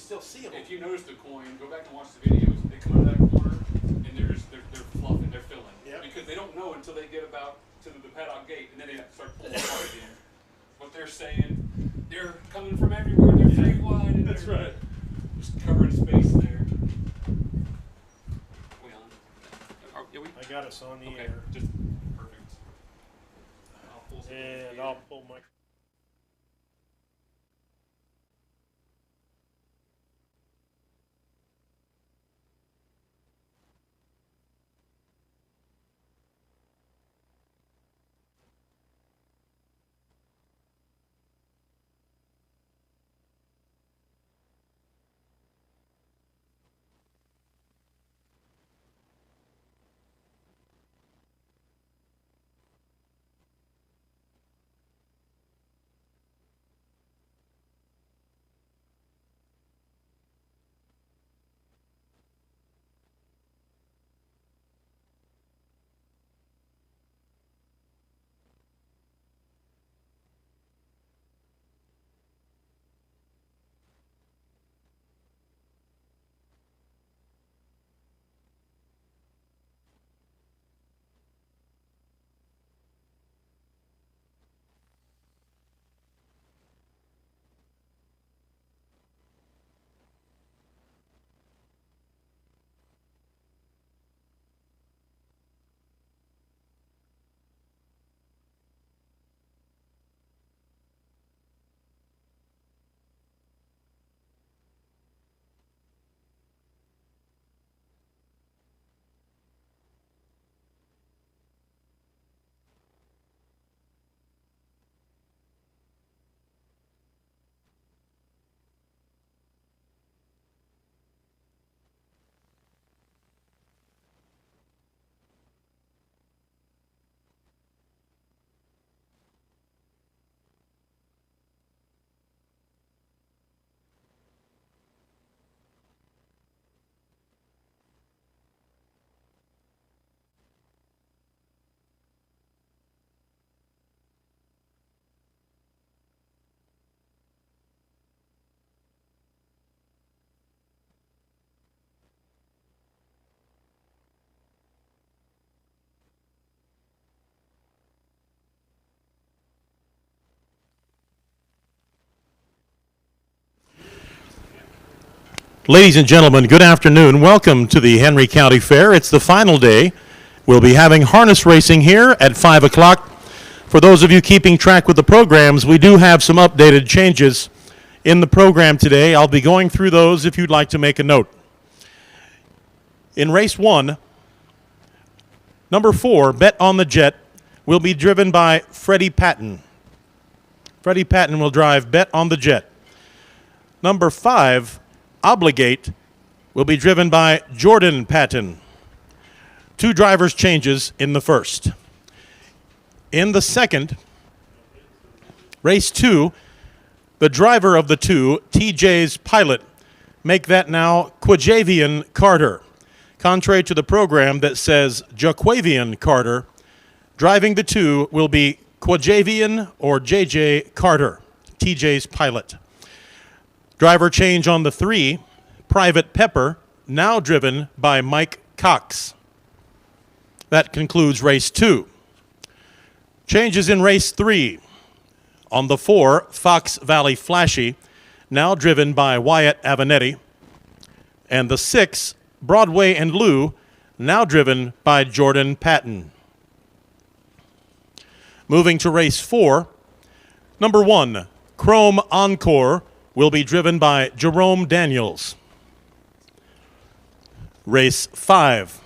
still see them. If you notice the coin, go back and watch the videos. They come out of that corner and they're fluffing, they're filling. Yep. Because they don't know until they get about to the paddock gate, and then they have to start pulling apart again. What they're saying, they're coming from everywhere. They're very wide, and That's they're right. just covering space there. We on? Yeah, we. I got us on the Okay, air. just perfect. I'll pull some And I'll pull my. Ladies and gentlemen, good afternoon. Welcome to the Henry County Fair. It's the final day. We'll be having harness racing here at 5 o'clock. For those of you keeping track with the programs, we do have some updated changes in the program today. I'll be going through those if you'd like to make a note. In race 1, number 4, Bet on the Jet, will be driven by Freddie Patton. Freddie Patton will drive Bet on the Jet. Number 5, Obligate, will be driven by Jordan Patton. 2 drivers changes in the first. In the second, race 2, the driver of the 2, TJ's Pilot, make that now Quajavian Carter. Contrary to the program that says Jaquavian Carter, driving the 2 will be Quajavian or JJ Carter, TJ's Pilot. Driver change on the 3, Private Pepper, now driven by Mike Cox. That concludes race 2. Changes in race 3. On the 4, Fox Valley Flashy, now driven by Wyatt Avenetti. And the 6, Broadway and Lou, now driven by Jordan Patton. Moving to race 4, number 1, Chrome Encore, will be driven by Jerome Daniels. Race 5.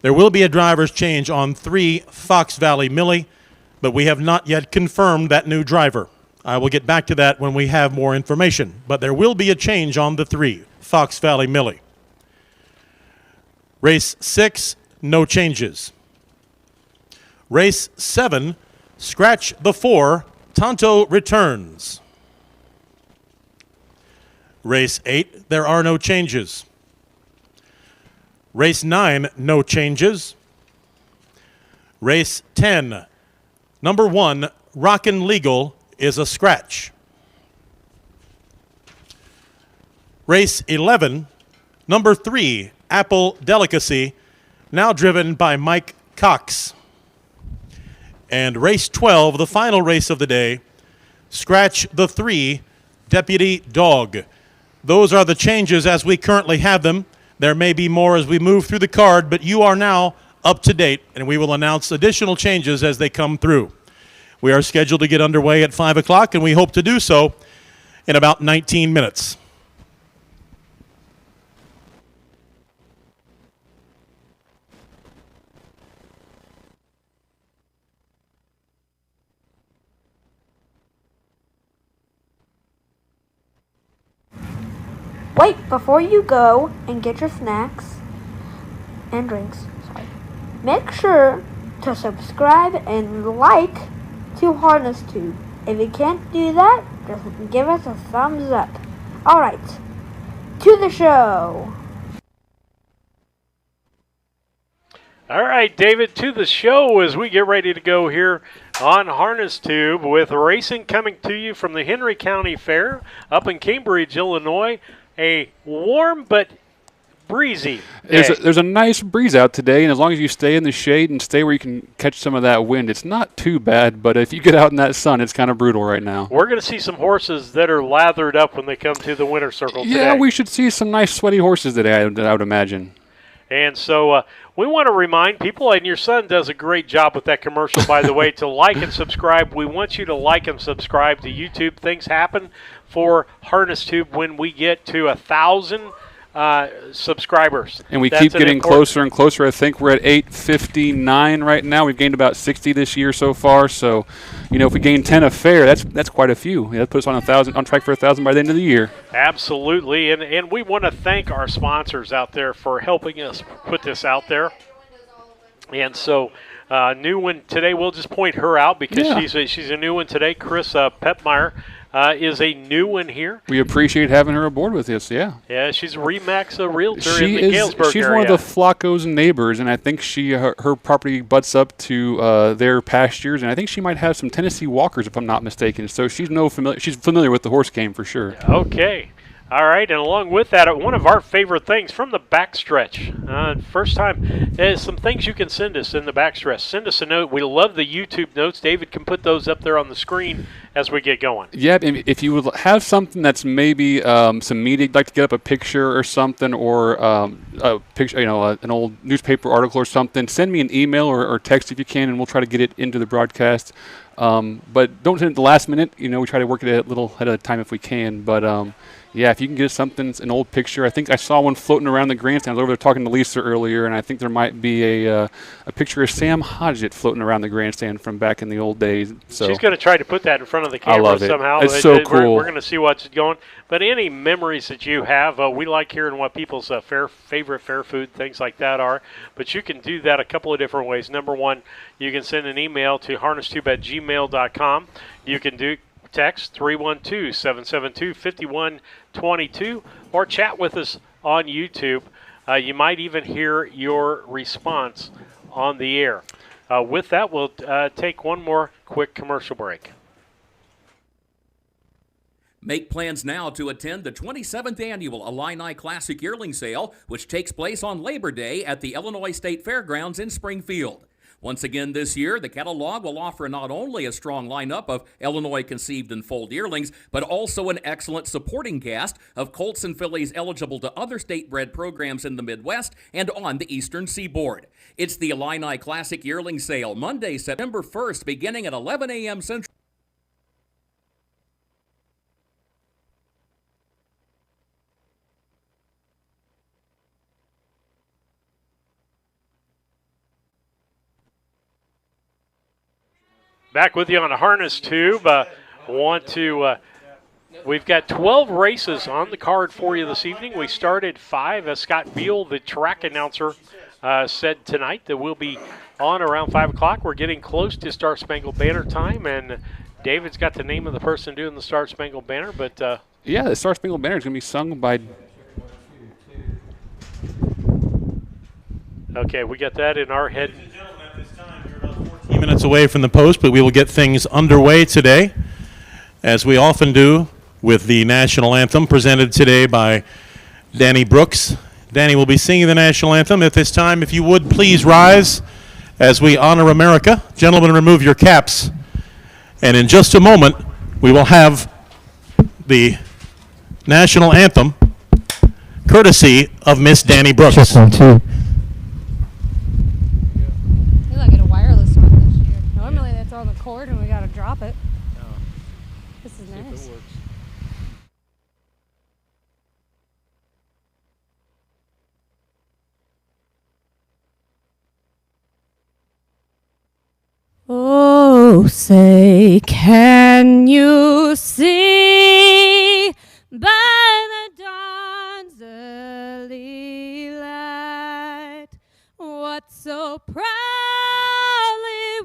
There will be a driver's change on 3, Fox Valley Millie, but we have not yet confirmed that new driver. I will get back to that when we have more information, but there will be a change on the 3, Fox Valley Millie. Race 6, no changes. Race 7, scratch the 4, Tonto returns. Race 8, there are no changes. Race 9, no changes. Race 10, number 1, Rockin' Legal, is a scratch. Race 11, number 3, Apple Delicacy, now driven by Mike Cox. And race 12, the final race of the day, Scratch the 3, Deputy Dog. Those are the changes as we currently have them. There may be more as we move through the card, but you are now up to date, and we will announce additional changes as they come through. We are scheduled to get underway at 5 o'clock, and we hope to do so in about 19 minutes. Wait, before you go and get your snacks and drinks, make sure to subscribe and like to Harness Tube. If you can't do that, just give us a thumbs up. Alright, to the show. All right, David, to the show as we get ready to go here on Harness Tube with racing coming to you from the Henry County Fair up in Cambridge, Illinois. A warm but breezy day. There's a nice breeze out today, and as long as you stay in the shade and stay where you can catch some of that wind, it's not too bad, but if you get out in that sun, it's kind of brutal right now. We're going to see some horses that are lathered up when they come to the winter circle today. Yeah, we should see some nice sweaty horses today, I would imagine. And so we want to remind people, and your son does a great job with that commercial, by the way, to like and subscribe. We want you to like and subscribe to YouTube. Things happen for Harness Tube when we get to 1,000 subscribers. And we keep getting closer and closer. I think we're at 859 right now. We've gained about 60 this year so far. So, if we gain 10 a fair, that's quite a few. That puts us on track for 1,000 by the end of the year. Absolutely. And we want to thank our sponsors out there for helping us put this out there. And so, new one today, we'll just point her out because she's a new one today. Chris Pepmeyer is a new one here. We appreciate having her aboard with us, yeah. Yeah, she's a RE/MAX realtor in the Galesburg area. She's one of the Flacco's neighbors, and I think her property butts up to their pastures, and I think she might have some Tennessee Walkers, if I'm not mistaken. So she's familiar with the horse game for sure. Okay. All right, and along with that, one of our favorite things from the backstretch. First time, some things you can send us in the backstretch. Send us a note. We love the YouTube notes. David can put those up there on the screen as we get going. Yeah, if you would have something that's maybe some media, you'd like to get up a picture or something, or a picture, an old newspaper article or something, send me an email or text if you can, and we'll try to get it into the broadcast. But don't send it at the last minute. We try to work it a little ahead of time if we can. But yeah, if you can get something, an old picture. I think I saw one floating around the grandstand. I was over there talking to Lisa earlier, and I think there might be a picture of Sam Hodgett floating around the grandstand from back in the old days. So she's going to try to put that in front of the camera somehow. It's so cool. We're going to see what's going. But any memories that you have, we like hearing what people's favorite fair food, things like that are. But you can do that a couple of different ways. Number one, you can send an email to harnesstube@gmail.com. You can text 312-772-5122 or chat with us on YouTube. You might even hear your response on the air. With that, we'll take one more quick commercial break. Make plans now to attend the 27th Annual Illini Classic Yearling Sale, which takes place on Labor Day at the Illinois State Fairgrounds in Springfield. Once again this year, the catalog will offer not only a strong lineup of Illinois-conceived and foaled yearlings, but also an excellent supporting cast of colts and fillies eligible to other state-bred programs in the Midwest and on the Eastern Seaboard. It's the Illini Classic Yearling Sale, Monday, September 1st, beginning at 11 a.m. Central. Back with you on a Harness Tube. We've got 12 races on the card for you this evening. We started 5, as Scott Beal, the track announcer, said tonight that we'll be on around 5 o'clock. We're getting close to Star Spangled Banner time, and David's got the name of the person doing the Star Spangled Banner. But yeah, the Star Spangled Banner is going to be sung by... Okay, we got that in our head. 15 minutes away from the post, but we will get things underway today, as we often do with the national anthem presented today by Danny Brooks. Danny will be singing the national anthem. At this time, if you would please rise as we honor America. Gentlemen, remove your caps. And in just a moment, we will have the national anthem courtesy of Miss Danny Brooks. Maybe I'll get a wireless one this year. Normally that's on the cord and we gotta drop it. This is nice. Oh, say, can you see by the dawn's early light what so proudly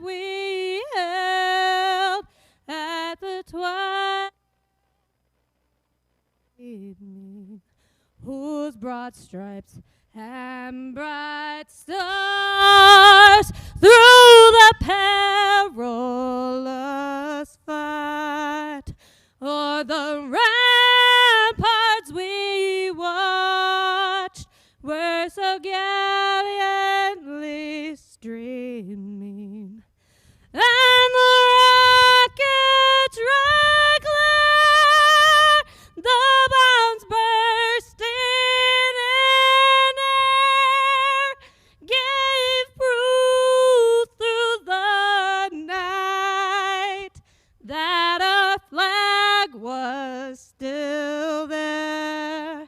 we held at the twilight evening, whose broad stripes and bright stars through the perilous fight o'er the ramparts we watched were so gallantly streaming, and the rockets regular, the bombs bursting in air, gave proof through the night that our flag was still there.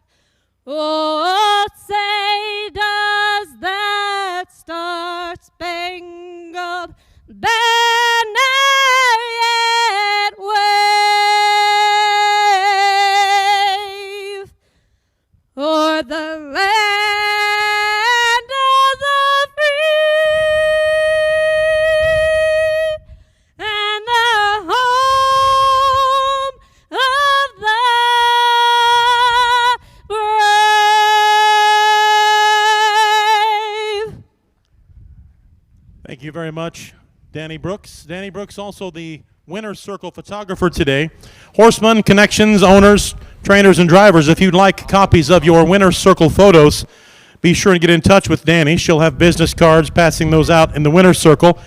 Oh, say does that star-spangled banner yet wave o'er the land of the free and the home of the brave. Thank you very much, Danny Brooks. Danny Brooks, also the Winner's Circle photographer today. Horsemen, connections, owners, trainers, and drivers, if you'd like copies of your Winner's Circle photos, be sure to get in touch with Danny. She'll have business cards passing those out in the Winner's Circle.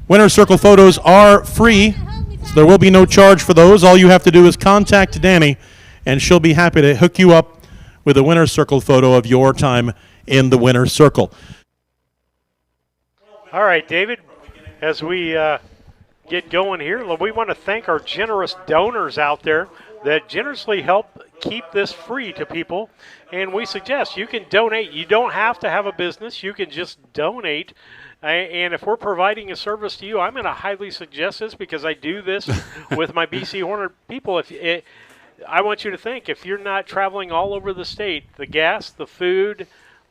Winner's Circle photos are free, so there will be no charge for those. All you have to do is contact Danny, and she'll be happy to hook you up with a Winner's Circle photo of your time in the Winner's Circle. All right, David, as we get going here, we want to thank our generous donors out there that generously help keep this free to people. And we suggest you can donate. You don't have to have a business. You can just donate. And if we're providing a service to you, I'm going to highly suggest this because I do this with my BC Horner people. I want you to think, if you're not traveling all over the state, the gas, the food,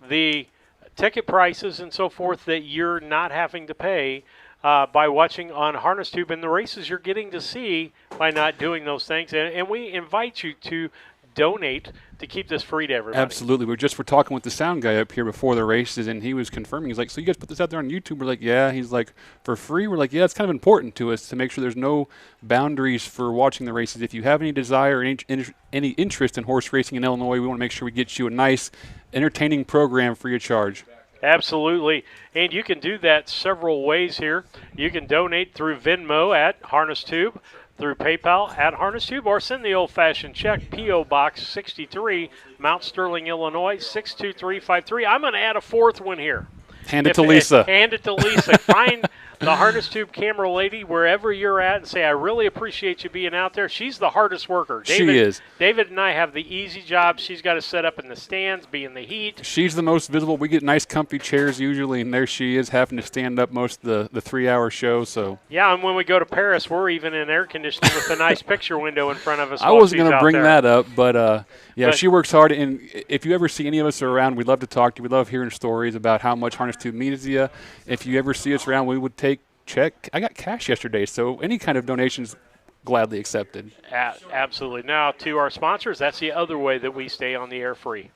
the ticket prices and so forth that you're not having to pay by watching on Harness Tube and the races you're getting to see by not doing those things. And we invite you to donate to keep this free to everybody. Absolutely. We're talking with the sound guy up here before the races, and he was confirming. He's like, so you guys put this out there on YouTube? We're like, yeah. He's like, for free? We're like, yeah, it's kind of important to us to make sure there's no boundaries for watching the races. If you have any desire or any interest in horse racing in Illinois, we want to make sure we get you a nice, entertaining program free of charge. Absolutely. And you can do that several ways here. You can donate through Venmo at Harness Tube, through PayPal at Harness Tube, or send the old-fashioned check, P.O. Box 63, Mount Sterling, Illinois, 62353. I'm going to add a fourth one here. Hand it to Lisa. Hand it to Lisa. Find the Harness Tube camera lady wherever you're at and say, I really appreciate you being out there. She's the hardest worker. She is. David and I have the easy job. She's got to set up in the stands, be in the heat. She's the most visible. We get nice comfy chairs usually, and there she is having to stand up most of the 3-hour show. So yeah, and when we go to Paris, we're even in air conditioning with a nice picture window in front of us. I wasn't going to bring there. that up, but yeah, she works hard. And if you ever see any of us around, we'd love to talk to you. We love hearing stories about how much Harness Tube means to you. If you ever see us around, we would take check. I got cash yesterday, so any kind of donations gladly accepted. Absolutely. Now, to our sponsors, that's the other way that we stay on the air free.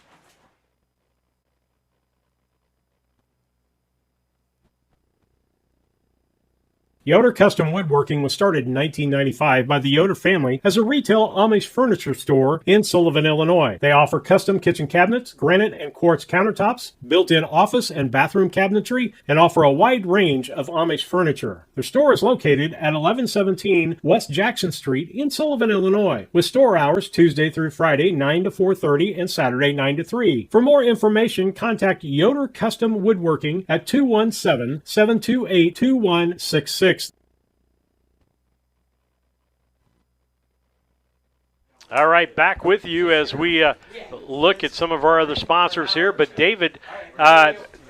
Yoder Custom Woodworking was started in 1995 by the Yoder family as a retail Amish furniture store in Sullivan, Illinois. They offer custom kitchen cabinets, granite and quartz countertops, built-in office and bathroom cabinetry, and offer a wide range of Amish furniture. Their store is located at 1117 West Jackson Street in Sullivan, Illinois, with store hours Tuesday through Friday 9 to 4:30 and Saturday 9 to 3. For more information, contact Yoder Custom Woodworking at 217-728-2166. All right, back with you as we look at some of our other sponsors here. But, David,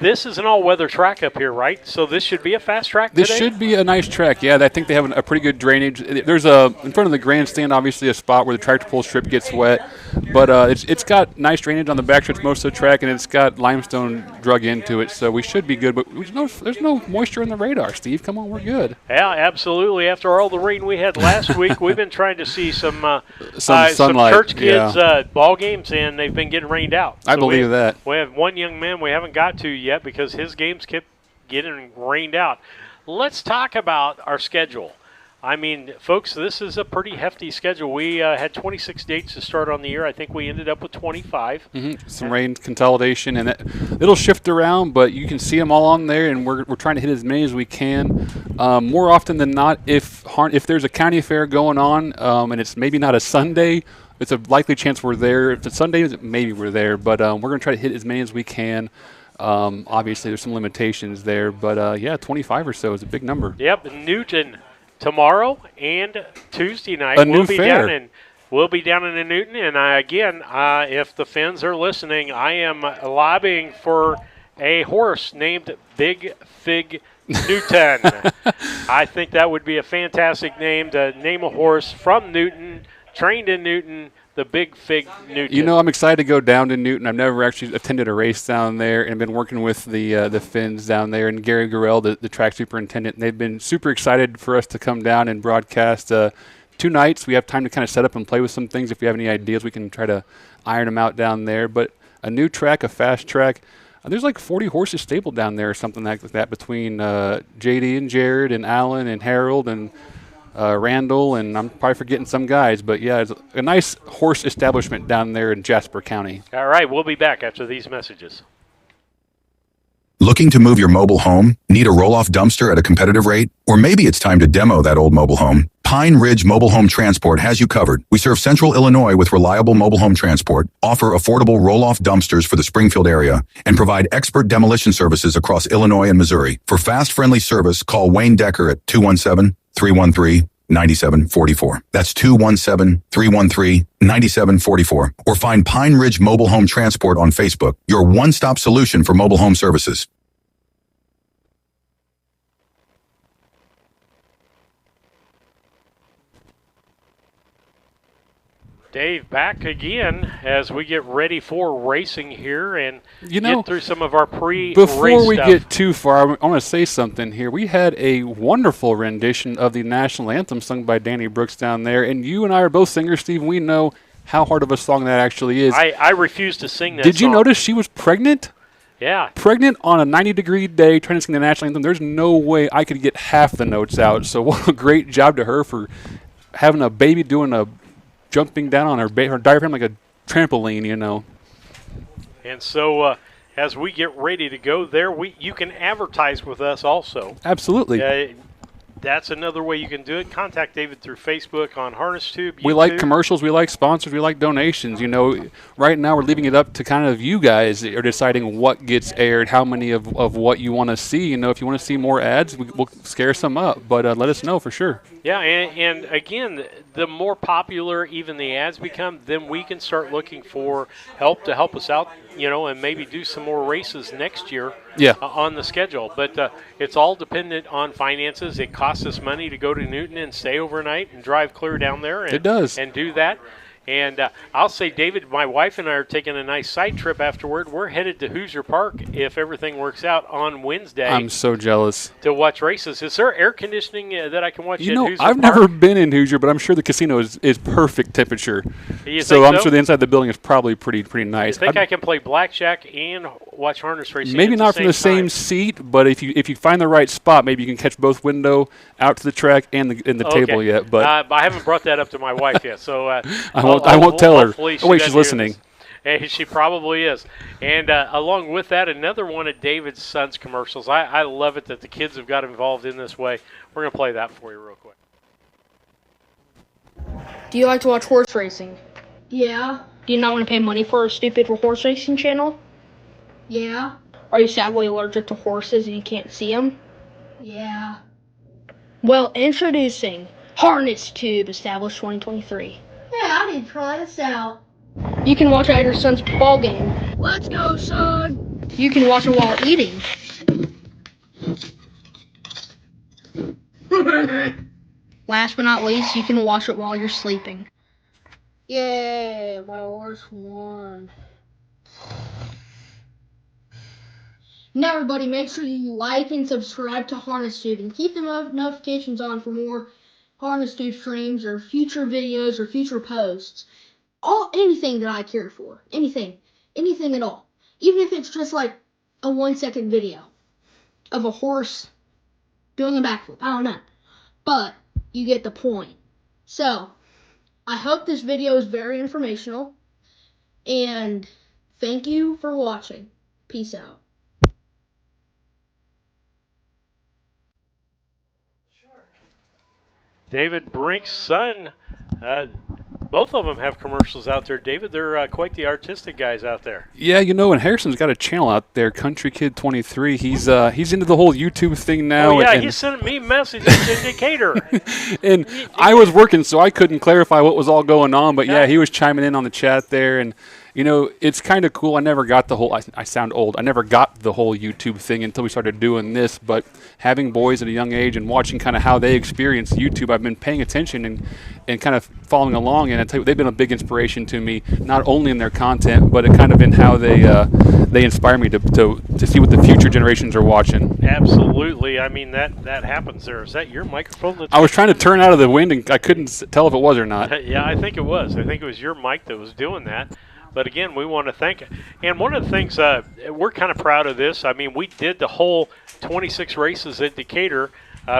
this is an all-weather track up here, right? So this should be a fast track today? This should be a nice track, yeah. I think they have a pretty good drainage. There's in front of the grandstand, obviously, a spot where the tractor pull strip gets wet. But it's got nice drainage on the backstretch most of the track, and it's got limestone drug into it, so we should be good. But there's no moisture in the radar, Steve. Come on, we're good. Yeah, absolutely. After all the rain we had last week, we've been trying to see some sunlight, church kids ball games, and they've been getting rained out. I believe that. We have one young man we haven't got to yet because his games kept getting rained out. Let's talk about our schedule. I mean, folks, this is a pretty hefty schedule. We had 26 dates to start on the year. I think we ended up with 25. Some rain consolidation, and it'll shift around, but you can see them all on there, and we're trying to hit as many as we can. More often than not, if there's a county fair going on and it's maybe not a Sunday, it's a likely chance we're there. If it's Sunday, maybe we're there, but we're going to try to hit as many as we can. Obviously, there's some limitations there, but 25 or so is a big number. Yep, Newton tomorrow and Tuesday night. We'll be down in Newton, and if the Finns are listening, I am lobbying for a horse named Big Fig Newton. I think that would be a fantastic name to name a horse from Newton, trained in Newton, the Big Fig Newton. You know, I'm excited to go down to Newton. I've never actually attended a race down there and been working with the Finns down there and Gary Gurrell, the track superintendent. And they've been super excited for us to come down and broadcast 2 nights. We have time to kind of set up and play with some things. If you have any ideas, we can try to iron them out down there. But a new track, a fast track. There's like 40 horses stabled down there or something like that between JD and Jared and Alan and Harold and Randall, and I'm probably forgetting some guys, but yeah, it's a nice horse establishment down there in Jasper County. All right, we'll be back after these messages. Looking to move your mobile home? Need a roll-off dumpster at a competitive rate? Or maybe it's time to demo that old mobile home? Pine Ridge Mobile Home Transport has you covered. We serve Central Illinois with reliable mobile home transport, offer affordable roll-off dumpsters for the Springfield area, and provide expert demolition services across Illinois and Missouri. For fast, friendly service, call Wayne Decker at 217-313-9744. That's 217-313-9744. Or find Pine Ridge Mobile Home Transport on Facebook, your one-stop solution for mobile home services. Dave, back again as we get ready for racing here and get through some of our pre-race Before we stuff. get too far, I want to say something here. We had a wonderful rendition of the national anthem sung by Danny Brooks down there, and you and I are both singers, Steve. We know how hard of a song that actually is. I refuse to sing that Did you song. notice she was pregnant? Yeah. Pregnant on a 90-degree day trying to sing the national anthem. There's no way I could get half the notes out. So what a great job to her for having a baby jumping down on her diaphragm like a trampoline, you know. And so as we get ready to go there, you can advertise with us also. Absolutely. That's another way you can do it. Contact David through Facebook on HarnessTube, YouTube. We like commercials. We like sponsors. We like donations. You know, right now we're leaving it up to kind of you guys that are deciding what gets aired, how many of what you want to see. You know, if you want to see more ads, we'll scare some up. But let us know for sure. Yeah, and again, the more popular even the ads become, then we can start looking for help to help us out, you know, and maybe do some more races next year on the schedule. But it's all dependent on finances. It costs us money to go to Newton and stay overnight and drive clear down there. And, it does. And do that. And I'll say, David, my wife and I are taking a nice side trip afterward. We're headed to Hoosier Park, if everything works out, on Wednesday. I'm so jealous. To watch races. Is there air conditioning that I can watch You at know, Hoosier I've Park? never been in Hoosier, but I'm sure the casino is perfect temperature. You So think I'm sure the inside of the building is probably pretty nice. You think I can play blackjack and watch harness racing? Maybe at not from the same same seat, but if you find the right spot, maybe you can catch both window out to the track and the table yet. But I haven't brought that up to my wife yet, so I won't tell her. hopefully Oh wait, doesn't she's hear listening. this. Hey, she probably is. And along with that, another one of David's son's commercials. I love it that the kids have got involved in this way. We're going to play that for you real quick. Do you like to watch horse racing? Yeah. Do you not want to pay money for a stupid horse racing channel? Yeah. Are you sadly allergic to horses and you can't see them? Yeah. Well, introducing Harness Tube, established 2023. Hey, I need to try this out. You can watch it at your son's ball game. Let's go, son. You can watch it while eating. Last but not least, you can watch it while you're sleeping. Yay, my horse won. Now, everybody, make sure you like and subscribe to Harness Tube and keep the notifications on for more Harness Tube streams or future videos or future posts. Anything that I care for. Anything at all. Even if it's just like a 1-second video of a horse doing a backflip. I don't know. But you get the point. So, I hope this video is very informational. And thank you for watching. Peace out. David Brink's son, both of them have commercials out there. David, they're quite the artistic guys out there. Yeah, you know, and Harrison's got a channel out there, Country Kid 23. He's into the whole YouTube thing now. Oh, yeah, and he's sending me messages in Decatur. and I was working, so I couldn't clarify what was all going on. But, yeah, he was chiming in on the chat there. And, you know, it's kind of cool. I never got the whole – I sound old. I never got the whole YouTube thing until we started doing this. But having boys at a young age and watching kind of how they experience YouTube, I've been paying attention and kind of following along. And I tell you, they've been a big inspiration to me, not only in their content, but kind of in how they inspire me to see what the future generations are watching. Absolutely. I mean, that happens there. Is that your microphone? I was trying to turn out of the wind, and I couldn't tell if it was or not. Yeah, I think it was. I think it was your mic that was doing that. But again, we want to thank it. And one of the things, we're kind of proud of this. I mean, we did the whole 26 races at Decatur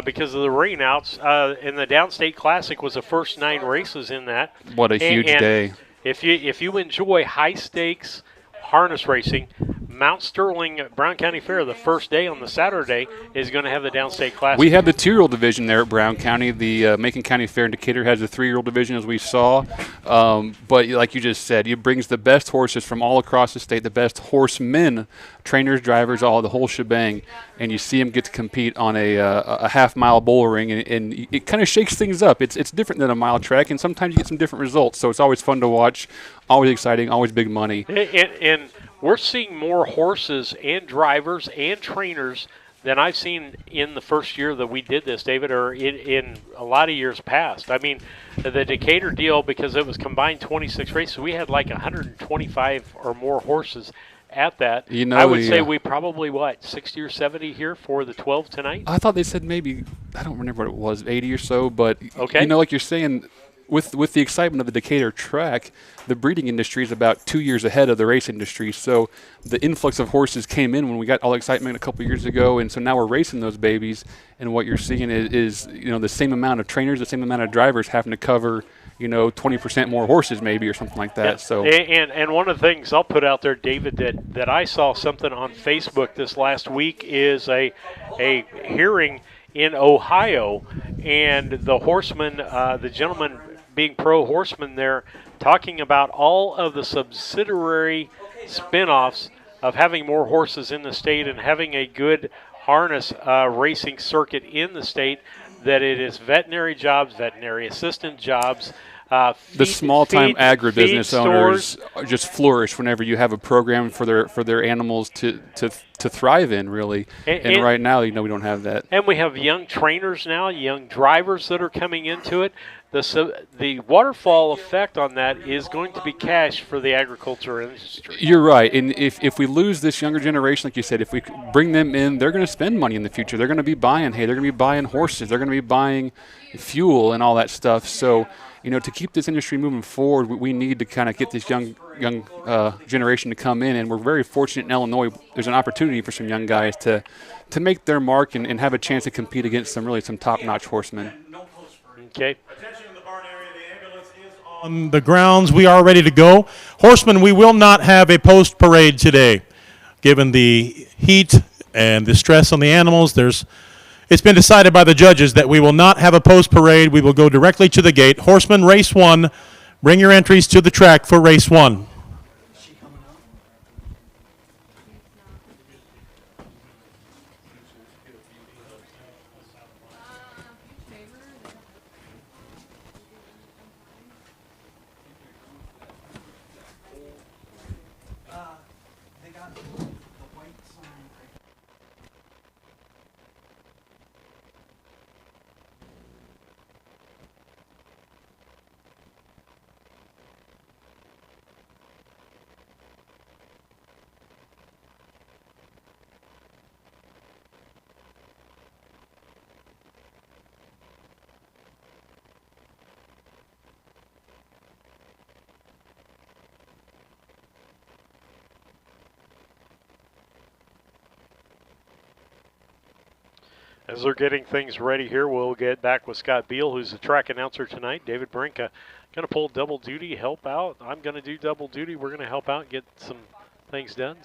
because of the rainouts. And the Downstate Classic was the first 9 races in that. What a huge day. If you enjoy high stakes harness racing, Mount Sterling Brown County Fair, the first day on the Saturday, is going to have the Downstate Classic. We have the 2-year-old division there at Brown County. The Macon County Fair in Decatur has the 3-year-old division, as we saw. But like you just said, it brings the best horses from all across the state, the best horsemen, trainers, drivers, the whole shebang. And you see them get to compete on a half-mile bull ring, and it kind of shakes things up. It's different than a mile track, and sometimes you get some different results. So it's always fun to watch, always exciting, always big money. And we're seeing more horses and drivers and trainers than I've seen in the first year that we did this, David, or in a lot of years past. I mean, the Decatur deal, because it was combined 26 races, we had like 125 or more horses at that. You know, I would say we probably, 60 or 70 here for the 12 tonight? I thought they said maybe, I don't remember what it was, 80 or so. But, okay. You know, like you're saying, with the excitement of the Decatur track, the breeding industry is about 2 years ahead of the race industry. So the influx of horses came in when we got all the excitement a couple years ago, and so now we're racing those babies. And what you're seeing is you know, the same amount of trainers, the same amount of drivers having to cover, you know, 20% more horses maybe or something like that. Yeah. So and one of the things I'll put out there, David, that I saw something on Facebook this last week is a hearing in Ohio, and the horseman, the gentleman being pro-horseman there, talking about all of the subsidiary spin-offs of having more horses in the state and having a good harness racing circuit in the state, that it is veterinary jobs, veterinary assistant jobs, the small-time agribusiness owners just flourish whenever you have a program for their animals to thrive in, really. And right now, you know, we don't have that. And we have young trainers now, young drivers that are coming into it. the waterfall effect on that is going to be cash for the agriculture industry. You're right. And if we lose this younger generation, like you said, if we bring them in, they're going to spend money in the future. They're going to be buying hay. They're going to be buying horses. They're going to be buying fuel and all that stuff. So, to keep this industry moving forward, we need to kind of get this young generation to come in. And we're very fortunate in Illinois. There's an opportunity for some young guys to make their mark and have a chance to compete against some top-notch horsemen. Okay. On the grounds, we are ready to go. Horsemen, we will not have a post parade today. Given the heat and the stress on the animals, it's been decided by the judges that we will not have a post parade. We will go directly to the gate. Horsemen, race 1. Bring your entries to the track for race 1. As they're getting things ready here, we'll get back with Scott Beal, who's the track announcer tonight. David Brinka going to pull double duty, help out. I'm going to do double duty. We're going to help out and get some things done.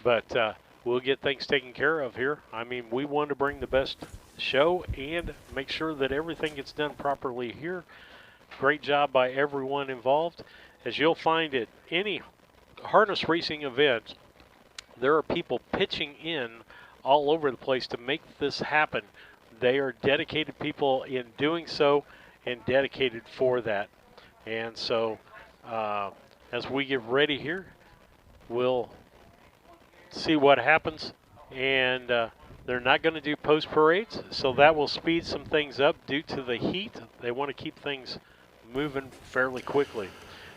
But we'll get things taken care of here. I mean, we want to bring the best show and make sure that everything gets done properly here. Great job by everyone involved. As you'll find at any harness racing event, there are people pitching in all over the place to make this happen. They are dedicated people in doing so and dedicated for that. And so as we get ready here, we'll see what happens. And they're not going to do post parades, so that will speed some things up due to the heat. They want to keep things moving fairly quickly.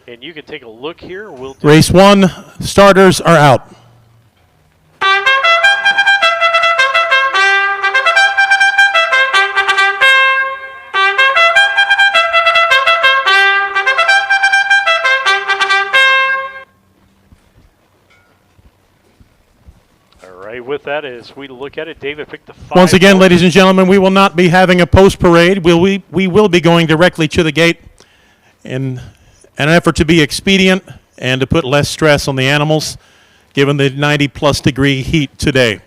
And you can take a look here. Race 1 starters are out. With that, as we look at it, David picked the 5. Once again, ladies and gentlemen, we will not be having a post parade. We will be going directly to the gate in an effort to be expedient and to put less stress on the animals, given the 90-plus degree heat today.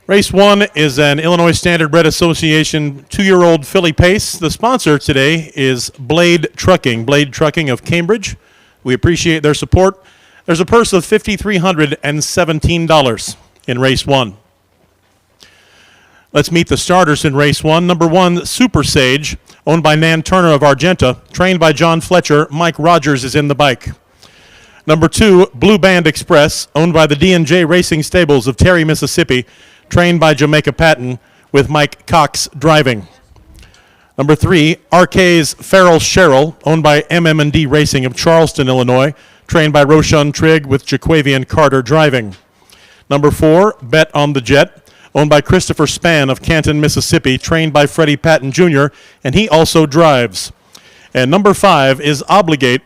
Race 1 is an Illinois Standard Bred Association 2-year-old filly pace. The sponsor today is Blade Trucking of Cambridge. We appreciate their support. There's a purse of $5,317 in race 1. Let's meet the starters in race 1. Number 1, Super Sage, owned by Nan Turner of Argenta, trained by John Fletcher. Mike Rogers is in the bike. Number 2, Blue Band Express, owned by the D&J Racing Stables of Terry, Mississippi, trained by Jamaica Patton, with Mike Cox driving. Number 3, Arcade's Farrell Sherrill, owned by MM&D Racing of Charleston, Illinois, trained by Roshan Trigg with Jaquavian Carter driving. Number 4, Bet on the Jet, owned by Christopher Spann of Canton, Mississippi, trained by Freddie Patton Jr., and he also drives. And number 5 is Obligate,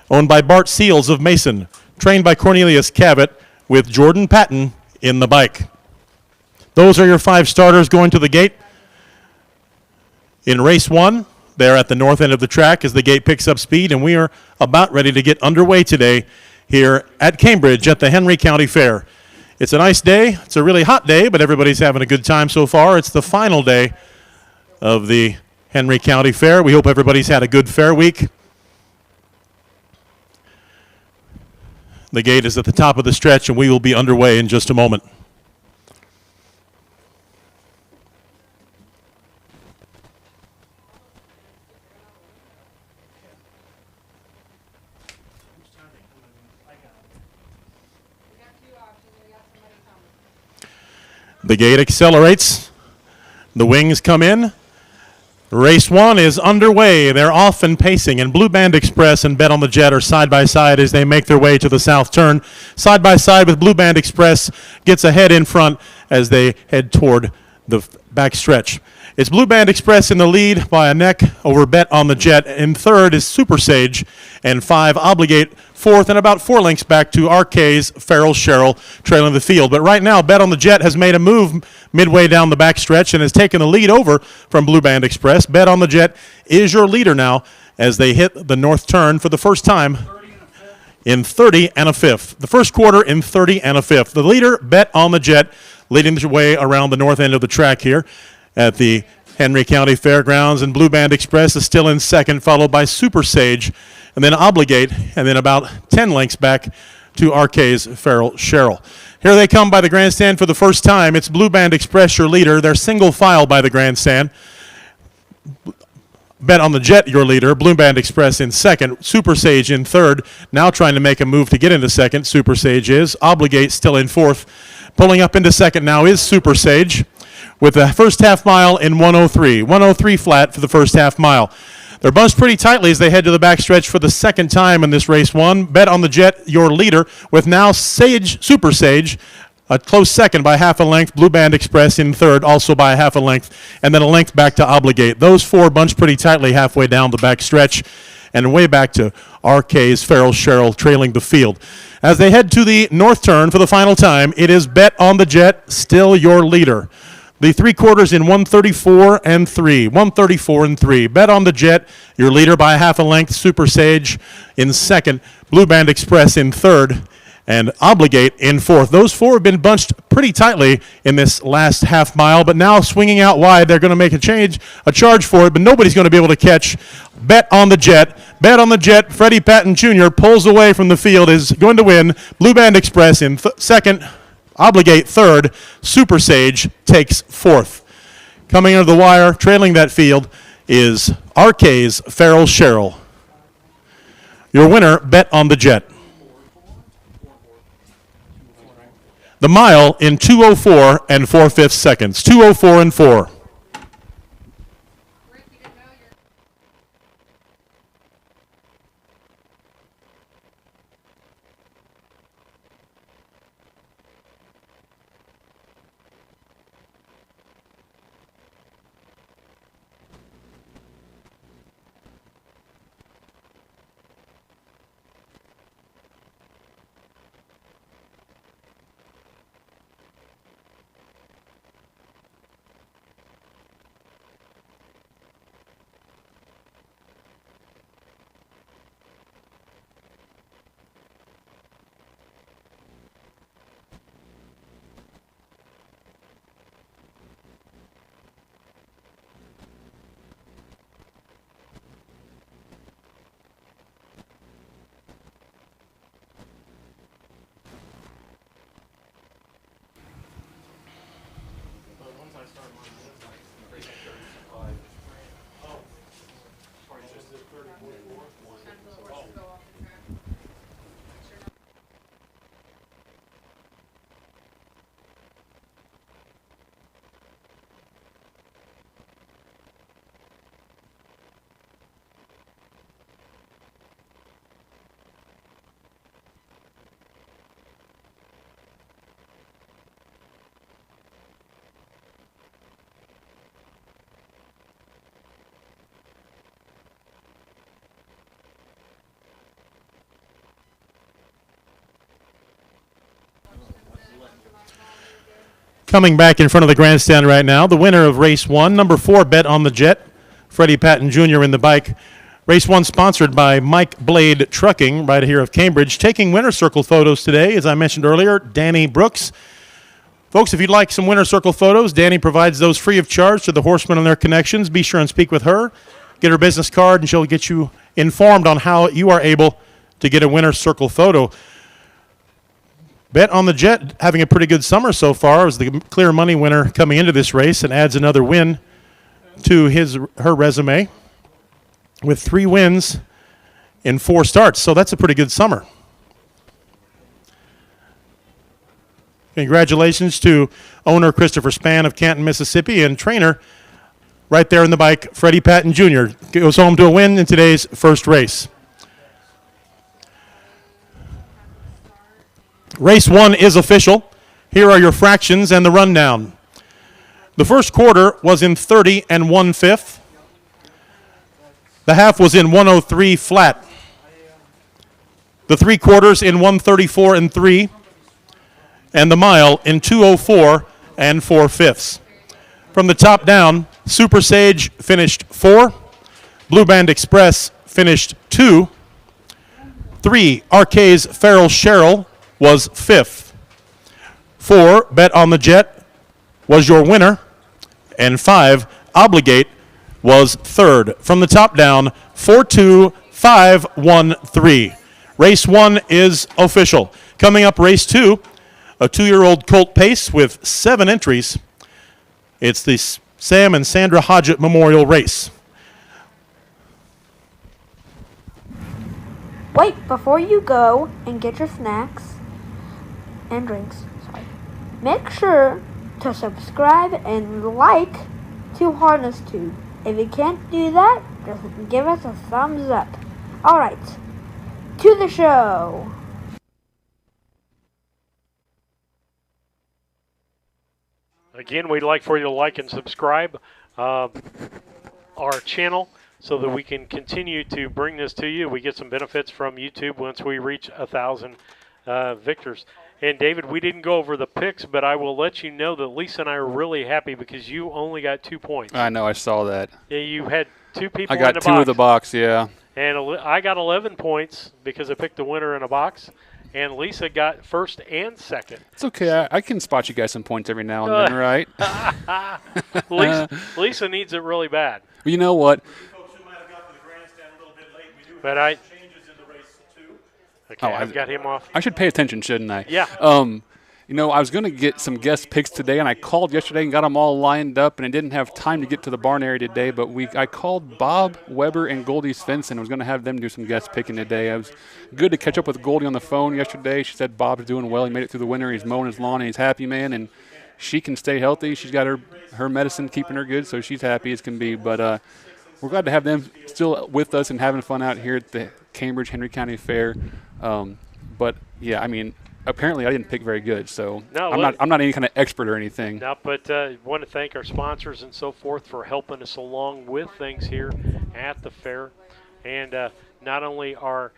owned by Bart Seals of Mason, trained by Cornelius Cavett, with Jordan Patton in the bike. Those are your 5 starters going to the gate. In race 1, they're at the north end of the track as the gate picks up speed, and we are about ready to get underway today here at Cambridge at the Henry County Fair. It's a nice day. It's a really hot day, but everybody's having a good time so far. It's the final day of the Henry County Fair. We hope everybody's had a good fair week. The gate is at the top of the stretch, and we will be underway in just a moment. The gate accelerates. The wings come in. Race 1 is underway. They're off and pacing, and Blue Band Express and Bet on the Jet are side by side as they make their way to the south turn. Side by side with Blue Band Express gets ahead in front as they head toward the back stretch. It's Blue Band Express in the lead by a neck over Bet on the Jet. In third is Super Sage, and 5 Obligate fourth, and about 4 lengths back to RK's Farrell Sherrill trailing the field. But right now, Bet on the Jet has made a move midway down the back stretch and has taken the lead over from Blue Band Express. Bet on the Jet is your leader now as they hit the north turn for the first time in 30 and a fifth. The first quarter in 30 and a fifth. The leader, Bet on the Jet, leading the way around the north end of the track here at the Henry County Fairgrounds, and Blue Band Express is still in second, followed by Super Sage, and then Obligate, and then about 10 lengths back to RK's Farrell Sherrill. Here they come by the grandstand for the first time. It's Blue Band Express, your leader. They're single file by the grandstand. Bet on the Jet, your leader. Blue Band Express in second. Super Sage in third. Now trying to make a move to get into second. Super Sage is. Obligate still in fourth. Pulling up into second now is Super Sage with the first half mile in 103. 103 flat for the first half mile. They're bunched pretty tightly as they head to the backstretch for the second time in this race 1. Bet on the Jet, your leader, with now Super Sage, a close second by half a length. Blue Band Express in third, also by half a length, and then a length back to Obligate. Those 4 bunched pretty tightly halfway down the backstretch, and way back to RK's Farrell Sherrill trailing the field. As they head to the north turn for the final time, it is Bet on the Jet, still your leader. The 3 quarters in 134 and 3. 134 and 3. Bet on the Jet, your leader by half a length. Super Sage in second. Blue Band Express in third. And Obligate in fourth. Those 4 have been bunched pretty tightly in this last half mile, but now swinging out wide, they're going to make a charge for it, but nobody's going to be able to catch Bet on the Jet. Bet on the Jet, Freddie Patton Jr. pulls away from the field, is going to win. Blue Band Express in second. Obligate third. Super Sage takes fourth. Coming under the wire, trailing that field, is RK's Farrell Sherrill. Your winner, Bet on the Jet. The mile in 2:04 and 4/5 seconds. 2:04 and 4. Coming back in front of the grandstand right now, the winner of race 1, number 4, Bet on the Jet, Freddie Patton Jr. in the bike. Race 1 sponsored by Mike Blade Trucking, right here of Cambridge. Taking winner circle photos today, as I mentioned earlier, Danny Brooks. Folks, if you'd like some winner circle photos, Danny provides those free of charge to the horsemen and their connections. Be sure and speak with her. Get her business card, and she'll get you informed on how you are able to get a winner circle photo. Bet on the Jet having a pretty good summer so far. Is the clear money winner coming into this race and adds another win to her resume with 3 wins in 4 starts. So that's a pretty good summer. Congratulations to owner Christopher Spann of Canton, Mississippi, and trainer Right there in the bike, Freddie Patton Jr. goes home to a win in today's first race. Race 1 is official. Here are your fractions and the rundown. The first quarter was in 30 and 1/5. The half was in 103 flat. The 3 quarters in 134 and 3. And the mile in 204 and 4/5. From the top down, Super Sage finished 4. Blue Band Express finished 2. 3, Arcay's Feral Cheryl was 5th. 4, Bet on the Jet was your winner. And 5, Obligate was 3rd. From the top down, 4-2, 5-1-3. Race 1 is official. Coming up, race 2, a 2-year-old colt pace with 7 entries. It's the Sam and Sandra Hodgett Memorial Race. Wait, before you go and get your snacks and drinks, make sure to subscribe and like to Harness Tube. If you can't do that, just give us a thumbs up. Alright, to the show. Again, we'd like for you to like and subscribe our channel so that we can continue to bring this to you. We get some benefits from YouTube once we reach 1,000 victors. And David, we didn't go over the picks, but I will let you know that Lisa and I are really happy because you only got 2 points. I know, I saw that. Yeah, you had 2 people I got in the 2 box. of the box, yeah. And I got 11 points because I picked the winner in a box. And Lisa got first and second. It's okay. I can spot you guys some points every now and then, right? Lisa needs it really bad. Well, you know what? But I changes in the race too. Okay, Oh, I've got him off. I should pay attention, shouldn't I? Yeah. You know, I was going to get some guest picks today, and I called yesterday and got them all lined up, and I didn't have time to get to the barn area today, but I called Bob Weber and Goldie Svensson. I was going to have them do some guest picking today. I was good to catch up with Goldie on the phone yesterday. She said Bob's doing well. He made it through the winter. He's mowing his lawn, and he's happy, man, and she can stay healthy. She's got her medicine keeping her good, so she's happy as can be. But we're glad to have them still with us and having fun out here at the Cambridge Henry County Fair. But, yeah, I mean, apparently I didn't pick very good, so No, I'm not any kind of expert or anything. No, but want to thank our sponsors and so forth for helping us along with things here at the fair. And not only our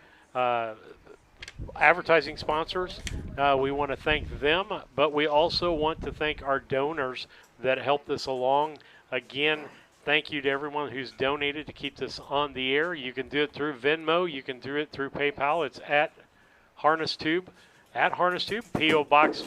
advertising sponsors, we want to thank them, but we also want to thank our donors that helped us along. Again, thank you to everyone who's donated to keep this on the air. You can do it through Venmo. You can do it through PayPal. It's at Harness Tube. At Harness Tube, P.O. Box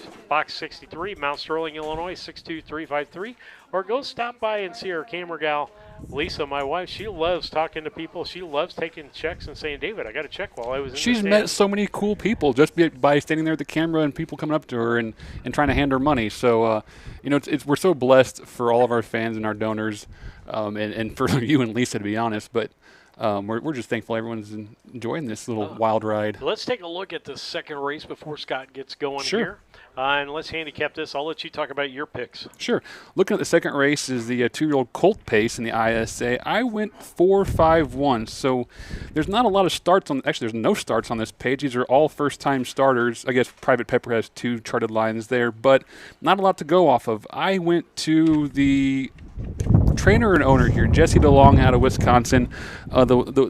63, Mount Sterling, Illinois, 62353. Or go stop by and see our camera gal, Lisa, my wife. She loves talking to people. She loves taking checks and saying, David, I got a check while I was in She's the met stand. so many cool people just by standing there at the camera and people coming up to her and trying to hand her money. So, you know, we're so blessed for all of our fans and our donors and for you and Lisa, to be honest. But we're just thankful everyone's enjoying this little wild ride. Let's take a look at the second race before Scott gets going Sure. here. And let's handicap this. I'll let you talk about your picks. Sure. Looking at the second race is the 2-year-old colt pace in the ISA. I went 4-5-1. So there's not a lot of starts on. Actually, there's no starts on this page. These are all first-time starters. I guess Private Pepper has 2 charted lines there, but not a lot to go off of. I went to the trainer and owner here, Jesse DeLong out of Wisconsin. The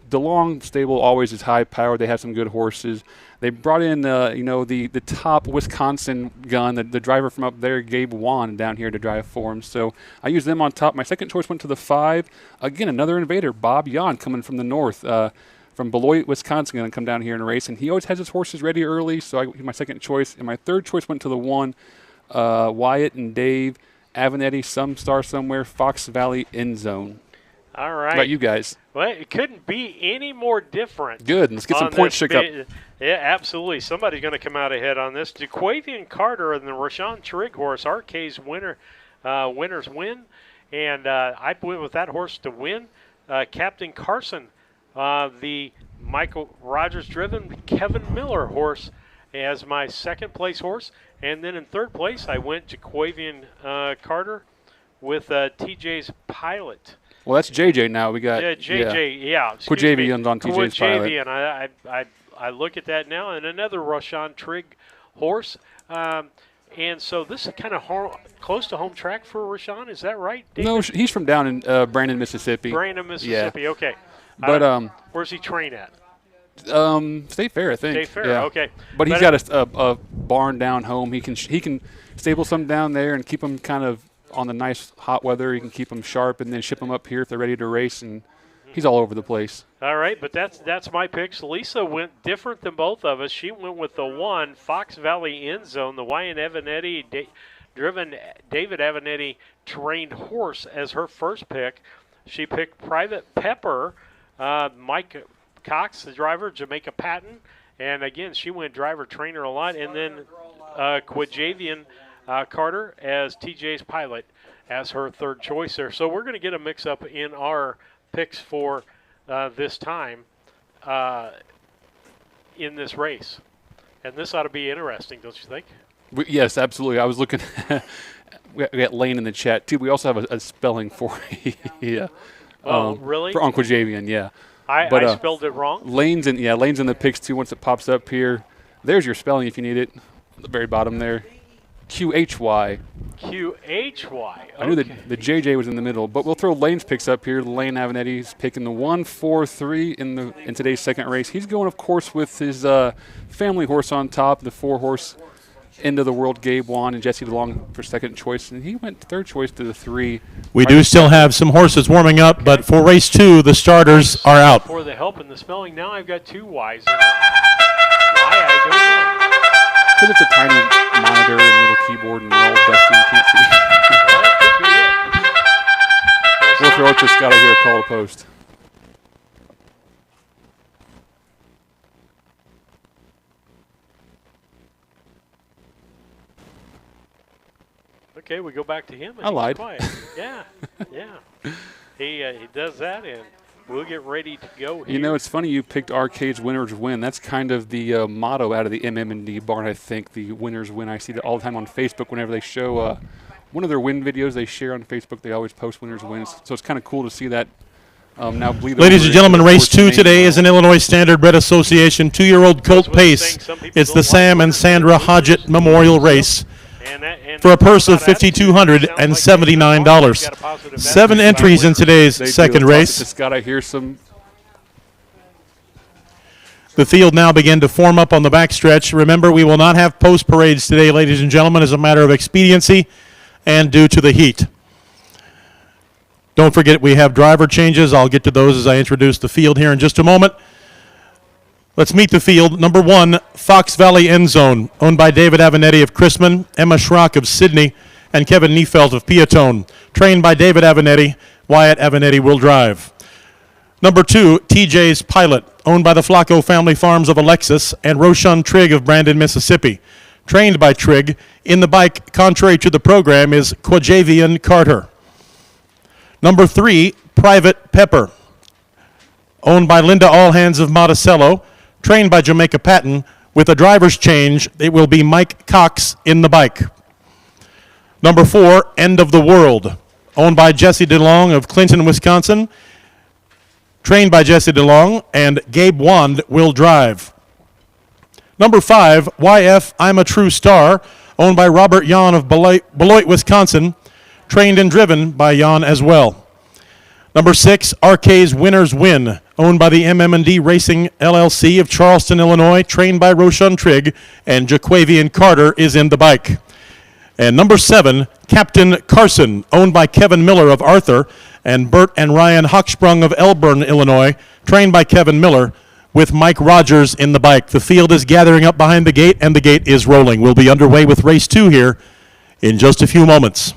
DeLong stable always is high powered. They have some good horses. They brought in, the top Wisconsin gun, the driver from up there, Gabe Wan, down here to drive for him. So I used them on top. My second choice went to the 5. Again, another invader, Bob Yon, coming from the north. From Beloit, Wisconsin, going to come down here and race. And he always has his horses ready early, so my second choice. And my third choice went to the 1, Wyatt and Dave, Avenatti, Some Star Somewhere, Fox Valley, End Zone. All right. How about you guys? Well, it couldn't be any more different. Good. Let's get some points shook up. Yeah, absolutely. Somebody's going to come out ahead on this. DeQuavian Carter and the Rashawn Trigg horse, RK's winners win. And I went with that horse to win. Captain Carson, the Michael Rogers-driven Kevin Miller horse, as my second place horse. And then in third place, I went to DeQuavian Carter with TJ's Pilot. Well, that's JJ now. We got JJ. Yeah. Quajavian's on TJ's pilot. Quajavian. I look at that now, and another Roshan Trigg horse. And so this is kind of close to home track for Roshan. Is that right, David? No, he's from down in Brandon, Mississippi. Brandon, Mississippi. Yeah. Okay. But where's he train at? State Fair, I think. State Fair. Yeah. Okay. But he's got a barn down home. He can stable some down there and keep them kind of on the nice hot weather. He can keep them sharp and then ship them up here if they're ready to race. And he's all over the place. All right, but that's my picks. Lisa went different than both of us. She went with the 1 Fox Valley End Zone, the Ryan Avanetti driven David Avanetti trained horse as her first pick. She picked Private Pepper, Mike Cox, the driver, Jamaica Patton, and again she went driver trainer a lot, and then Quajavian Carter as TJ's pilot as her third choice there. So we're going to get a mix-up in our picks for this time in this race. And this ought to be interesting, don't you think? Yes, absolutely. I was looking. We got Lane in the chat, too. We also have a spelling for yeah. Oh, really? For Quajavian, yeah. I spelled it wrong? Lane's in the picks, too, once it pops up here. There's your spelling if you need it. At the very bottom there. QHY. QHY. Okay. I knew that the JJ was in the middle, but we'll throw Lane's picks up here. Lane Avanetti's picking the 1-4-3 in today's second race. He's going, of course, with his family horse on top, the 4-horse End of the World, Gabe Wan and Jesse DeLong for second choice, and he went third choice to the 3. We do still have some horses warming up, but for race 2, the starters are out. For the help in the spelling, now I've got 2 Y's in it. Why, I don't know. Because it's a tiny monitor and little keyboard and all dusty and can't see. Well, that could be it. We'll throw it to Scott here at Call to Post. Okay, we go back to him. And I lied. Quiet. Yeah. He does that, and we'll get ready to go here. You know, it's funny you picked Arcade's winners win. That's kind of the motto out of the MM&D barn, I think, the winners win. I see that all the time on Facebook whenever they show one of their win videos they share on Facebook. They always post winners wins. So it's kind of cool to see that now bleed. Ladies and gentlemen, race 2 today is an Illinois Standard Bred Association 2-year-old colt pace. It's the Sam and Sandra Hodgett Memorial Race for a purse of $5,279. 7 entries in today's second race. Scott, I hear some. The field now begin to form up on the backstretch. Remember, we will not have post parades today, ladies and gentlemen, as a matter of expediency and due to the heat. Don't forget we have driver changes. I'll get to those as I introduce the field here in just a moment. Let's meet the field. Number 1, Fox Valley End Zone, owned by David Avanetti of Chrisman, Emma Schrock of Sydney, and Kevin Niefeld of Piatone. Trained by David Avanetti, Wyatt Avanetti will drive. Number 2, TJ's Pilot, owned by the Flacco family farms of Alexis and Roshan Trigg of Brandon, Mississippi. Trained by Trigg. In the bike, contrary to the program, is Quajavian Carter. Number 3, Private Pepper, owned by Linda Allhands of Monticello. Trained by Jamaica Patton. With a driver's change, it will be Mike Cox in the bike. Number 4, End of the World, owned by Jesse DeLong of Clinton, Wisconsin. Trained by Jesse DeLong, and Gabe Wand will drive. Number 5, YF I'm a True Star, owned by Robert Jan of Beloit, Wisconsin. Trained and driven by Jan as well. Number 6, RK's Winners Win, owned by the MM&D Racing LLC of Charleston, Illinois, trained by Roshan Trigg, and Jaquavian Carter is in the bike. And number 7, Captain Carson, owned by Kevin Miller of Arthur, and Bert and Ryan Hochsprung of Elburn, Illinois, trained by Kevin Miller, with Mike Rogers in the bike. The field is gathering up behind the gate, and the gate is rolling. We'll be underway with race 2 here in just a few moments.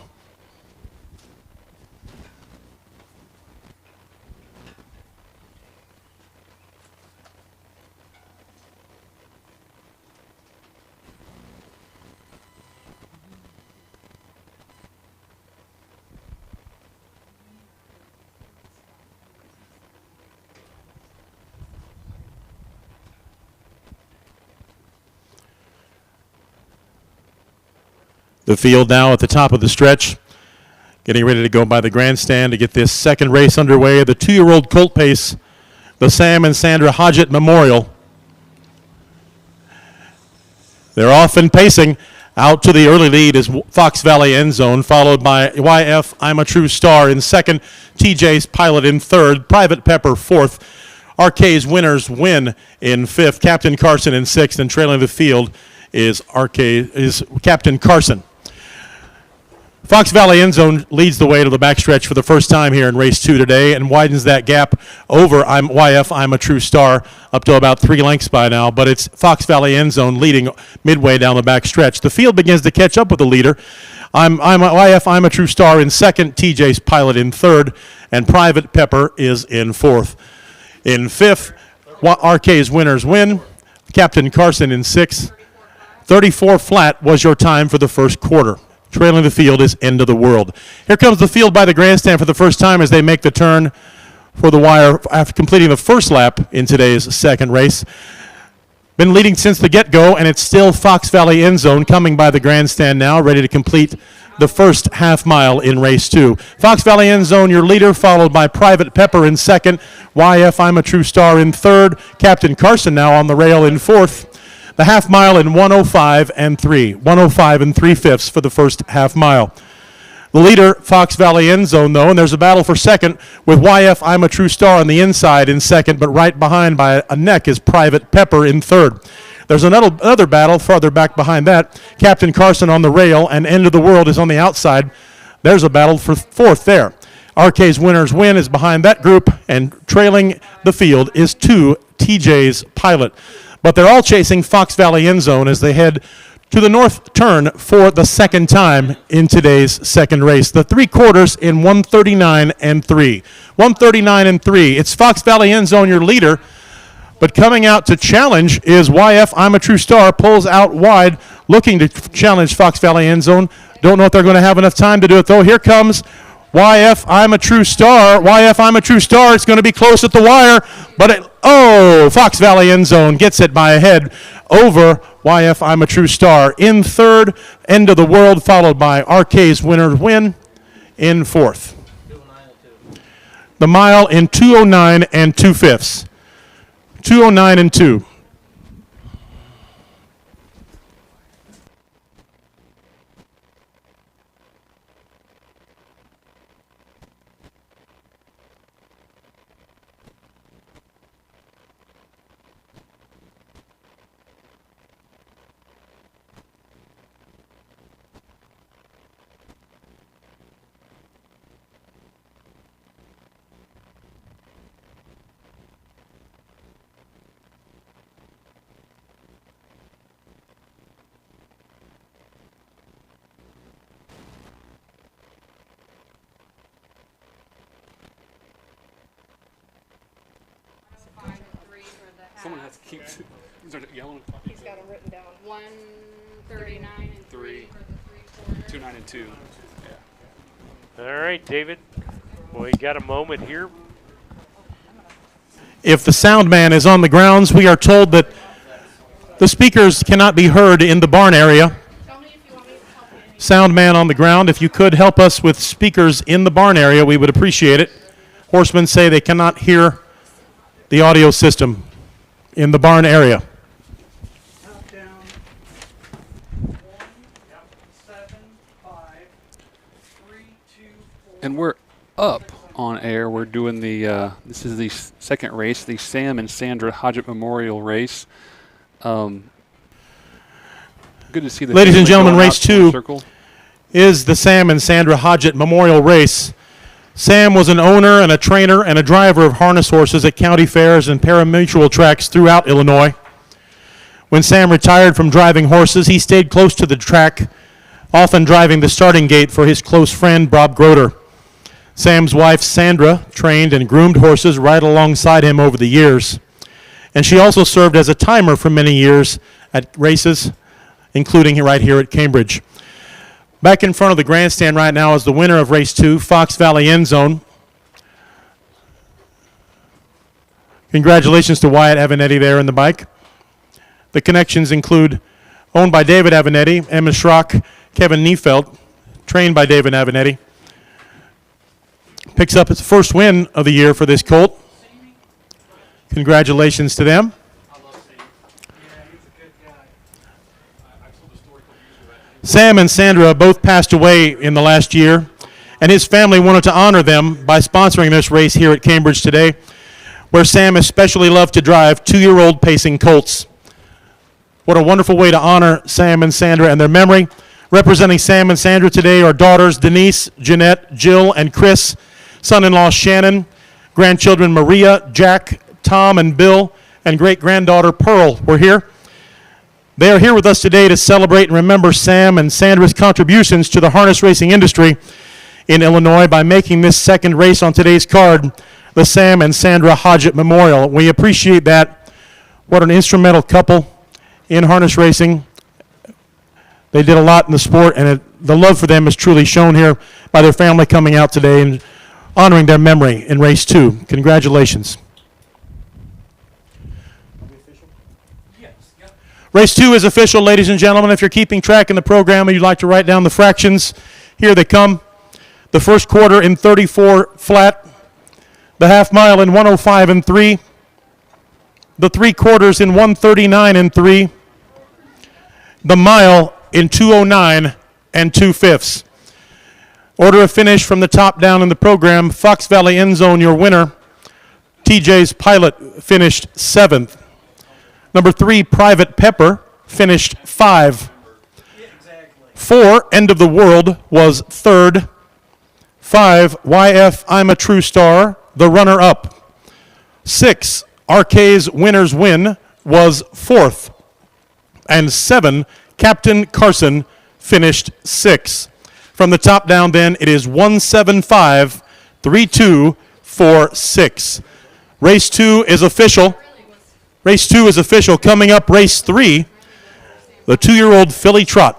The field now at the top of the stretch. Getting ready to go by the grandstand to get this second race underway. The 2-year-old colt pace, the Sam and Sandra Hodgett Memorial. They're off and pacing. Out to the early lead is Fox Valley End Zone, followed by YF I'm a True Star in second, TJ's Pilot in third, Private Pepper fourth, RK's Winners Win in fifth, Captain Carson in sixth, and trailing the field is Captain Carson. Fox Valley End Zone leads the way to the backstretch for the first time here in race 2 today and widens that gap over YF I'm a True Star up to about 3 lengths by now, but it's Fox Valley End Zone leading midway down the backstretch. The field begins to catch up with the leader. YF I'm a True Star in second, TJ's Pilot in third, and Private Pepper is in fourth. In fifth, RK's Winners Win, Captain Carson in sixth. 34 flat was your time for the first quarter. Trailing the field is End of the World. Here comes the field by the grandstand for the first time as they make the turn for the wire after completing the first lap in today's second race. Been leading since the get-go, and it's still Fox Valley End Zone coming by the grandstand now, ready to complete the first half mile in race 2. Fox Valley End Zone, your leader, followed by Private Pepper in second, YF I'm a True Star in third, Captain Carson now on the rail in fourth. The half mile in 105 and 3. 105 and 3/5 for the first half mile. The leader, Fox Valley End Zone, though, and there's a battle for second with YF I'm a True Star on the inside in second, but right behind by a neck is Private Pepper in third. There's another battle farther back behind that. Captain Carson on the rail, and End of the World is on the outside. There's a battle for fourth there. RK's Winners Win is behind that group, and trailing the field is 2 TJ's Pilot. But they're all chasing Fox Valley End Zone as they head to the north turn for the second time in today's second race. The 3/4 in 139 and 3. 139 and 3. It's Fox Valley End Zone, your leader. But coming out to challenge is YF I'm a True Star, pulls out wide, looking to challenge Fox Valley End Zone. Don't know if they're going to have enough time to do it, though. Here comes YF I'm a True Star. YF I'm a True Star. It's going to be close at the wire, but Fox Valley End Zone gets it by a head over YF I'm a True Star in third. End of the World, followed by RK's Winners Win in fourth. The mile in 209 and 2/5. 209 and 2. Someone has to keep yelling. He's got them written down. 139 and 3 for the 3/4. 2-9 and 2. Yeah. All right, David. We got a moment here. If the sound man is on the grounds, we are told that the speakers cannot be heard in the barn area. Sound man on the ground, if you could help us with speakers in the barn area, we would appreciate it. Horsemen say they cannot hear the audio system in the barn area. Countdown. 1, 7, 5, 3, 2, 4. And we're up on air. We're doing the, this is the second race, the Sam and Sandra Hodgett Memorial Race. Good to see the Ladies and family gentlemen, going race out to the 2 circle. is the Sam and Sandra Hodgett Memorial Race. Sam was an owner and a trainer and a driver of harness horses at county fairs and parimutuel tracks throughout Illinois. When Sam retired from driving horses, he stayed close to the track, often driving the starting gate for his close friend, Bob Groter. Sam's wife, Sandra, trained and groomed horses right alongside him over the years. And she also served as a timer for many years at races, including right here at Cambridge. Back in front of the grandstand right now is the winner of race 2, Fox Valley End Zone. Congratulations to Wyatt Avenatti there in the bike. The connections include owned by David Avenatti, Emma Schrock, Kevin Niefeld, trained by David Avenatti. picks up its first win of the year for this colt. Congratulations to them. Sam and Sandra both passed away in the last year, and his family wanted to honor them by sponsoring this race here at Cambridge today, where Sam especially loved to drive 2-year-old pacing colts. What a wonderful way to honor Sam and Sandra and their memory. Representing Sam and Sandra today are daughters Denise, Jeanette, Jill, and Chris, son-in-law Shannon, grandchildren Maria, Jack, Tom, and Bill, and great-granddaughter Pearl. We're here. They are here with us today to celebrate and remember Sam and Sandra's contributions to the harness racing industry in Illinois by making this second race on today's card the Sam and Sandra Hodgett Memorial. We appreciate that. What an instrumental couple in harness racing. They did a lot in the sport, and the love for them is truly shown here by their family coming out today and honoring their memory in race 2. Congratulations. Race 2 is official, ladies and gentlemen. If you're keeping track in the program and you'd like to write down the fractions, here they come. The first quarter in 34 flat, the half mile in 105 and 3, the 3 quarters in 139 and 3, the mile in 209 and 2/5. Order of finish from the top down in the program: Fox Valley End Zone, your winner. TJ's Pilot finished 7th. Number 3, Private Pepper, finished 5. 4, End of the World, was 3rd. 5, YF I'm a True Star, the runner-up. 6, RK's Winner's Win, was 4th. And 7, Captain Carson, finished 6th. From the top down then, it is 175, 32, 4, 6. Race 2 is official. Race 2 is official. Coming up, race 3, the 2-year-old filly trot.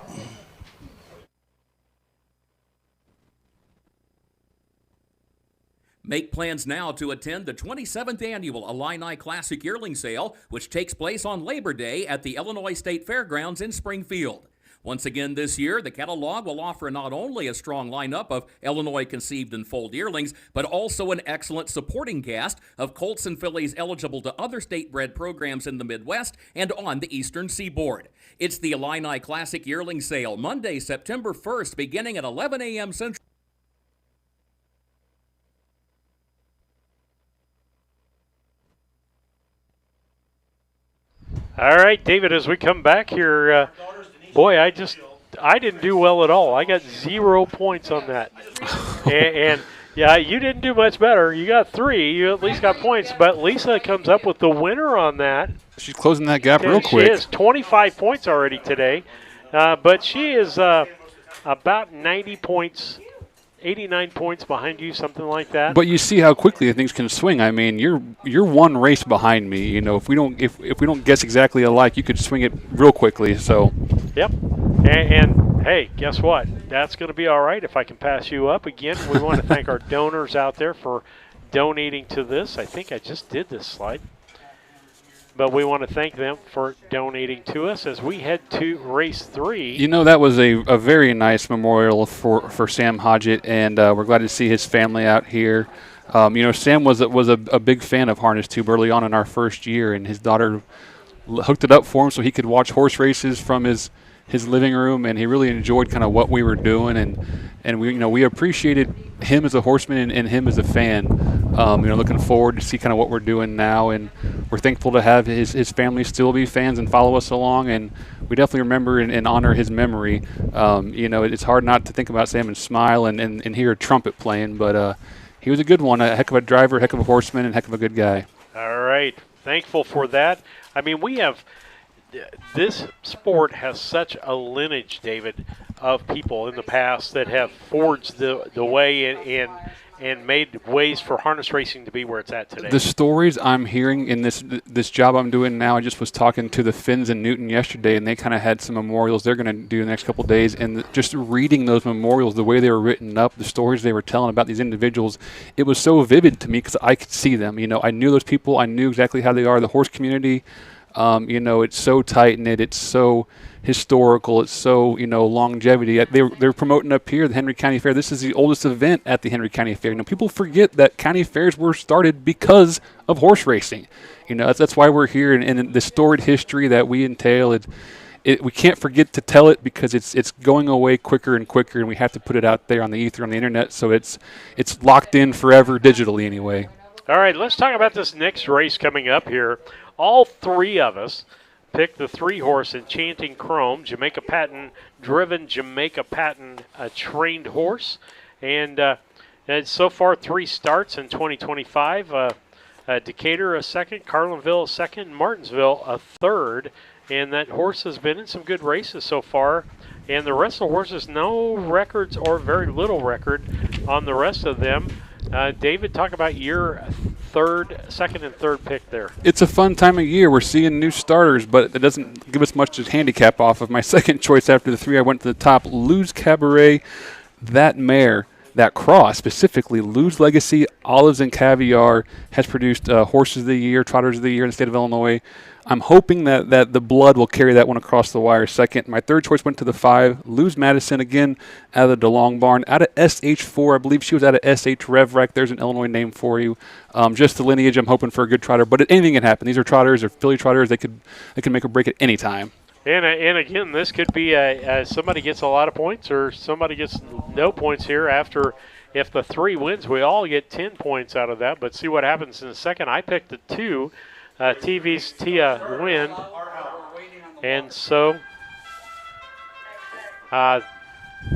Make plans now to attend the 27th Annual Illini Classic Yearling Sale, which takes place on Labor Day at the Illinois State Fairgrounds in Springfield. Once again this year, the catalog will offer not only a strong lineup of Illinois-conceived and foaled yearlings, but also an excellent supporting cast of colts and fillies eligible to other state-bred programs in the Midwest and on the Eastern Seaboard. It's the Illini Classic Yearling Sale, Monday, September 1st, beginning at 11 a.m. Central. All right, David, as we come back here, boy, I didn't do well at all. I got 0 points on that. and yeah, you didn't do much better. You got 3. You at least got points. But Lisa comes up with the winner on that. She's closing that gap real quick. She is 25 points already today. But she is about 90 points, 89 points behind you, something like that. But you see how quickly things can swing. I mean, you're one race behind me. You know, if we don't guess exactly alike, you could swing it real quickly. So. Yep. And hey, guess what? That's going to be all right if I can pass you up again. We want to thank our donors out there for donating to this. I think I just did this slide. But we want to thank them for donating to us as we head to race 3. You know, that was a very nice memorial for Sam Hodgett, and we're glad to see his family out here. You know, Sam was a big fan of Harness Tube early on in our first year, and his daughter hooked it up for him so he could watch horse races from his living room, and he really enjoyed kind of what we were doing, and we appreciated him as a horseman and him as a fan. Looking forward to see kind of what we're doing now, and we're thankful to have his family still be fans and follow us along, and we definitely remember and honor his memory. It's hard not to think about Sam and smile and hear a trumpet playing, but he was a good one, a heck of a driver, heck of a horseman, and heck of a good guy. All right, thankful for that. I mean, this sport has such a lineage, David, of people in the past that have forged the way and made ways for harness racing to be where it's at today. The stories I'm hearing in this job I'm doing now, I just was talking to the Finns in Newton yesterday, and they kind of had some memorials they're going to do the next couple of days, and just reading those memorials, the way they were written up, the stories they were telling about these individuals, it was so vivid to me because I could see them. You know, I knew those people. I knew exactly how they are, the horse community. It's so tight-knit. It's so historical. It's so, longevity. They're promoting up here the Henry County Fair. This is the oldest event at the Henry County Fair. People forget that county fairs were started because of horse racing. That's why we're here, and the storied history that we entail. We can't forget to tell it because it's going away quicker and quicker, and we have to put it out there on the ether, on the internet, so it's locked in forever digitally anyway. All right, let's talk about this next race coming up here. All three of us picked the 3-horse Enchanting Chrome, Jamaica Patent driven, Jamaica Patent trained horse, and so far 3 starts in 2025. Decatur a second, Carlinville a second, Martinsville a third. And that horse has been in some good races so far. And the rest of the horses, no records or very little record on the rest of them. David, talk about your second and third pick there. It's a fun time of year. We're seeing new starters, but it doesn't give us much to handicap off of. My second choice after the 3, I went to the top. Lou's Cabaret, that mare, that cross specifically, Lou's Legacy, Olives and Caviar, has produced Horses of the Year, Trotters of the Year in the state of Illinois. I'm hoping that the blood will carry that one across the wire second. My third choice went to the 5, Lou's Madison, again, out of the DeLong Barn. Out of SH4, I believe she was out of SH Revrek. There's an Illinois name for you. Just the lineage, I'm hoping for a good trotter. But anything can happen. These are trotters, they're filly trotters. They can make a break at any time. And again, this could be somebody gets a lot of points or somebody gets no points here after. If the 3 wins, we all get 10 points out of that. But see what happens in a second. I picked the 2. TV's Tia Wind, and so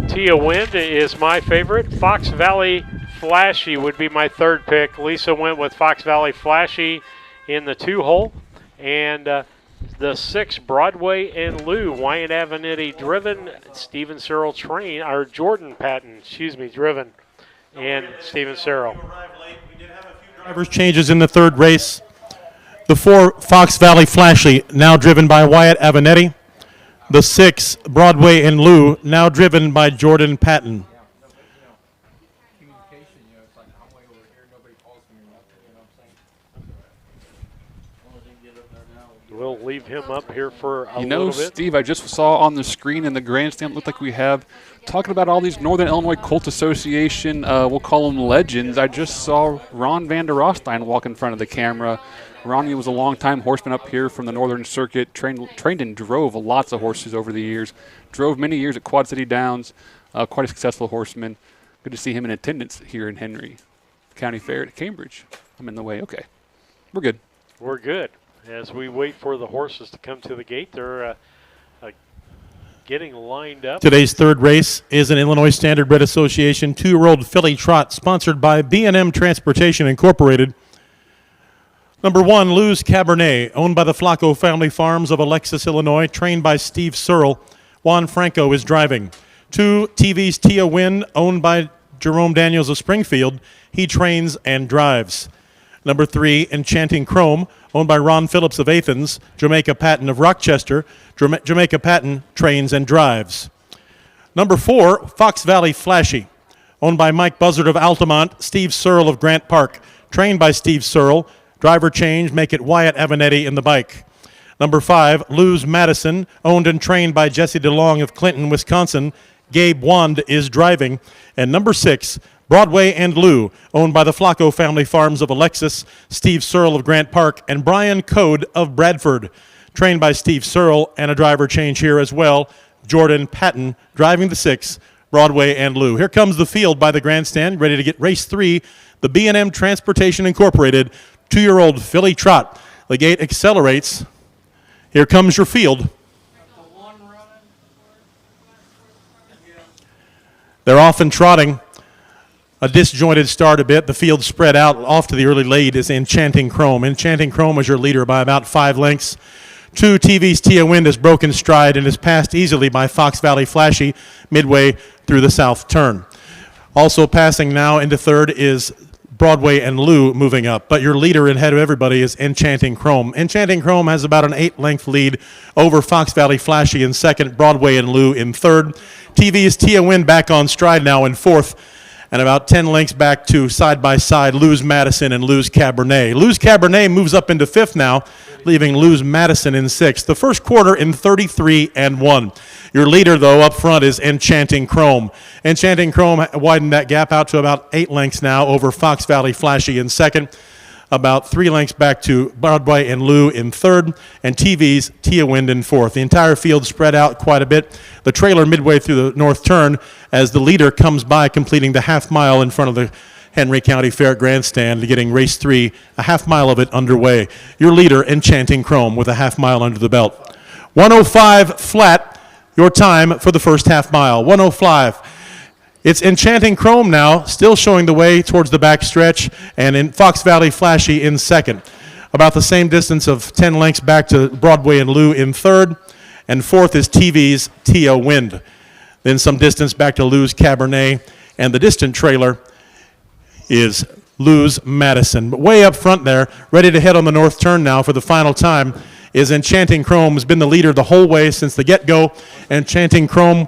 Tia Wind is my favorite. Fox Valley Flashy would be my third pick. Lisa went with Fox Valley Flashy in the 2-hole, and the 6 Broadway and Lou Wyatt Avenetti driven, Stephen Searle train, or Jordan Patton, driven, and Stephen Searle. Drivers changes in the third race. The 4 Fox Valley Flashy, now driven by Wyatt Avenetti. The 6 Broadway and Lou, now driven by Jordan Patton. We'll leave him up here for a little bit. Steve, I just saw on the screen in the grandstand, looked like we have, talking about all these Northern Illinois Colt Association, we'll call them legends. I just saw Ron Van der Rostein walk in front of the camera. Ronnie was a long-time horseman up here from the Northern Circuit, trained and drove lots of horses over the years, drove many years at Quad City Downs, quite a successful horseman. Good to see him in attendance here in Henry County Fair at Cambridge. I'm in the way. Okay. We're good. We're good. As we wait for the horses to come to the gate, they're getting lined up. Today's third race is an Illinois Standardbred Association 2-year-old filly trot sponsored by B&M Transportation Incorporated. Number 1, Lou's Cabernet, owned by the Flacco family farms of Alexis, Illinois, trained by Steve Searle. Juan Franco is driving. 2, TV's Tia Wind, owned by Jerome Daniels of Springfield. He trains and drives. Number 3, Enchanting Chrome, owned by Ron Phillips of Athens. Jamaica Patton of Rochester. Jamaica Patton trains and drives. Number 4, Fox Valley Flashy, owned by Mike Buzzard of Altamont. Steve Searle of Grant Park, trained by Steve Searle. Driver change, make it Wyatt Avenetti in the bike. Number 5, Lou's Madison, owned and trained by Jesse DeLong of Clinton, Wisconsin. Gabe Wand is driving. And number 6, Broadway and Lou, owned by the Flacco family farms of Alexis, Steve Searle of Grant Park, and Brian Code of Bradford. Trained by Steve Searle, and a driver change here as well. Jordan Patton driving the 6, Broadway and Lou. Here comes the field by the grandstand, ready to get race 3, the B&M Transportation Incorporated 2-year-old filly trot. The gate accelerates. Here comes your field. They're off and trotting. A disjointed start a bit. The field spread out. Off to the early lead is Enchanting Chrome. Enchanting Chrome is your leader by about 5 lengths. 2, TV's Tia Wind has broken stride and is passed easily by Fox Valley Flashy midway through the south turn. Also passing now into third is Broadway and Lou moving up, but your leader ahead of everybody is Enchanting Chrome. Enchanting Chrome has about an 8-length lead over Fox Valley Flashy in second, Broadway and Lou in third. TV's Tia Wind back on stride now in fourth, and about 10 lengths back to side-by-side Lou's Madison and Lou's Cabernet. Lou's Cabernet moves up into fifth now. leaving Luz Madison in 6th. The first quarter in 33-1. Your leader, though, up front is Enchanting Chrome. Enchanting Chrome widened that gap out to about 8 lengths now over Fox Valley Flashy in 2nd. About 3 lengths back to Broadway and Lou in 3rd, and TV's Tia Wind in 4th. The entire field spread out quite a bit. The trailer midway through the north turn as the leader comes by, completing the half mile in front of the Henry County Fair Grandstand, getting race 3, a half mile of it underway. Your leader, Enchanting Chrome, with a half mile under the belt. 1:05 flat, your time for the first half mile. 1:05. It's Enchanting Chrome now, still showing the way towards the back stretch, and in Fox Valley Flashy in 2nd. About the same distance of 10 lengths back to Broadway and Lou in 3rd, and 4th is TV's Tia Wind. Then some distance back to Lou's Cabernet, and the distant trailer is Luz Madison. But way up front there, ready to head on the north turn now for the final time, is Enchanting Chrome. Has been the leader the whole way since the get-go. Enchanting Chrome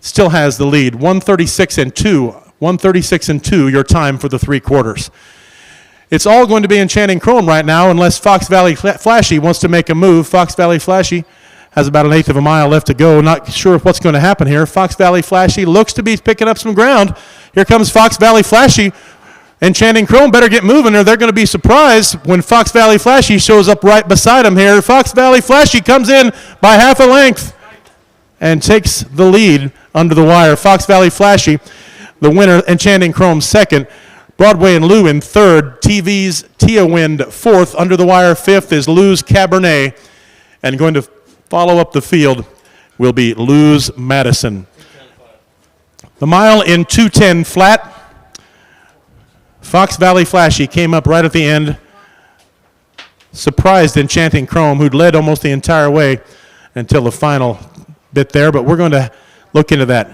still has the lead. 1:36-2. 1:36-2, your time for the 3 quarters. It's all going to be Enchanting Chrome right now unless Fox Valley Flashy wants to make a move. Fox Valley Flashy has about 1/8 of a mile left to go. Not sure what's going to happen here. Fox Valley Flashy looks to be picking up some ground. Here comes Fox Valley Flashy. Enchanting Chrome better get moving or they're going to be surprised when Fox Valley Flashy shows up right beside him here. Fox Valley Flashy comes in by half a length and takes the lead under the wire. Fox Valley Flashy, the winner, Enchanting Chrome 2nd. Broadway and Lou in 3rd. TV's Tia Wind 4th. Under the wire 5th is Lou's Cabernet. And going to follow up the field will be Luz Madison. The mile in 2:10 flat. Fox Valley Flashy came up right at the end. Surprised Enchanting Chrome, who'd led almost the entire way until the final bit there, but we're going to look into that.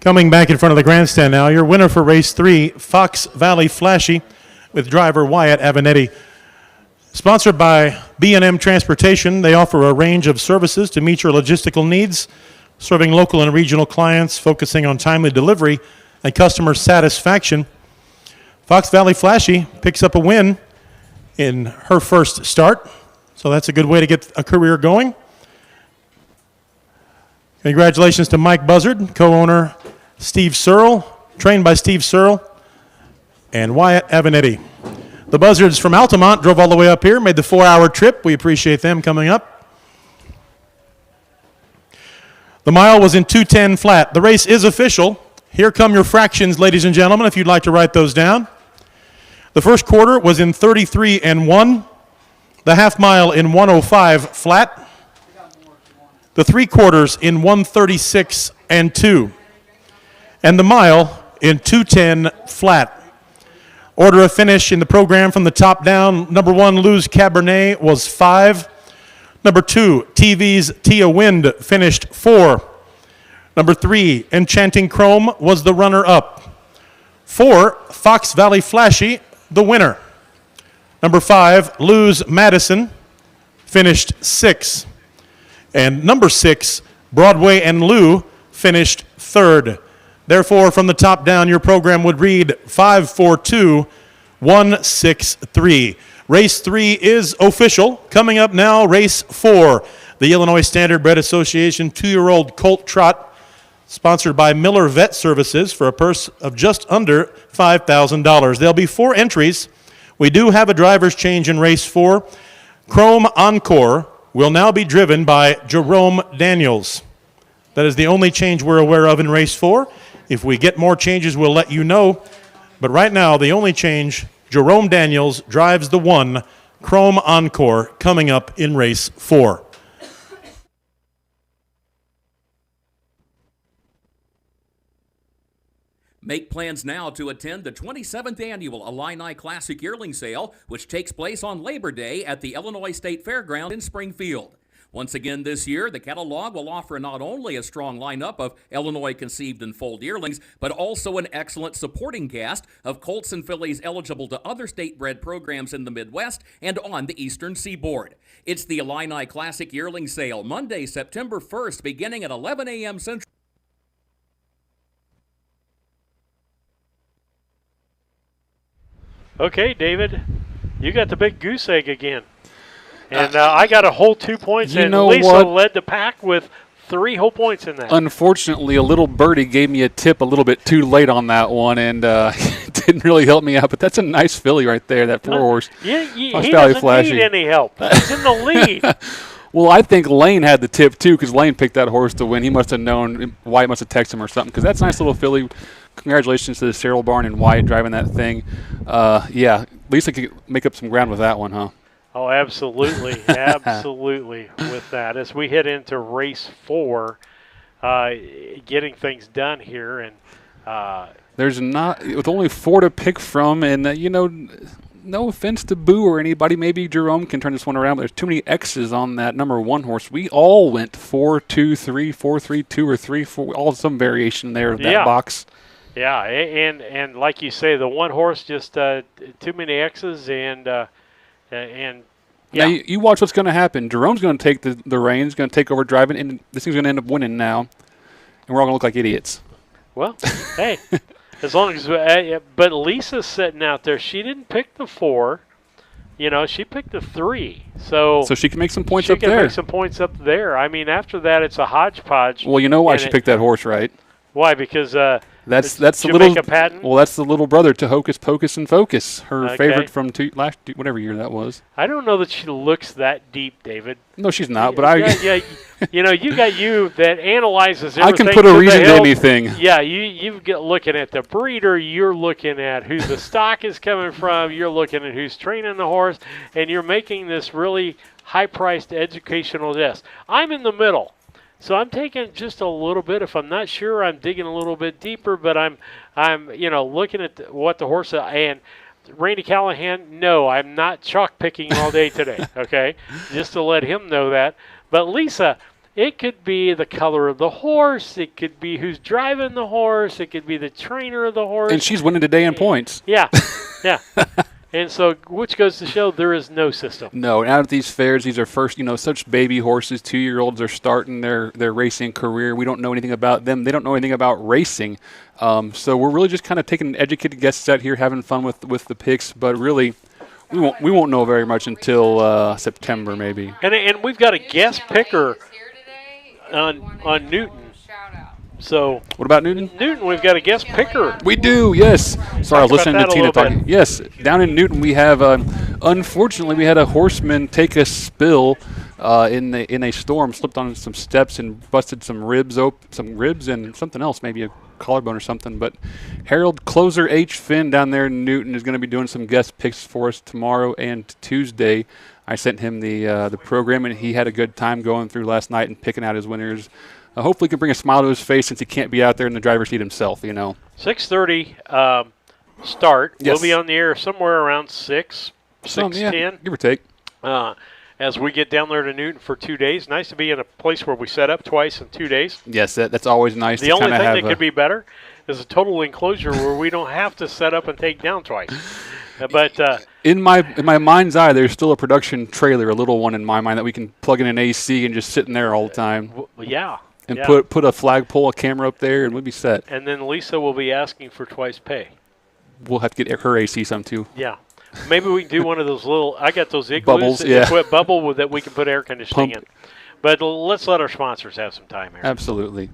Coming back in front of the grandstand now, your winner for race 3, Fox Valley Flashy, with driver Wyatt Avanetti. Sponsored by B&M Transportation, they offer a range of services to meet your logistical needs, serving local and regional clients, focusing on timely delivery and customer satisfaction. Fox Valley Flashy picks up a win in her first start, so that's a good way to get a career going. Congratulations to Mike Buzzard, co-owner Steve Searle, trained by Steve Searle, and Wyatt Avanetti. The Buzzards from Altamont drove all the way up here, made the 4-hour trip. We appreciate them coming up. The mile was in 2:10 flat. The race is official. Here come your fractions, ladies and gentlemen, if you'd like to write those down. The first quarter was in 33 and 1. The half mile in 105 flat. The 3 quarters in 136 and 2. And the mile in 2:10 flat. Order of finish in the program from the top down. Number 1, Lou's Cabernet, was 5. Number 2, TV's Tia Wind, finished 4. Number 3, Enchanting Chrome, was the runner-up. 4, Fox Valley Flashy, the winner. Number 5, Lou's Madison, finished 6. And number 6, Broadway and Lou, finished 3rd. Therefore, from the top down, your program would read 5-4-2-1-6-3. Race 3 is official. Coming up now, race 4, the Illinois Standardbred Association 2-year-old Colt Trot, sponsored by Miller Vet Services for a purse of just under $5,000. There'll be 4 entries. We do have a driver's change in race 4. Chrome Encore will now be driven by Jerome Daniels. That is the only change we're aware of in race 4. If we get more changes, we'll let you know. But right now, the only change, Jerome Daniels drives the 1, Chrome Encore, coming up in race 4. Make plans now to attend the 27th Annual Illini Classic Yearling Sale, which takes place on Labor Day at the Illinois State Fairgrounds in Springfield. Once again this year, the catalog will offer not only a strong lineup of Illinois-conceived and foaled yearlings, but also an excellent supporting cast of colts and fillies eligible to other state-bred programs in the Midwest and on the Eastern Seaboard. It's the Illini Classic Yearling Sale, Monday, September 1st, beginning at 11 a.m. Central. Okay, David, you got the big goose egg again. And I got a whole 2 points, and Lisa led the pack with 3 whole points in that. Unfortunately, a little birdie gave me a tip a little bit too late on that one, and didn't really help me out. But that's a nice filly right there, that 4-horse. He doesn't need any help. He's in the lead. Well, I think Lane had the tip, too, because Lane picked that horse to win. He must have known. Wyatt must have texted him or something, because that's a nice little filly. Congratulations to the Cyril Barn and Wyatt driving that thing. Yeah, Lisa could make up some ground with that one, huh? Oh, absolutely. Absolutely with that. As we head into race 4, getting things done here. And there's not, with only 4 to pick from, and, no offense to Boo or anybody. Maybe Jerome can turn this one around, but there's too many X's on that number 1 horse. We all went 4-2-3, 4-3-2, or 3-4, all some variation there of that box. Yeah, and like you say, the 1 horse just too many X's, and yeah. Now you watch what's going to happen. Jerome's going to take the reins, going to take over driving, and this thing's going to end up winning now, and we're all going to look like idiots. Well, hey, as long as but Lisa's sitting out there. She didn't pick the 4. She picked the 3. So she can make some points up there. She can make some points up there. I mean, after that, it's a hodgepodge. Well, you know why she picked that horse, right? Why? Because that's the Jamaica Patton? Well, that's the little brother to Hocus Pocus and Focus, her favorite from whatever year that was. I don't know that she looks that deep, David. No, she's not. But you got you that analyzes everything. I can put a reason to anything. Yeah, you get looking at the breeder. You're looking at who the stock is coming from. You're looking at who's training the horse, and you're making this really high-priced educational test. I'm in the middle. So I'm taking just a little bit. If I'm not sure, I'm digging a little bit deeper. But I'm looking at what the horse and Randy Callahan. No, I'm not chalk picking all day today. Okay, just to let him know that. But Lisa, it could be the color of the horse. It could be who's driving the horse. It could be the trainer of the horse. And she's winning today in points. Yeah, yeah. And so, which goes to show there is no system. No, out at these fairs, these are first, such baby horses. 2-year-olds are starting their racing career. We don't know anything about them. They don't know anything about racing. So we're really just kind of taking educated guesses out here, having fun with the picks. But really, we won't know very much until September, maybe. And we've got a guest picker on Newton. So What about Newton? Newton, we've got a guest picker. We do, yes. Sorry, I was Talk about listening to that a Tina little talking. bit. Yes, down in Newton we have, unfortunately, we had a horseman take a spill in a storm, slipped on some steps and busted some ribs and something else, maybe a collarbone or something. But Harold Closer H. Finn down there in Newton is going to be doing some guest picks for us tomorrow and Tuesday. I sent him the program, and he had a good time going through last night and picking out his winners. Hopefully, he can bring a smile to his face since he can't be out there in the driver's seat himself. 6:30 start. Yes. We'll be on the air somewhere around 6:10. Yeah, give or take. As we get down there to Newton for 2 days. Nice to be in a place where we set up twice in 2 days. Yes, that's always nice. The only thing that could be better is a total enclosure where we don't have to set up and take down twice. But in my mind's eye, there's still a production trailer, a little one in my mind that we can plug in an AC and just sit in there all the time. Yeah. And yeah. put a flagpole, a camera up there, and we'll be set. And then Lisa will be asking for twice pay. We'll have to get her AC some too. Yeah. Maybe we can do one of those little, I got those igloos. Bubbles, that yeah. Put bubble that we can put air conditioning Pump. in. But let's let our sponsors have some time here. Absolutely.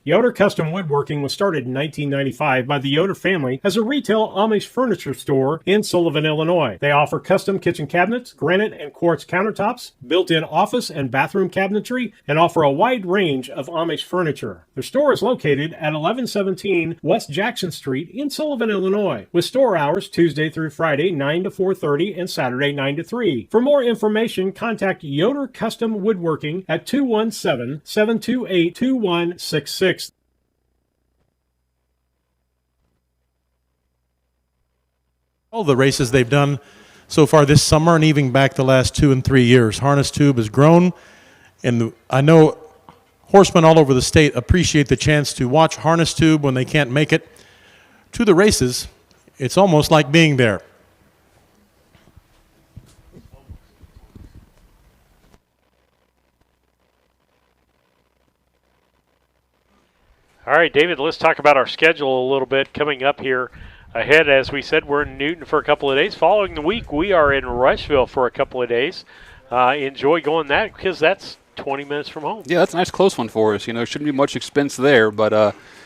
Yoder Custom Woodworking was started in 1995 by the Yoder family as a retail Amish furniture store in Sullivan, Illinois. They offer custom kitchen cabinets, granite and quartz countertops, built-in office and bathroom cabinetry, and offer a wide range of Amish furniture. Their store is located at 1117 West Jackson Street in Sullivan, Illinois, with store hours Tuesday through Friday 9 to 4:30 and Saturday 9 to 3. For more information, contact Yoder Custom Woodworking at 217-728-2166. All the races they've done so far this summer and even back the last 2 and 3 years. Harness Tube has grown, and I know horsemen all over the state appreciate the chance to watch Harness Tube when they can't make it to the races. It's almost like being there. All right, David, let's talk about our schedule a little bit coming up here ahead. As we said, we're in Newton for a couple of days. Following the week, we are in Rushville for a couple of days. Enjoy going that because that's 20 minutes from home. Yeah, that's a nice close one for us. Shouldn't be much expense there, but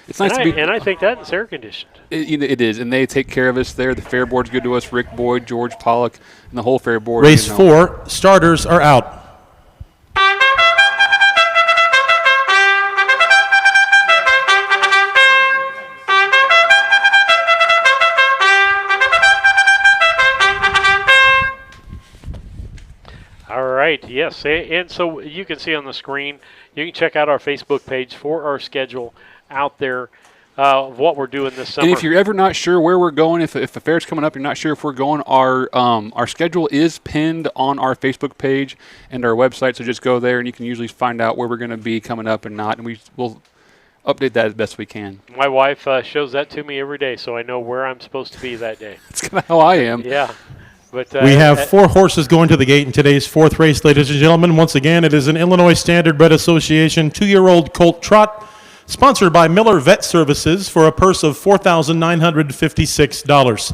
it's nice to be. And I think that's air conditioned. It is, and they take care of us there. The fair board's good to us. Rick Boyd, George Pollock, and the whole fair board. Race 4, starters are out. All right, yes, and so you can see on the screen, you can check out our Facebook page for our schedule out there of what we're doing this summer. And if you're ever not sure where we're going, if the fair's coming up, you're not sure if we're going, our schedule is pinned on our Facebook page and our website, so just go there and you can usually find out where we're going to be coming up and not, and we'll update that as best we can. My wife shows that to me every day, so I know where I'm supposed to be that day. That's kind of how I am. Yeah. But, We have 4 horses going to the gate in today's 4th race, ladies and gentlemen. Once again, it is an Illinois Standard Bred Association 2-year-old colt trot, sponsored by Miller Vet Services for a purse of $4,956.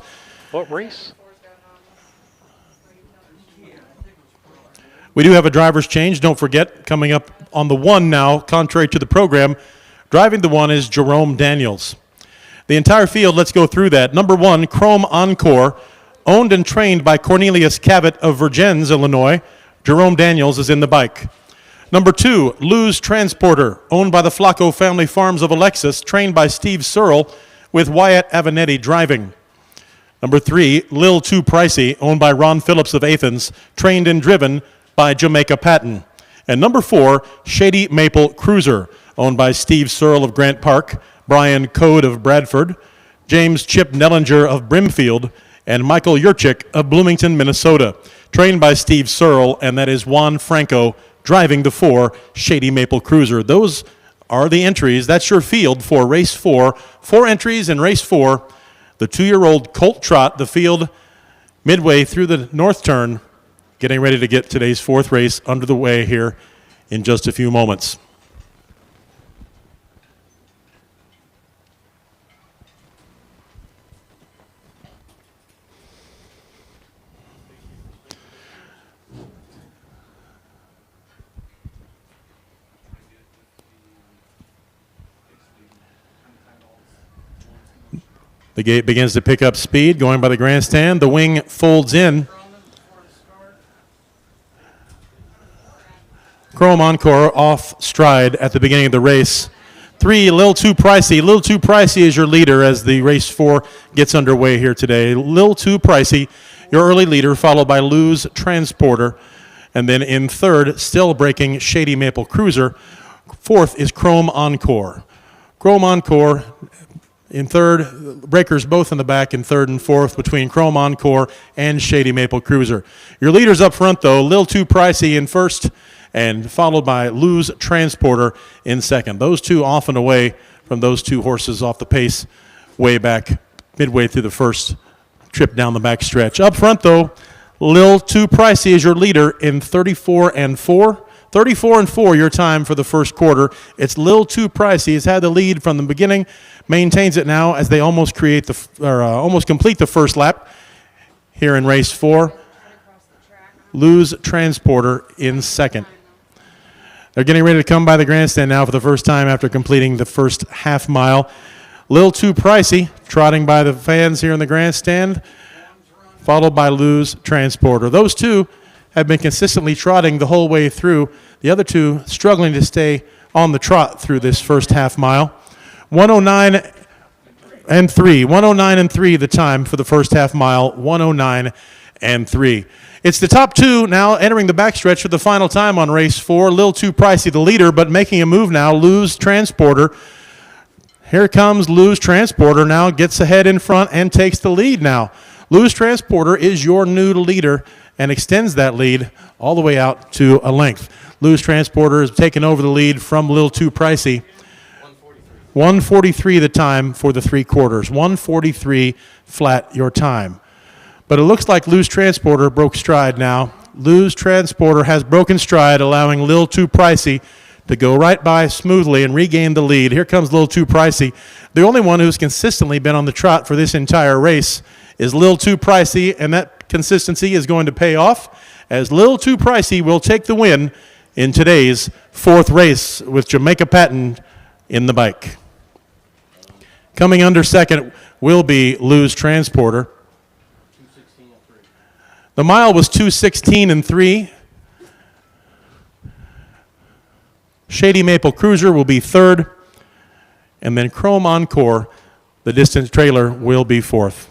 What race? We do have a driver's change. Don't forget, coming up on the 1 now, contrary to the program, driving the 1 is Jerome Daniels. The entire field, let's go through that. Number 1, Chrome Encore. Owned and trained by Cornelius Cavett of Vergennes, Illinois. Jerome Daniels is in the bike. Number 2, Lou's Transporter, owned by the Flacco Family Farms of Alexis, trained by Steve Searle, with Wyatt Avenatti driving. Number 3, Lil Too Pricey, owned by Ron Phillips of Athens, trained and driven by Jamaica Patton. And number 4, Shady Maple Cruiser, owned by Steve Searle of Grant Park, Brian Code of Bradford, James Chip Nellinger of Brimfield, and Michael Yurchik of Bloomington, Minnesota, trained by Steve Searle, and that is Juan Franco driving the 4 Shady Maple Cruiser. Those are the entries. That's your field for race 4. 4 entries in race 4. The 2-year-old colt trot, the field midway through the north turn, getting ready to get today's 4th race under the way here in just a few moments. The gate begins to pick up speed, going by the grandstand. The wing folds in. Chrome Encore off stride at the beginning of the race. 3, a little too pricey. A little too pricey is your leader as the race 4 gets underway here today. A little too pricey, your early leader, followed by Lose Transporter. And then in third, still breaking Shady Maple Cruiser. Fourth is Chrome Encore. Chrome Encore in third, breakers both in the back in third and fourth between Chrome Encore and Shady Maple Cruiser. Your leaders up front, though, a little too pricey in first, and followed by Lose Transporter in second. Those two off and away from those two horses off the pace way back midway through the first trip down the back stretch. Up front, though, Lil Too Pricey is your leader in 34 and 4. 34 and 4 your time for the first quarter. It's Lil Too Pricey. He's had the lead from the beginning, maintains it now as they almost complete the first lap here in race 4. Lose Transporter in second. They're getting ready to come by the grandstand now for the first time after completing the first half mile. Lil Too Pricey trotting by the fans here in the grandstand, followed by Lose Transporter. Those two have been consistently trotting the whole way through. The other two struggling to stay on the trot through this first half mile. 109 and 3. 109 and 3 the time for the first half mile. 109 and 3. It's the top two now entering the backstretch for the final time on race 4. Lil Too Pricey the leader, but making a move now. Lose Transporter. Here comes Lose Transporter now, gets ahead in front and takes the lead now. Lose Transporter is your new leader and extends that lead all the way out to a length. Lose Transporter has taken over the lead from Lil Too Pricey. 143 the time for the 3 quarters. 143 flat your time. But it looks like Lose Transporter broke stride now. Lose Transporter has broken stride, allowing Lil Too Pricey to go right by smoothly and regain the lead. Here comes Lil Too Pricey. The only one who's consistently been on the trot for this entire race is Lil Too Pricey, and that consistency is going to pay off as Lil Too Pricey will take the win in today's 4th race with Jamaica Patton in the bike. Coming under second will be Lose Transporter. The mile was 2:16 and 3. Shady Maple Cruiser will be third, and then Chrome Encore, the distance trailer, will be fourth.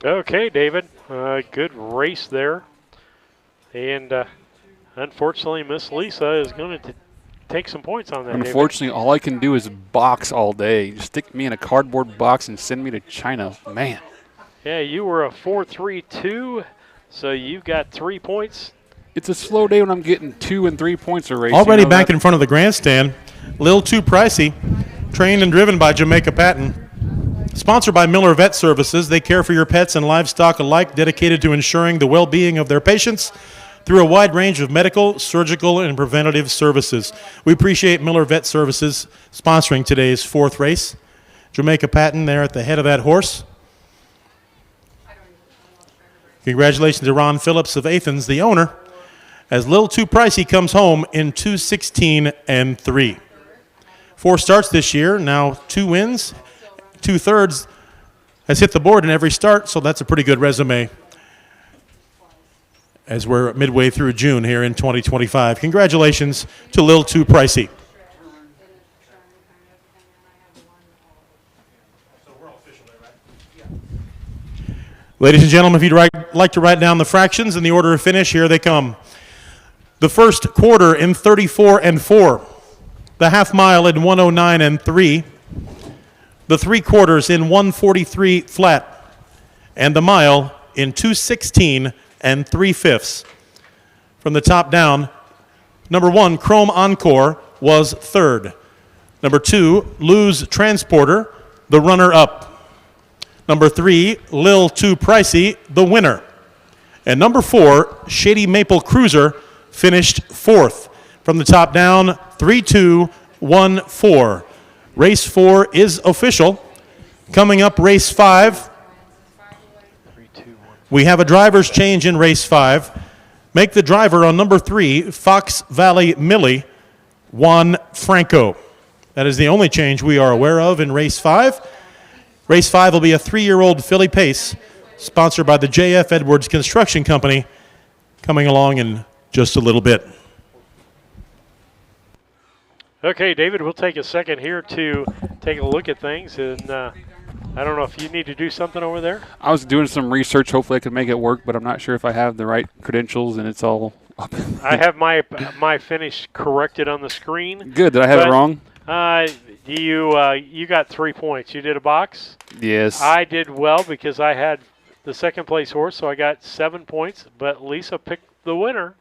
Okay, David. Good race there. And unfortunately, Miss Lisa is going to take some points on that. Unfortunately, David. all I can do is box all day. Just stick me in a cardboard box and send me to China. Man. Yeah, you were a 4.32, so you got 3 points. It's a slow day when I'm getting 2 and 3 points a race. Already back in front of the grandstand. Lil Too Pricey, trained and driven by Jamaica Patton. Sponsored by Miller Vet Services, they care for your pets and livestock alike, dedicated to ensuring the well-being of their patients through a wide range of medical, surgical, and preventative services. We appreciate Miller Vet Services sponsoring today's 4th race. Jamaica Patton there at the head of that horse. Congratulations to Ron Phillips of Athens, the owner, as Lil Too Pricey comes home in 2:16 and 3. 4 starts this year, now 2 wins. 2/3 has hit the board in every start, so that's a pretty good resume as we're midway through June here in 2025. Congratulations to Lil Too Pricey. Ladies and gentlemen, if you'd like to write down the fractions in the order of finish, here they come. The first quarter in 34 and 4. The half mile in 109 and 3. The 3 quarters in 143 flat, and the mile in 2:16 and 3/5. From the top down, number 1, Chrome Encore, was third. Number 2, Lose Transporter, the runner-up. Number 3, Lil Too Pricey, the winner. And number 4, Shady Maple Cruiser, finished 4th. From the top down, 3, 2, 1, 4. Race 4 is official. Coming up, race 5. We have a driver's change in race 5. Make the driver on number 3, Fox Valley Millie, Juan Franco. That is the only change we are aware of in race 5. Race 5 will be a 3-year-old filly pace, sponsored by the J.F. Edwards Construction Company, coming along in just a little bit. Okay, David, we'll take a second here to take a look at things, and I don't know if you need to do something over there. I was doing some research. Hopefully I can make it work, but I'm not sure if I have the right credentials, and it's all up. I have my finish corrected on the screen. Good. Did I have it wrong? You got 3 points. You did a box? Yes. I did well because I had the second place horse, so I got 7 points, but Lisa picked the winner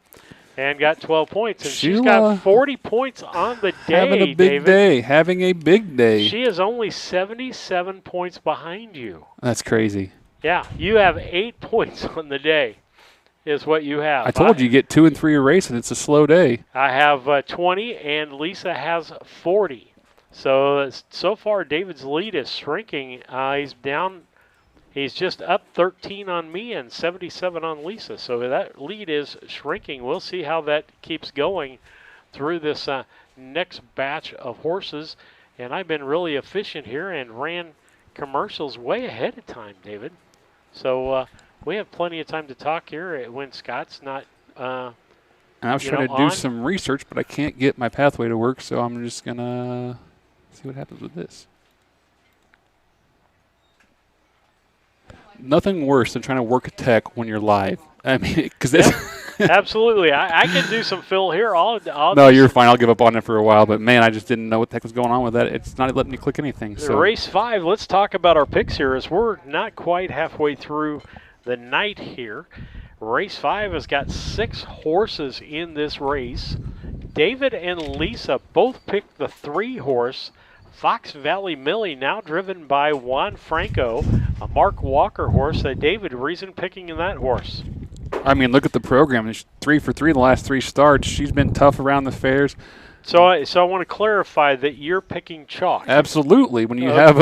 and got 12 points, and she's got 40 points on the day, having a big David. day. Having a big day. She is only 77 points behind you. That's crazy. Yeah, you have 8 points on the day is what you have. I told you get 2 and 3 a race, and it's a slow day. I have 20, and Lisa has 40. So far, David's lead is shrinking. He's down. He's just up 13 on me and 77 on Lisa. So that lead is shrinking. We'll see how that keeps going through this next batch of horses. And I've been really efficient here and ran commercials way ahead of time, David. So we have plenty of time to talk here when Scott's not and I was trying to do some research, but I can't get my pathway to work, so I'm just going to see what happens with this. Nothing worse than trying to work tech when you're live. I mean, because absolutely. I can do some fill here. No, you're fine. I'll give up on it for a while. But, man, I just didn't know what the heck was going on with that. It's not letting me click anything. So. Race 5, let's talk about our picks here as we're not quite halfway through the night here. Race 5 has got 6 horses in this race. David and Lisa both picked the 3-horse Fox Valley Millie, now driven by Juan Franco, a Mark Walker horse. David, reason picking in that horse? I mean, look at the program. She's 3 for 3 in the last 3 starts. She's been tough around the fairs. So I want to clarify that you're picking chalk. Absolutely. When you have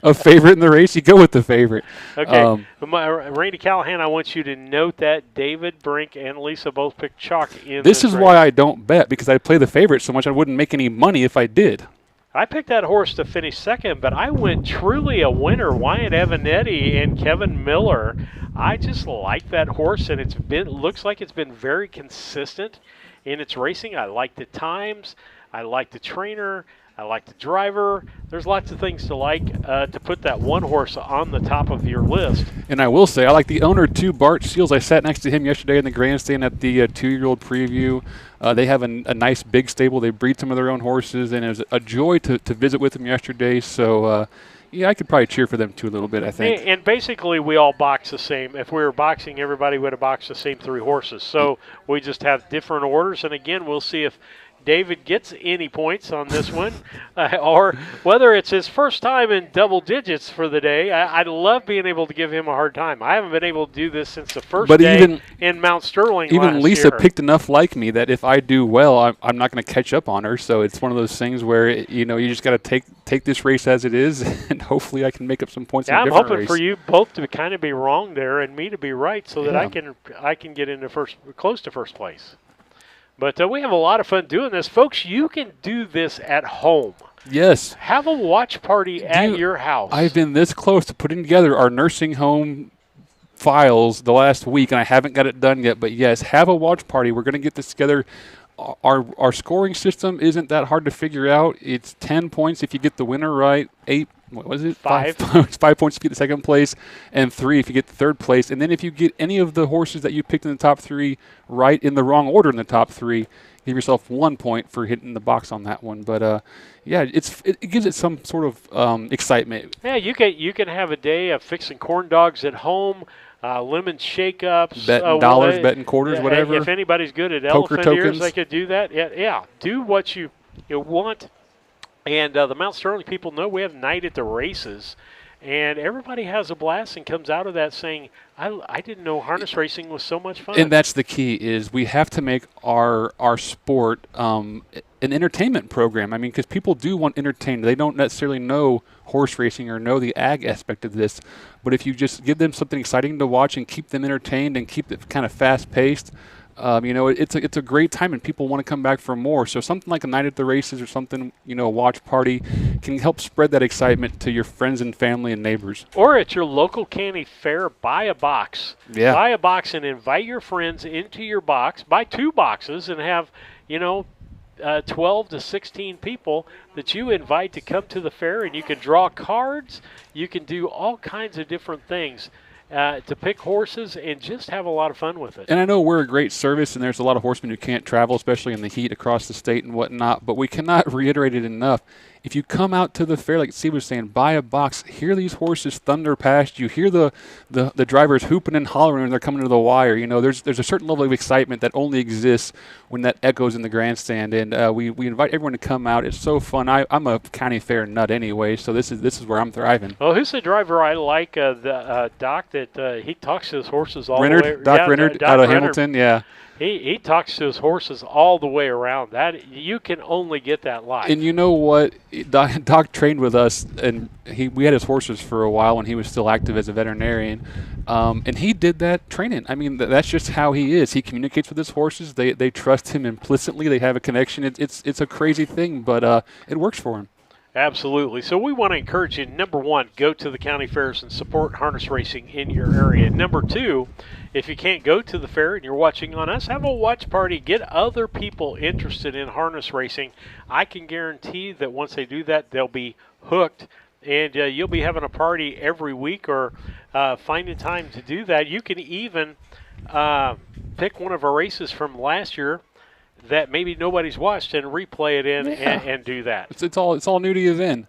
a favorite in the race, you go with the favorite. Okay. Randy Callahan, I want you to note that David, Brink, and Lisa both picked chalk in this is race. why I don't bet, because I play the favorite so much I wouldn't make any money if I did. I picked that horse to finish second, but I went truly a winner. Wyatt Evanetti and Kevin Miller. I just like that horse, and looks like it's been very consistent in its racing. I like the times. I like the trainer. I like the driver. There's lots of things to like to put that one horse on the top of your list. And I will say, I like the owner, too, Bart Seals. I sat next to him yesterday in the grandstand at the 2-year-old preview. They have a nice big stable. They breed some of their own horses, and it was a joy to visit with them yesterday. So, yeah, I could probably cheer for them, too, a little bit, I think. And basically, we all box the same. If we were boxing, everybody would have boxed the same 3 horses. So we just have different orders. And, again, we'll see if David gets any points on this one, or whether it's his first time in double digits for the day. I love being able to give him a hard time. I haven't been able to do this since the first day in Mount Sterling even last Lisa year. picked enough like me that if I do well, I'm not going to catch up on her. So it's one of those things where, you just got to take this race as it is, and hopefully I can make up some points in a different race. I'm hoping for you both to kind of be wrong there and me to be right so that I can get into close to first place. But we have a lot of fun doing this. Folks, you can do this at home. Yes. Have a watch party at your house. I've been this close to putting together our nursing home files the last week, and I haven't got it done yet. But, yes, have a watch party. We're going to get this together. Our scoring system isn't that hard to figure out. It's 10 points if you get the winner right, 8. What was it? 5. 5 points if you get the second place, and 3 if you get the third place. And then if you get any of the horses that you picked in the top 3 right in the wrong order in the top 3, give yourself 1 point for hitting the box on that one. But yeah, it gives it some sort of excitement. Yeah, you can have a day of fixing corn dogs at home. Lemon shake-ups. Betting dollars, betting quarters, whatever. If anybody's good at Poker elephant tokens. ears, they could do that. Yeah. Do what you want. And the Mount Sterling people know we have night at the races and everybody has a blast and comes out of that saying, I didn't know harness racing was so much fun. And that's the key, is we have to make our sport an entertainment program. I mean, because people do want entertainment. They don't necessarily know horse racing or know the ag aspect of this. But if you just give them something exciting to watch and keep them entertained and keep it kind of fast-paced, it's a great time and people want to come back for more. So something like a night at the races or something, a watch party can help spread that excitement to your friends and family and neighbors. Or at your local county fair, buy a box. Yeah. Buy a box and invite your friends into your box. Buy 2 boxes and have, 12 to 16 people that you invite to come to the fair, and you can draw cards. You can do all kinds of different things to pick horses and just have a lot of fun with it. And I know we're a great service, and there's a lot of horsemen who can't travel, especially in the heat across the state and whatnot, but we cannot reiterate it enough. If you come out to the fair, like Steve was saying, buy a box, hear these horses thunder past you, hear the drivers hooping and hollering when they're coming to the wire. There's a certain level of excitement that only exists when that echoes in the grandstand, and we invite everyone to come out. It's so fun. I'm a county fair nut anyway, so this is where I'm thriving. Well, who's the driver I like? The Doc that he talks to his horses all Renard, the way. Doc Renard out of Hamilton, yeah. He talks to his horses all the way around. That you can only get that live. And you know what? Doc trained with us, and we had his horses for a while when he was still active as a veterinarian, and he did that training. I mean, that's just how he is. He communicates with his horses. They trust him implicitly. They have a connection. It's a crazy thing, but it works for him. Absolutely. So we want to encourage you, number 1, go to the county fairs and support harness racing in your area. Number 2, if you can't go to the fair and you're watching on us, have a watch party. Get other people interested in harness racing. I can guarantee that once they do that, they'll be hooked, and you'll be having a party every week or finding time to do that. You can even pick one of our races from last year that maybe nobody's watched and replay it and do that. It's all new to you then.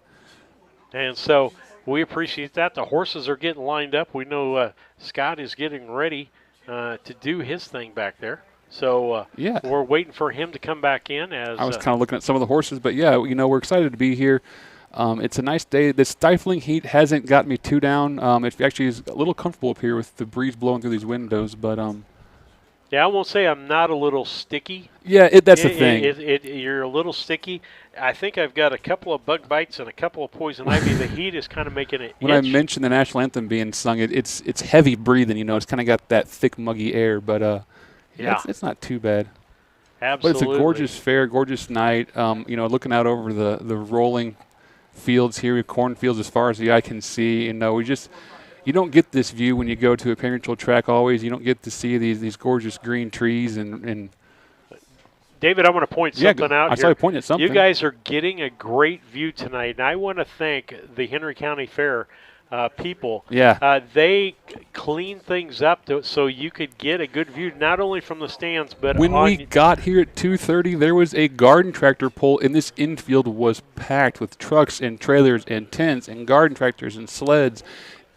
And so we appreciate that. The horses are getting lined up. We know Scott is getting ready to do his thing back there. So we're waiting for him to come back in. As I was kind of looking at some of the horses, but yeah, we're excited to be here. It's a nice day. The stifling heat hasn't got me too down. It actually is a little comfortable up here with the breeze blowing through these windows, but yeah, I won't say I'm not a little sticky. Yeah, that's the thing. You're a little sticky. I think I've got a couple of bug bites and a couple of poison ivy. The heat is kind of making it When itch. I mentioned the national anthem being sung, it's heavy breathing. It's kind of got that thick, muggy air, but it's not too bad. Absolutely. But it's a gorgeous fair, gorgeous night. Looking out over the rolling fields here, cornfields as far as the eye can see. You don't get this view when you go to a parental track always. You don't get to see these gorgeous green trees and David, I want to point something out here. I saw you point at something. You guys are getting a great view tonight, and I want to thank the Henry County Fair people. Yeah. They cleaned things up so you could get a good view, not only from the stands, but when we got here at 2:30, there was a garden tractor pull, and this infield was packed with trucks and trailers and tents and garden tractors and sleds.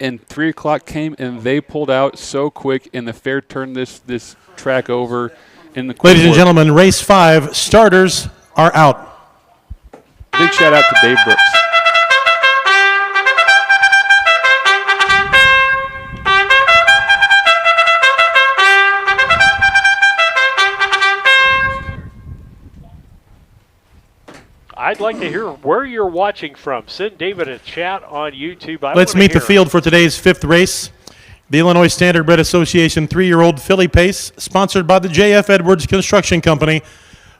And 3 o'clock came, and they pulled out so quick, and the fair turned this track over. Ladies and gentlemen, race 5 starters are out. Big shout out to Dave Brooks. I'd like to hear where you're watching from. Send David a chat on YouTube. Let's meet the field for today's 5th race. The Illinois Standardbred Association 3-year-old filly pace, sponsored by the J.F. Edwards Construction Company,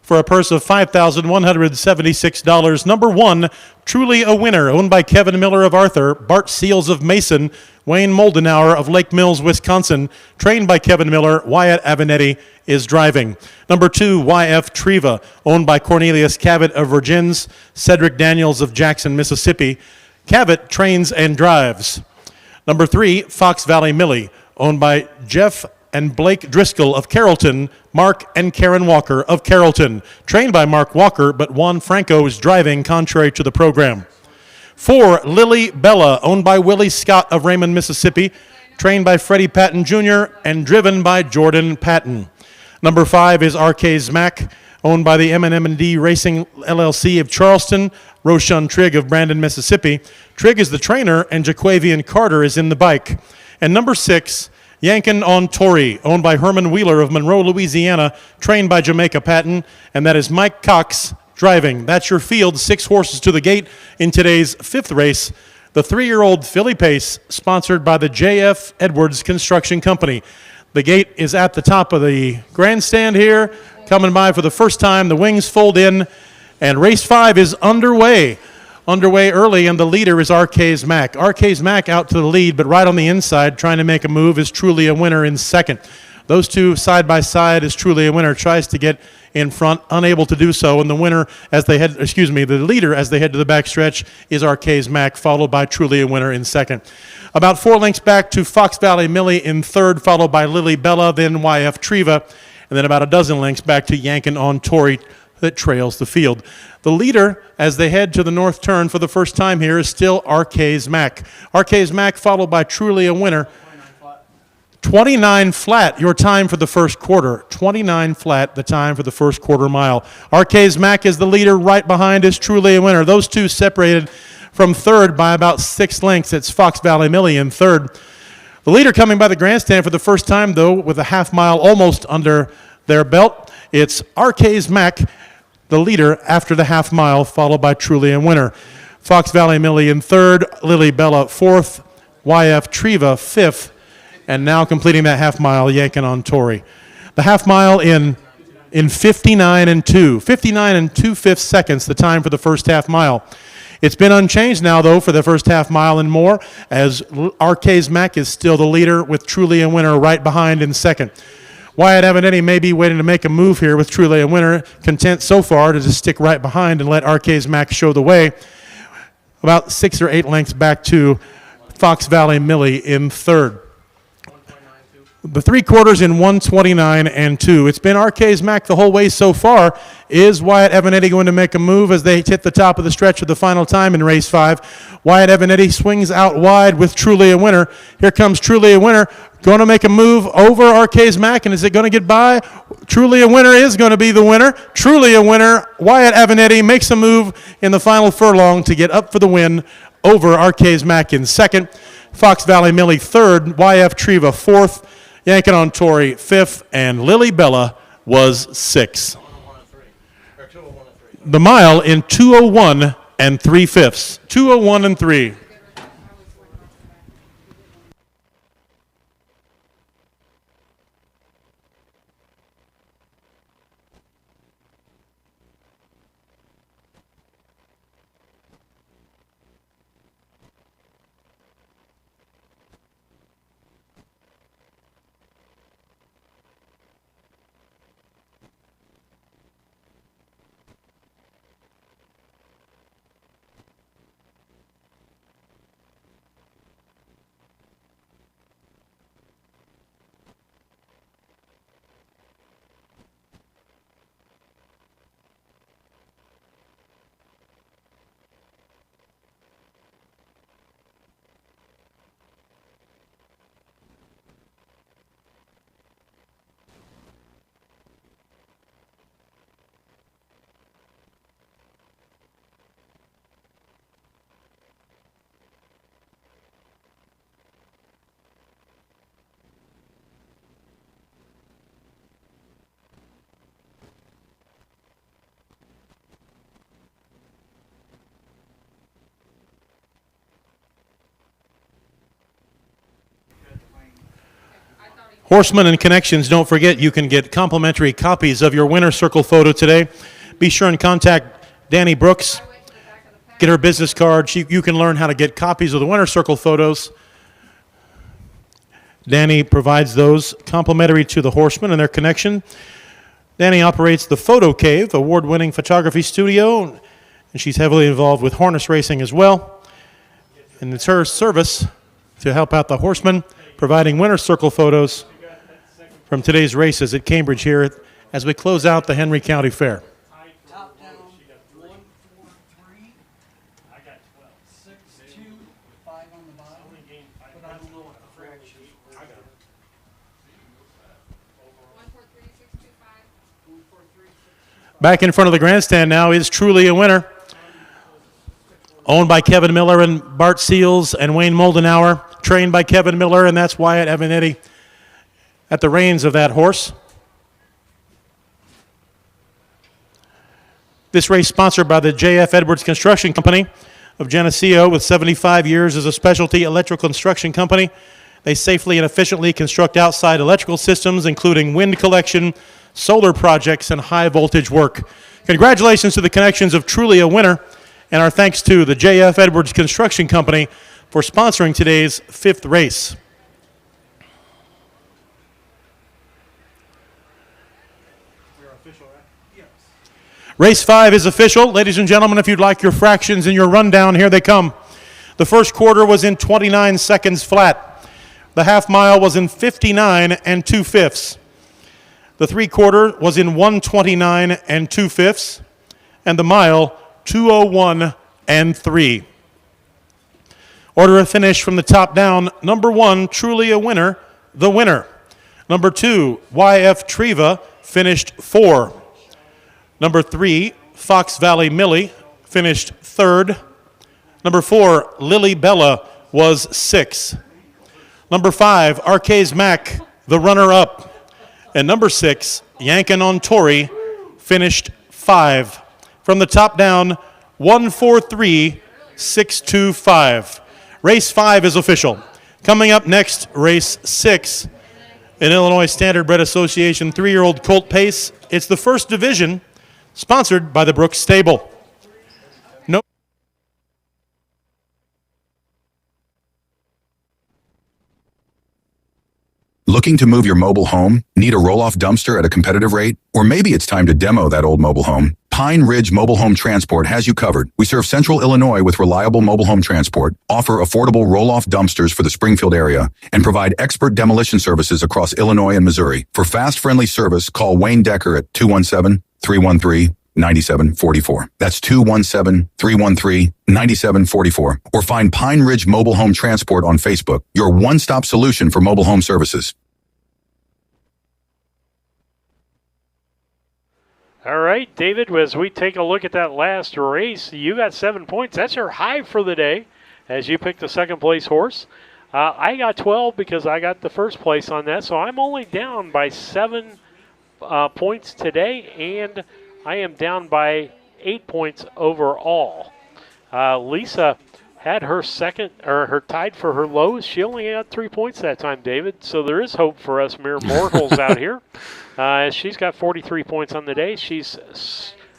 for a purse of $5,176. Number 1, Truly a Winner, owned by Kevin Miller of Arthur, Bart Seals of Mason, Wayne Moldenauer of Lake Mills, Wisconsin, trained by Kevin Miller. Wyatt Avenatti is driving. Number 2, YF Treva, owned by Cornelius Cavett of Virgins, Cedric Daniels of Jackson, Mississippi. Cavett trains and drives. Number 3, Fox Valley Millie, owned by Jeff and Blake Driscoll of Carrollton, Mark and Karen Walker of Carrollton, trained by Mark Walker, but Juan Franco is driving contrary to the program. 4, Lily Bella, owned by Willie Scott of Raymond, Mississippi, trained by Freddie Patton Jr. and driven by Jordan Patton. Number 5 is RK's Mac, owned by the M&M&D Racing LLC of Charleston, Roshan Trigg of Brandon, Mississippi. Trigg is the trainer, and Jaquavian Carter is in the bike. And number 6, Yankin on Tory, owned by Herman Wheeler of Monroe, Louisiana, trained by Jamaica Patton, and that is Mike Cox driving. That's your field, 6 horses to the gate in today's 5th race. The 3-year-old Philly Pace, sponsored by the J.F. Edwards Construction Company. The gate is at the top of the grandstand here, coming by for the first time. The wings fold in, and race 5 is underway. Underway early, and the leader is RK's Mac. RK's Mac out to the lead, but right on the inside, trying to make a move, is Truly a Winner in second. Those two side by side is Truly a Winner, tries to get in front, unable to do so, and the winner as they head, the leader as they head to the backstretch is RK's Mac, followed by Truly a Winner in second. About 4 lengths back to Fox Valley Millie in third, followed by Lily Bella, then YF Treva, and then about a dozen lengths back to Yankin on Tory that trails the field. The leader, as they head to the north turn for the first time here, is still RK's Mac. RK's Mac followed by Truly a Winner. 29 flat, your time for the first quarter. 29 flat, the time for the first quarter mile. RK's Mac is the leader, right behind is Truly a Winner. Those two separated from third by about 6 lengths. It's Fox Valley Millie in third. The leader coming by the grandstand for the first time, though, with a half mile almost under their belt. It's RK's Mac, the leader after the half mile, followed by Truly a Winner. Fox Valley Millie in third, Lily Bella fourth, YF Treva fifth, and now completing that half mile, Yankin on Tory. The half mile in 59 and 2. 59 and 2/5 seconds, the time for the first half mile. It's been unchanged now, though, for the first half mile and more, as RK's Mac is still the leader with Truly a Winner right behind in second. Wyatt Avenatti may be waiting to make a move here with Truly a Winner, content so far to just stick right behind and let RK's Mac show the way. About 6 or 8 lengths back to Fox Valley Millie in third. The 3/4 in 1:29 and 2. It's been RK's Mac the whole way so far. Is Wyatt Avenatti going to make a move as they hit the top of the stretch for the final time in race 5? Wyatt Avenatti swings out wide with Truly a Winner. Here comes Truly a Winner. Going to make a move over RK's Mac, and is it going to get by? Truly a Winner is going to be the winner. Truly a Winner. Wyatt Avenatti makes a move in the final furlong to get up for the win over RK's Mac in second. Fox Valley Millie third. YF Treva fourth. Yankin on Tory fifth, and Lily Bella was 6th. The mile in 2:01 and 3/5. 2:01 and 3. Horsemen and Connections, don't forget you can get complimentary copies of your winner circle photo today. Be sure and contact Danny Brooks. Get her business card. You can learn how to get copies of the winner circle photos. Danny provides those complimentary to the Horsemen and their connection. Danny operates the Photo Cave, award-winning photography studio, and she's heavily involved with harness racing as well. And it's her service to help out the Horsemen, providing winner circle photos from today's races at Cambridge here as we close out the Henry County Fair. Top down, 1, 4, 3. I got 12. 6, 2, 5 on the bottom. But I don't know what the fraction. I got it. 1, 4, 3, 6, 2, 5. 1, 4, 3, 6, 2, 5. Back in front of the grandstand now is Truly a Winner, owned by Kevin Miller and Bart Seals and Wayne Moldenauer, trained by Kevin Miller, and that's Wyatt Evanetti at the reins of that horse. This race sponsored by the J.F. Edwards Construction Company of Geneseo, with 75 years as a specialty electrical construction company. They safely and efficiently construct outside electrical systems, including wind collection, solar projects, and high voltage work. Congratulations to the connections of Truly a Winner, and our thanks to the J.F. Edwards Construction Company for sponsoring today's 5th race. Race 5 is official. Ladies and gentlemen, if you'd like your fractions and your rundown, here they come. The first quarter was in 29 seconds flat. The half mile was in 59 and 2/5. The 3/4 was in 129 and 2/5. And the mile, 2:01 and 3. Order of finish from the top down. Number 1, Truly a Winner, the winner. Number 2, YF Treva, finished 4. Number 3, Fox Valley Millie, finished 3rd. Number 4, Lily Bella, was 6. Number 5, Arcades Mac, the runner-up. And number 6, Yankin on Tory, finished 5. From the top down, 143.625. Race 5 is official. Coming up next, race 6, an Illinois Standardbred Association 3-year-old colt pace. It's the first division, sponsored by the Brooks Stable. Looking to move your mobile home? Need a roll-off dumpster at a competitive rate? Or maybe it's time to demo that old mobile home? Pine Ridge Mobile Home Transport has you covered. We serve Central Illinois with reliable mobile home transport, offer affordable roll-off dumpsters for the Springfield area, and provide expert demolition services across Illinois and Missouri. For fast, friendly service, call Wayne Decker at 217-313-9744. That's 217-313-9744. Or find Pine Ridge Mobile Home Transport on Facebook, your one-stop solution for mobile home services. All right, David, as we take a look at that last race, you got 7 points. That's your high for the day as you picked the second place horse. I got 12 because I got the first place on that, so I'm only down by 7 points today, and I am down by 8 points overall. Lisa had her second, or her tied for her lowest. She only got 3 points that time, David, so there is hope for us mere mortals out here. She's got 43 points on the day. She's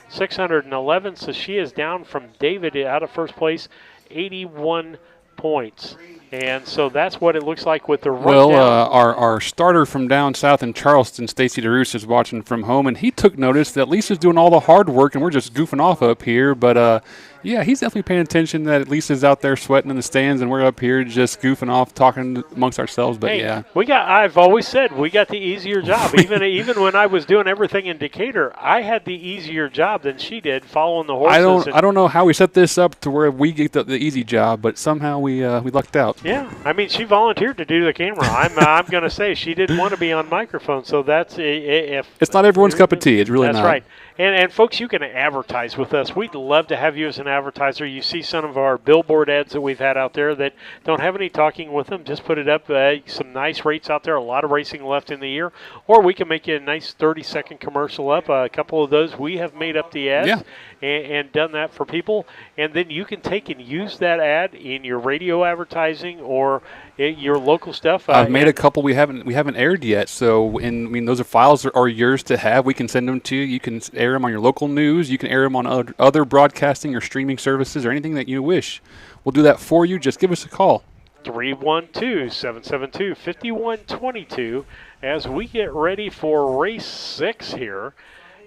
611, so she is down from David out of first place, 81 points. And so that's what it looks like with the rundown. Well, our starter from down south in Charleston, Stacy DeRoos, is watching from home, and he took notice that Lisa's doing all the hard work, and we're just goofing off up here. But, yeah, he's definitely paying attention that Lisa's out there sweating in the stands, and we're up here just goofing off, talking amongst ourselves. But, hey, yeah. I've always said we got the easier job. even when I was doing everything in Decatur, I had the easier job than she did following the horses. I don't know how we set this up to where we get the easy job, but somehow we lucked out. Yeah, I mean, she volunteered to do the camera. I'm going to say she didn't want to be on microphone, so that's if it's not everyone's cup of tea. It's really that's not. That's right. And folks, you can advertise with us. We'd love to have you as an advertiser. You see some of our billboard ads that we've had out there that don't have any talking with them. Just put it up. Some nice rates out there. A lot of racing left in the year. Or we can make you a nice 30-second commercial up. A couple of those we have made up the ads and done that for people. And then you can take and use that ad in your radio advertising or your local stuff. I've made a couple we haven't aired yet. So, those are files are yours to have. We can send them to you. You can air them on your local news. You can air them on other broadcasting or streaming services or anything that you wish. We'll do that for you. Just give us a call. 312-772-5122 as we get ready for race 6 here.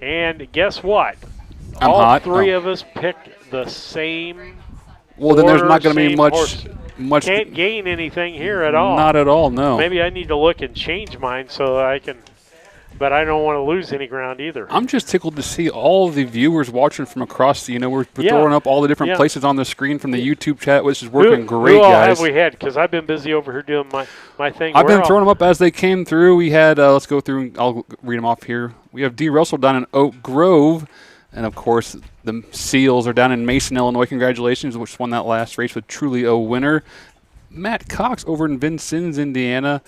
And guess what? All three of us picked the same. Well, then there's not going to be much. Can't gain anything here at all. Not at all, no. Maybe I need to look and change mine so I can but I don't want to lose any ground either. I'm just tickled to see all the viewers watching from across. We're Yeah. throwing up all the different Yeah. places on the screen from the YouTube chat, which is working great, who all guys. have we had? Because I've been busy over here doing my thing. I've been Where throwing them up as they came through. We had, let's go through, I'll read them off here. We have D. Russell down in Oak Grove. And, of course, the Seals are down in Mason, Illinois. Congratulations, which won that last race with truly a winner. Matt Cox over in Vincennes, Indiana.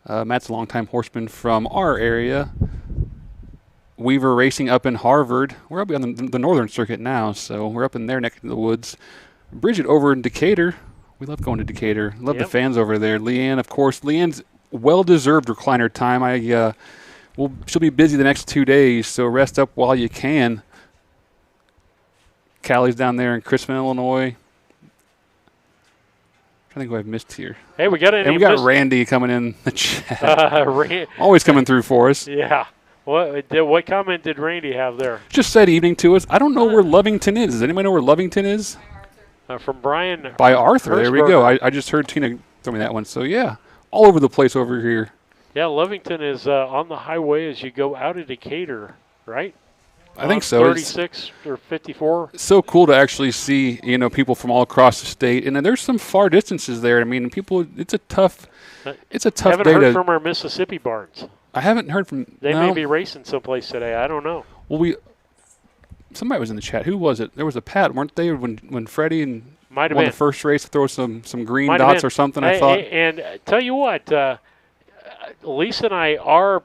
Matt's a longtime horseman from our area. Weaver Racing up in Harvard. We're up on the northern circuit now, so we're up in their neck of the woods. Bridget over in Decatur. We love going to Decatur. Love the fans over there. Leanne, of course. Leanne's well-deserved recliner time. She'll be busy the next 2 days, so rest up while you can. Callie's down there in Crispin, Illinois. I think I've missed here. Hey, we got Randy coming in the chat. Always coming through for us. Yeah. What comment did Randy have there? Just said evening to us. I don't know where Lovington is. Does anybody know where Lovington is? From Brian. By Arthur. There we go. Hershberger. I just heard Tina throw me that one. So, yeah, all over the place over here. Yeah, Lovington is on the highway as you go out of Decatur, right? I think so. 36 or 54. It's so cool to actually see, people from all across the state. And then there's some far distances there. I mean, people, it's a tough day. Haven't heard from our Mississippi barns. I haven't heard from. They may be racing someplace today. I don't know. Well, somebody was in the chat. Who was it? There was a Pat, weren't they? When Freddie and Might have won been the first race, throw some green Might have dots been. or something. Hey, I thought. And tell you what, Lisa and I are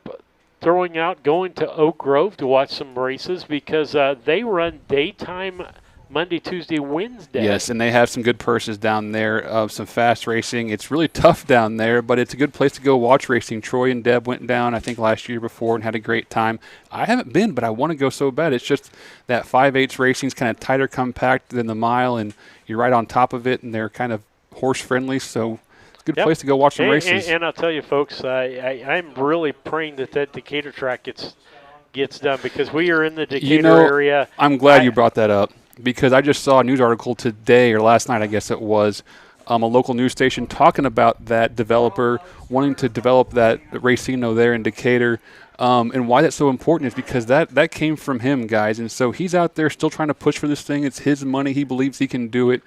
going to Oak Grove to watch some races because they run daytime Monday, Tuesday, Wednesday. Yes, and they have some good purses down there of some fast racing. It's really tough down there, but it's a good place to go watch racing. Troy and Deb went down, I think, last year before and had a great time. I haven't been, but I want to go so bad. It's just that 5/8 racing is kind of tighter, compact than the mile, and you're right on top of it, and they're kind of horse-friendly, so it's a good place to go watch some races. And I'll tell you, folks, I'm really praying that Decatur track gets done because we are in the Decatur area. I'm glad you brought that up because I just saw a news article today or last night, I guess it was, a local news station talking about that developer wanting to develop that racino there in Decatur. And why that's so important is because that came from him, guys. And so he's out there still trying to push for this thing. It's his money. He believes he can do it.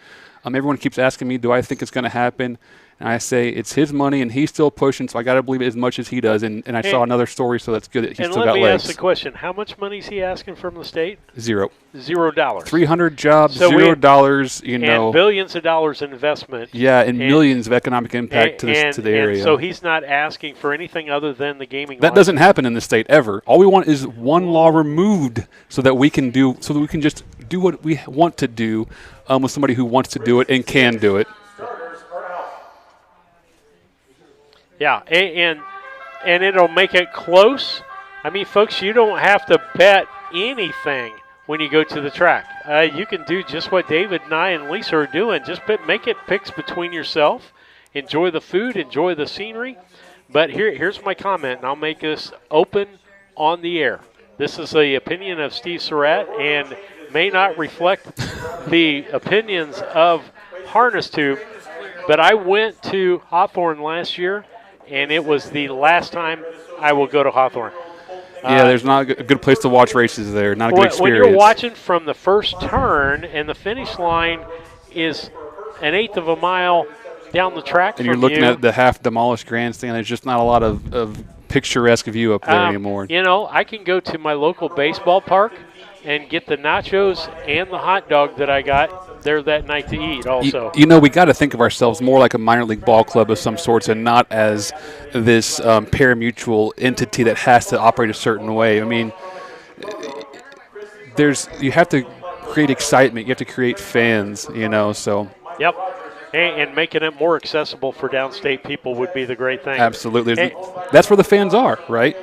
Everyone keeps asking me, do I think it's going to happen? And I say it's his money, and he's still pushing, so I got to believe it as much as he does. And I saw another story, so that's good that he's still got legs. And let me ask the question. How much money is he asking from the state? $0. $0. 300 jobs, so $0, And billions of dollars in investment. Yeah, and millions of economic impact to the area. And so he's not asking for anything other than the gaming That license. doesn't happen in the state ever. All we want is one law removed so that we can just do what we want to do with somebody who wants to do it and can do it. Yeah, and it'll make it close. I mean, folks, you don't have to bet anything when you go to the track. You can do just what David and I and Lisa are doing. Just make it picks between yourself. Enjoy the food, enjoy the scenery. But here's my comment, and I'll make this open on the air. This is the opinion of Steve Surratt and may not reflect the opinions of Harness Tube. But I went to Hawthorne last year, and it was the last time I will go to Hawthorne. Yeah, there's not a good place to watch races there. Not a good experience. When you're watching from the first turn and the finish line is an eighth of a mile down the track and you're looking at the half-demolished grandstand, there's just not a lot of picturesque view up there anymore. I can go to my local baseball park and get the nachos and the hot dog that I got there that night to eat also. We got to think of ourselves more like a minor league ball club of some sorts and not as this pari-mutuel entity that has to operate a certain way. I mean, you have to create excitement. You have to create fans, so. Yep. And making it more accessible for downstate people would be the great thing. Absolutely. That's where the fans are, right?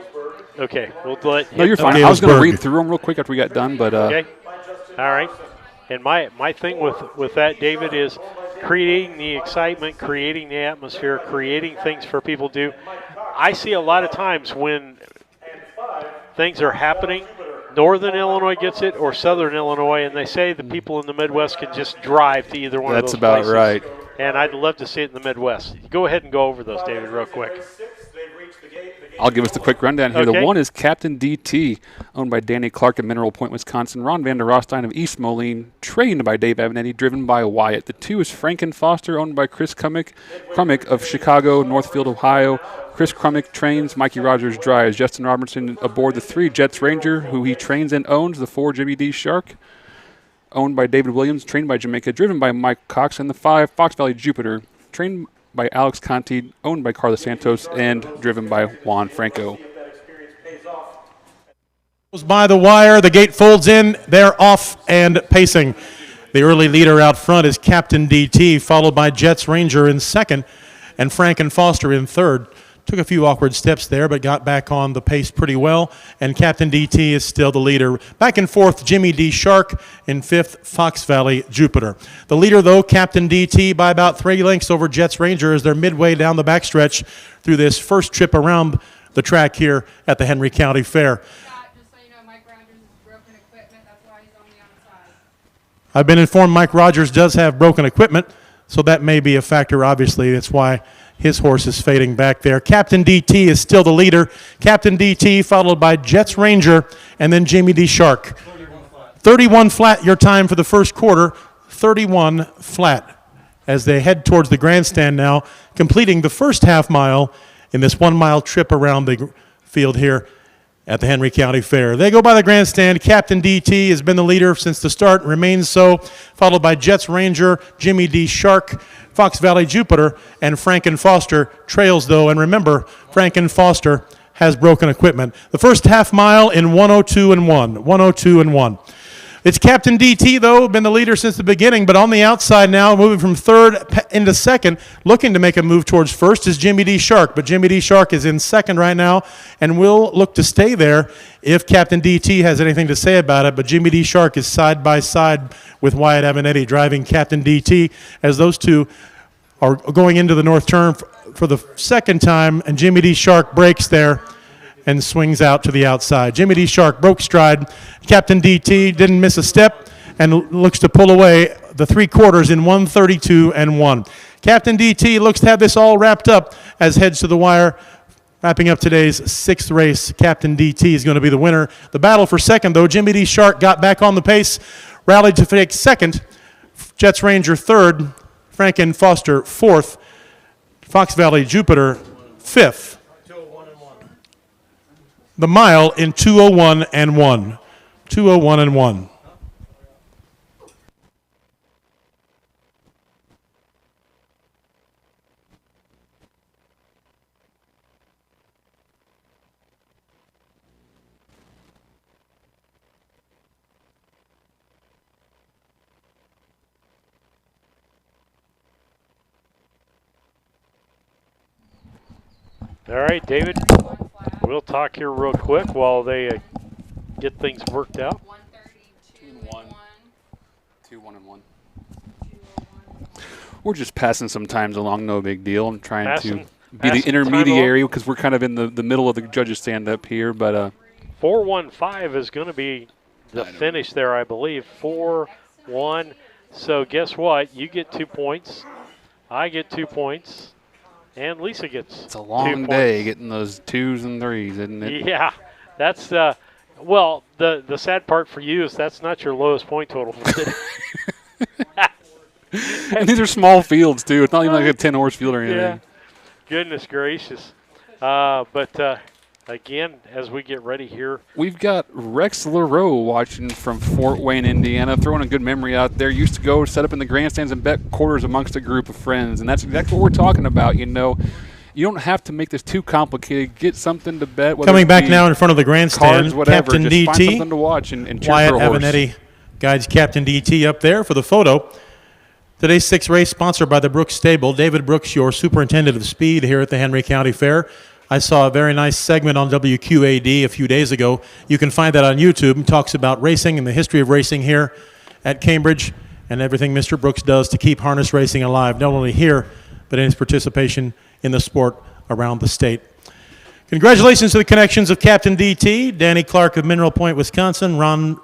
Okay. We'll let No, you're fine. I was going to read through them real quick after we got done, but. Okay. All right. And my thing with that, David, is creating the excitement, creating the atmosphere, creating things for people to do. I see a lot of times when things are happening, Northern Illinois gets it or Southern Illinois, and they say the people in the Midwest can just drive to either one of those places. That's about right. And I'd love to see it in the Midwest. Go ahead and go over those, David, real quick. I'll give us the quick rundown here. Okay. The one is Captain DT, owned by Danny Clark of Mineral Point, Wisconsin. Ron Van der Rostein of East Moline, trained by Dave Avenatti, driven by Wyatt. The 2 is Franken Foster, owned by Chris Crummick of Chicago, Northfield, Ohio. Chris Crummick trains, Mikey Rogers drives. Justin Robertson aboard the 3, Jets Ranger, who he trains and owns. The 4, Jimmy D. Shark, owned by David Williams, trained by Jamaica, driven by Mike Cox. And the 5, Fox Valley Jupiter, trained by Alex Conti, owned by Carlos Santos, and driven by Juan Franco. Goes by the wire, the gate folds in, they're off and pacing. The early leader out front is Captain DT, followed by Jets Ranger in second, and Franken Foster in third. Took a few awkward steps there, but got back on the pace pretty well, and Captain DT is still the leader. Back and forth, Jimmy D. Shark in fifth, Fox Valley Jupiter. The leader, though, Captain DT, by about 3 lengths over Jets Ranger as they're midway down the backstretch through this first trip around the track here at the Henry County Fair. I've been informed Mike Rogers does have broken equipment, so that may be a factor, obviously. That's why his horse is fading back there. Captain DT is still the leader. Captain DT followed by Jets Ranger and then Jamie D. Shark. 31 flat your time for the first quarter. 31 flat as they head towards the grandstand now, completing the first half mile in this 1 mile trip around the field here at the Henry County Fair. They go by the grandstand. Captain DT has been the leader since the start and remains so, followed by Jets Ranger, Jimmy D. Shark, Fox Valley Jupiter, and Franken Foster trails, though. And remember, Franken Foster has broken equipment. The first half mile in 102 and 1. 102 and 1. It's Captain DT, though, been the leader since the beginning, but on the outside now, moving from third into second, looking to make a move towards first is Jimmy D. Shark. But Jimmy D. Shark is in second right now and will look to stay there if Captain DT has anything to say about it. But Jimmy D. Shark is side by side with Wyatt Avenatti driving Captain DT as those two are going into the north turn for the second time, and Jimmy D. Shark breaks there and swings out to the outside. Jimmy D. Shark broke stride. Captain DT didn't miss a step and looks to pull away the 3/4 in 132 and 1. Captain DT looks to have this all wrapped up as heads to the wire. Wrapping up today's 6th race, Captain DT is going to be the winner. The battle for second, though, Jimmy D. Shark got back on the pace, rallied to take second. Jets Ranger third, Franken Foster fourth, Fox Valley Jupiter fifth. The mile in 2:01 and 1. 2:01 and 1. All right, David, we'll talk here real quick while they get things worked out. 2-1 and 1. We're just passing some times along, no big deal. I'm trying to be the intermediary because we're kind of in the middle of the judges' stand-up here. But 4-1-5 is going to be the finish there, I believe. 4-1. So guess what? You get 2 points. I get 2 points. And Lisa gets it's a long day getting those 2s and 3s, isn't it? Yeah, that's well. The sad part for you is that's not your lowest point total for today. And these are small fields too. It's not even like a 10-horse field or anything. Yeah. Goodness gracious! But again, as we get ready here, we've got Rex LaRoe watching from Fort Wayne, Indiana, throwing a good memory out there. Used to go set up in the grandstands and bet quarters amongst a group of friends, and that's exactly what we're talking about. You know, you don't have to make this too complicated. Get something to bet. Coming back now in front of the grandstand, cards, whatever. Captain Just DT. find something to watch and cheer Wyatt for a horse. Avenatti guides Captain DT up there for the photo. Today's 6th race sponsored by the Brooks Stable. David Brooks, your superintendent of speed here at the Henry County Fair. I saw a very nice segment on WQAD a few days ago. You can find that on YouTube. It talks about racing and the history of racing here at Cambridge and everything Mr. Brooks does to keep harness racing alive, not only here, but in his participation in the sport around the state. Congratulations to the connections of Captain DT, Danny Clark of Mineral Point, Wisconsin, Ron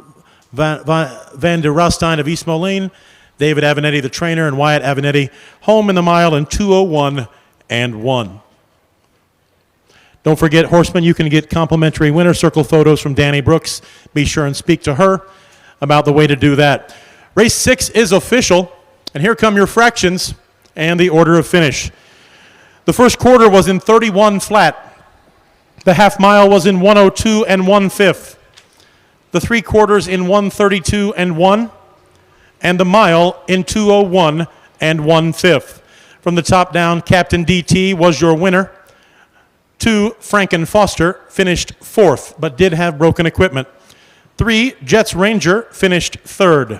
Van der Rostein of East Moline, David Avenatti, the trainer, and Wyatt Avenatti, home in the mile in 2:01 and 1. Don't forget, horsemen, you can get complimentary winner circle photos from Danny Brooks. Be sure and speak to her about the way to do that. Race 6 is official, and here come your fractions and the order of finish. The first quarter was in 31 flat. The half mile was in 102 and 1/5. The 3 quarters in 132 and 1, and the mile in 201 and 1/5. From the top down, Captain DT was your winner. 2, Franken Foster finished 4th, but did have broken equipment. 3, Jets Ranger finished 3rd.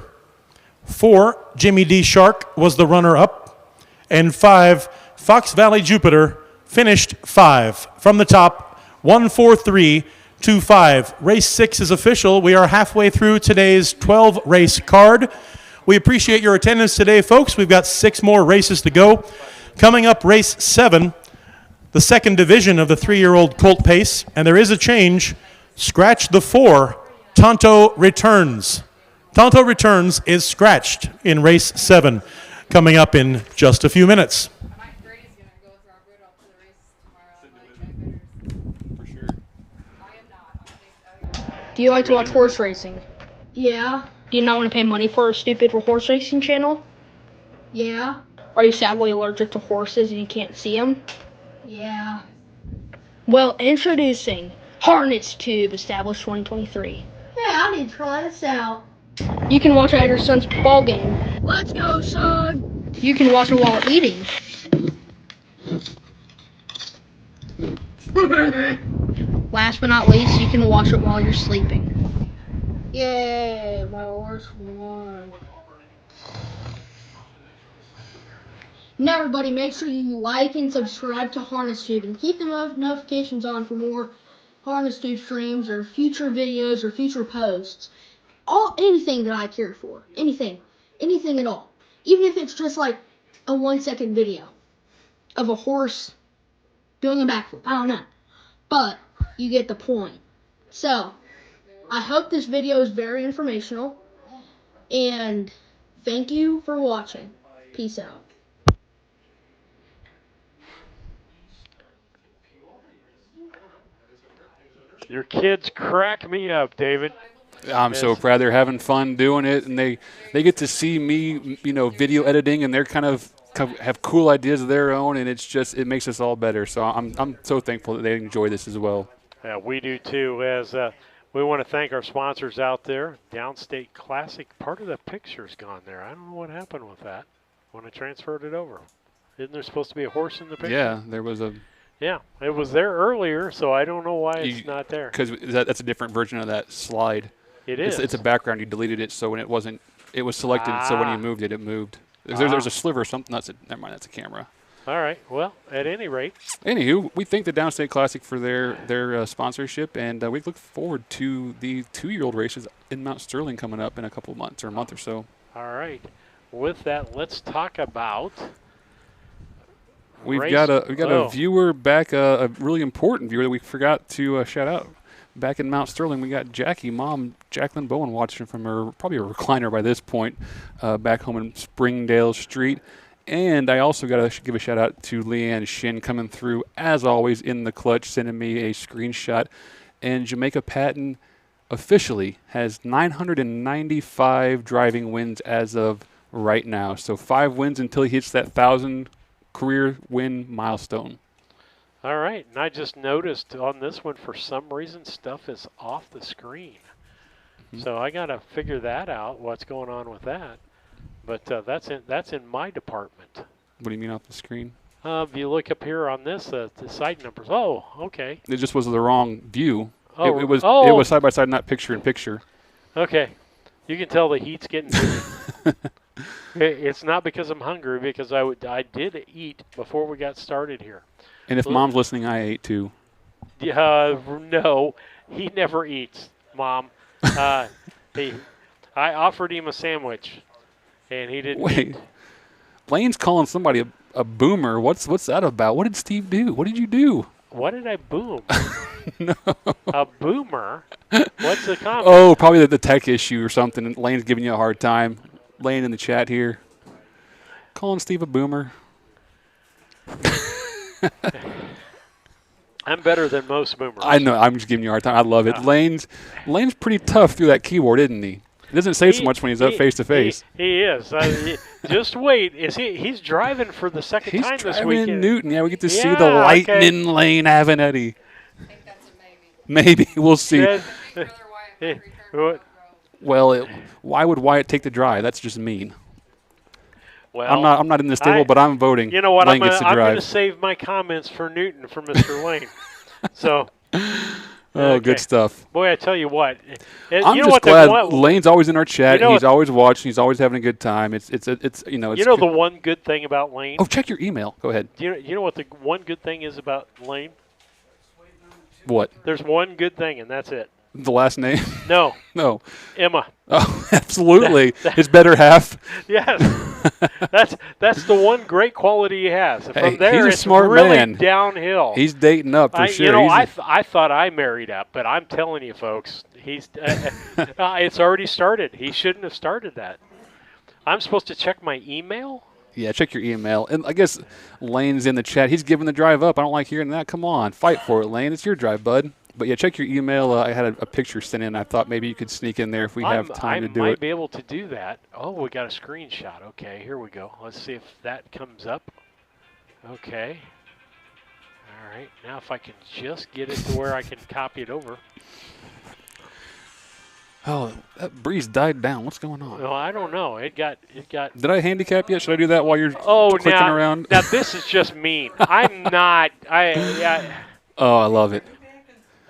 4, Jimmy D. Shark was the runner-up. And 5, Fox Valley Jupiter finished 5. From the top, 14325. Race 6 is official. We are halfway through today's 12-race card. We appreciate your attendance today, folks. We've got 6 more races to go. Coming up, race 7, the second division of the 3-year-old colt pace, and there is a change. Scratch the 4, Tonto Returns. Tonto Returns is scratched in race 7, coming up in just a few minutes. Do you like to watch horse racing? Yeah. Do you not want to pay money for a stupid horse racing channel? Yeah. Are you sadly allergic to horses and you can't see them? Yeah. Well, introducing Harness Tube, established 2023. Hey, I need to try this out. You can watch it at your son's ball game. Let's go, son. You can watch it while eating. Last but not least, you can watch it while you're sleeping. Yay, my horse won. Now, everybody, make sure you like and subscribe to Harness Tube and keep the notifications on for more Harness Tube streams or future videos or future posts. Anything that I care for. Anything at all. Even if it's just like a 1-second video of a horse doing a backflip. I don't know. But you get the point. So, I hope this video is very informational. And thank you for watching. Peace out. Your kids crack me up, David. I'm so proud they're having fun doing it, and they get to see me, video editing, and they're kind of have cool ideas of their own, and it makes us all better. So I'm so thankful that they enjoy this as well. Yeah, we do too. As we want to thank our sponsors out there. Downstate Classic, part of the picture's gone there. I don't know what happened with that when I transferred it over. Isn't there supposed to be a horse in the picture? Yeah, there was a. Yeah, it was there earlier, so I don't know why it's not there. Because that's a different version of that slide. It is. It's a background. You deleted it, so when it wasn't, it was selected. So when you moved it, it moved. There's a sliver or something. Never mind. That's a camera. All right. Well, at any rate. Anywho, we thank the Downstate Classic for their sponsorship, and we look forward to the 2-year-old races in Mount Sterling coming up in a couple of months or a month or so. All right. With that, let's talk about. We've got a viewer back, a really important viewer that we forgot to shout out. Back in Mount Sterling, we got Mom Jacqueline Bowen, watching from her probably a recliner by this point, back home in Springdale Street. And I also got to give a shout out to Leanne Shin, coming through as always in the clutch, sending me a screenshot. And Jamaica Patton officially has 995 driving wins as of right now. So 5 wins until he hits that 1,000 career win milestone. All right, and I just noticed on this one, for some reason, stuff is off the screen. So I got to figure that out, what's going on with that. But that's in my department. What do you mean off the screen? If you look up here on this, the side numbers. Oh, okay. It just was the wrong view. Oh, it was side by side, not picture in picture. Okay, you can tell the heat's getting to me. It's not because I'm hungry, because I did eat before we got started here. And if Mom's listening, I ate too. No, he never eats, Mom. I offered him a sandwich, and he didn't eat. Lane's calling somebody a boomer. What's that about? What did Steve do? What did you do? What did I boom? No. A boomer? What's the comment? Oh, probably the tech issue or something. Lane's giving you a hard time. Lane in the chat here. Calling Steve a boomer. I'm better than most boomers. I know. I'm just giving you a hard time. I love it. Lane's pretty tough through that keyboard, isn't he? He doesn't say so much when he's up face to face. He is. Just wait. He's driving for the second time this weekend. He's driving in Newton. Yeah, we get to see the lightning Lane Avenatti. I think that's a maybe. Maybe. We'll see. Well, why would Wyatt take the drive? That's just mean. Well, I'm not in the stable, but I'm voting. You know what? Lane I'm gets to going drive. to save my comments for Newton for Mr. Lane. So. Good stuff. Boy, I tell you what. I'm just glad Lane's always in our chat. He's always watching. He's always having a good time. It's you know. You know the one good thing about Lane? Oh, check your email. Go ahead. You know what the one good thing is about Lane? What? There's one good thing, and that's it. The last name? No. No. Emma. Oh, absolutely. His better half. Yes. That's the one great quality he has. From there, he's a it's smart really man. Downhill. He's dating up for sure. You know, I thought I married up, but I'm telling you, folks, he's it's already started. He shouldn't have started that. I'm supposed to check my email? Yeah, check your email. And I guess Lane's in the chat. He's giving the drive up. I don't like hearing that. Come on. Fight for it, Lane. It's your drive, bud. But, yeah, check your email. I had a picture sent in. I thought maybe you could sneak in there if we have time to do it. I might be able to do that. Oh, we got a screenshot. Okay, here we go. Let's see if that comes up. Okay. All right. Now if I can just get it to where I can copy it over. Oh, that breeze died down. What's going on? No, I don't know. It got. Did I handicap yet? Should I do that while you're clicking around? Now this is just mean. I'm not. Oh, I love it.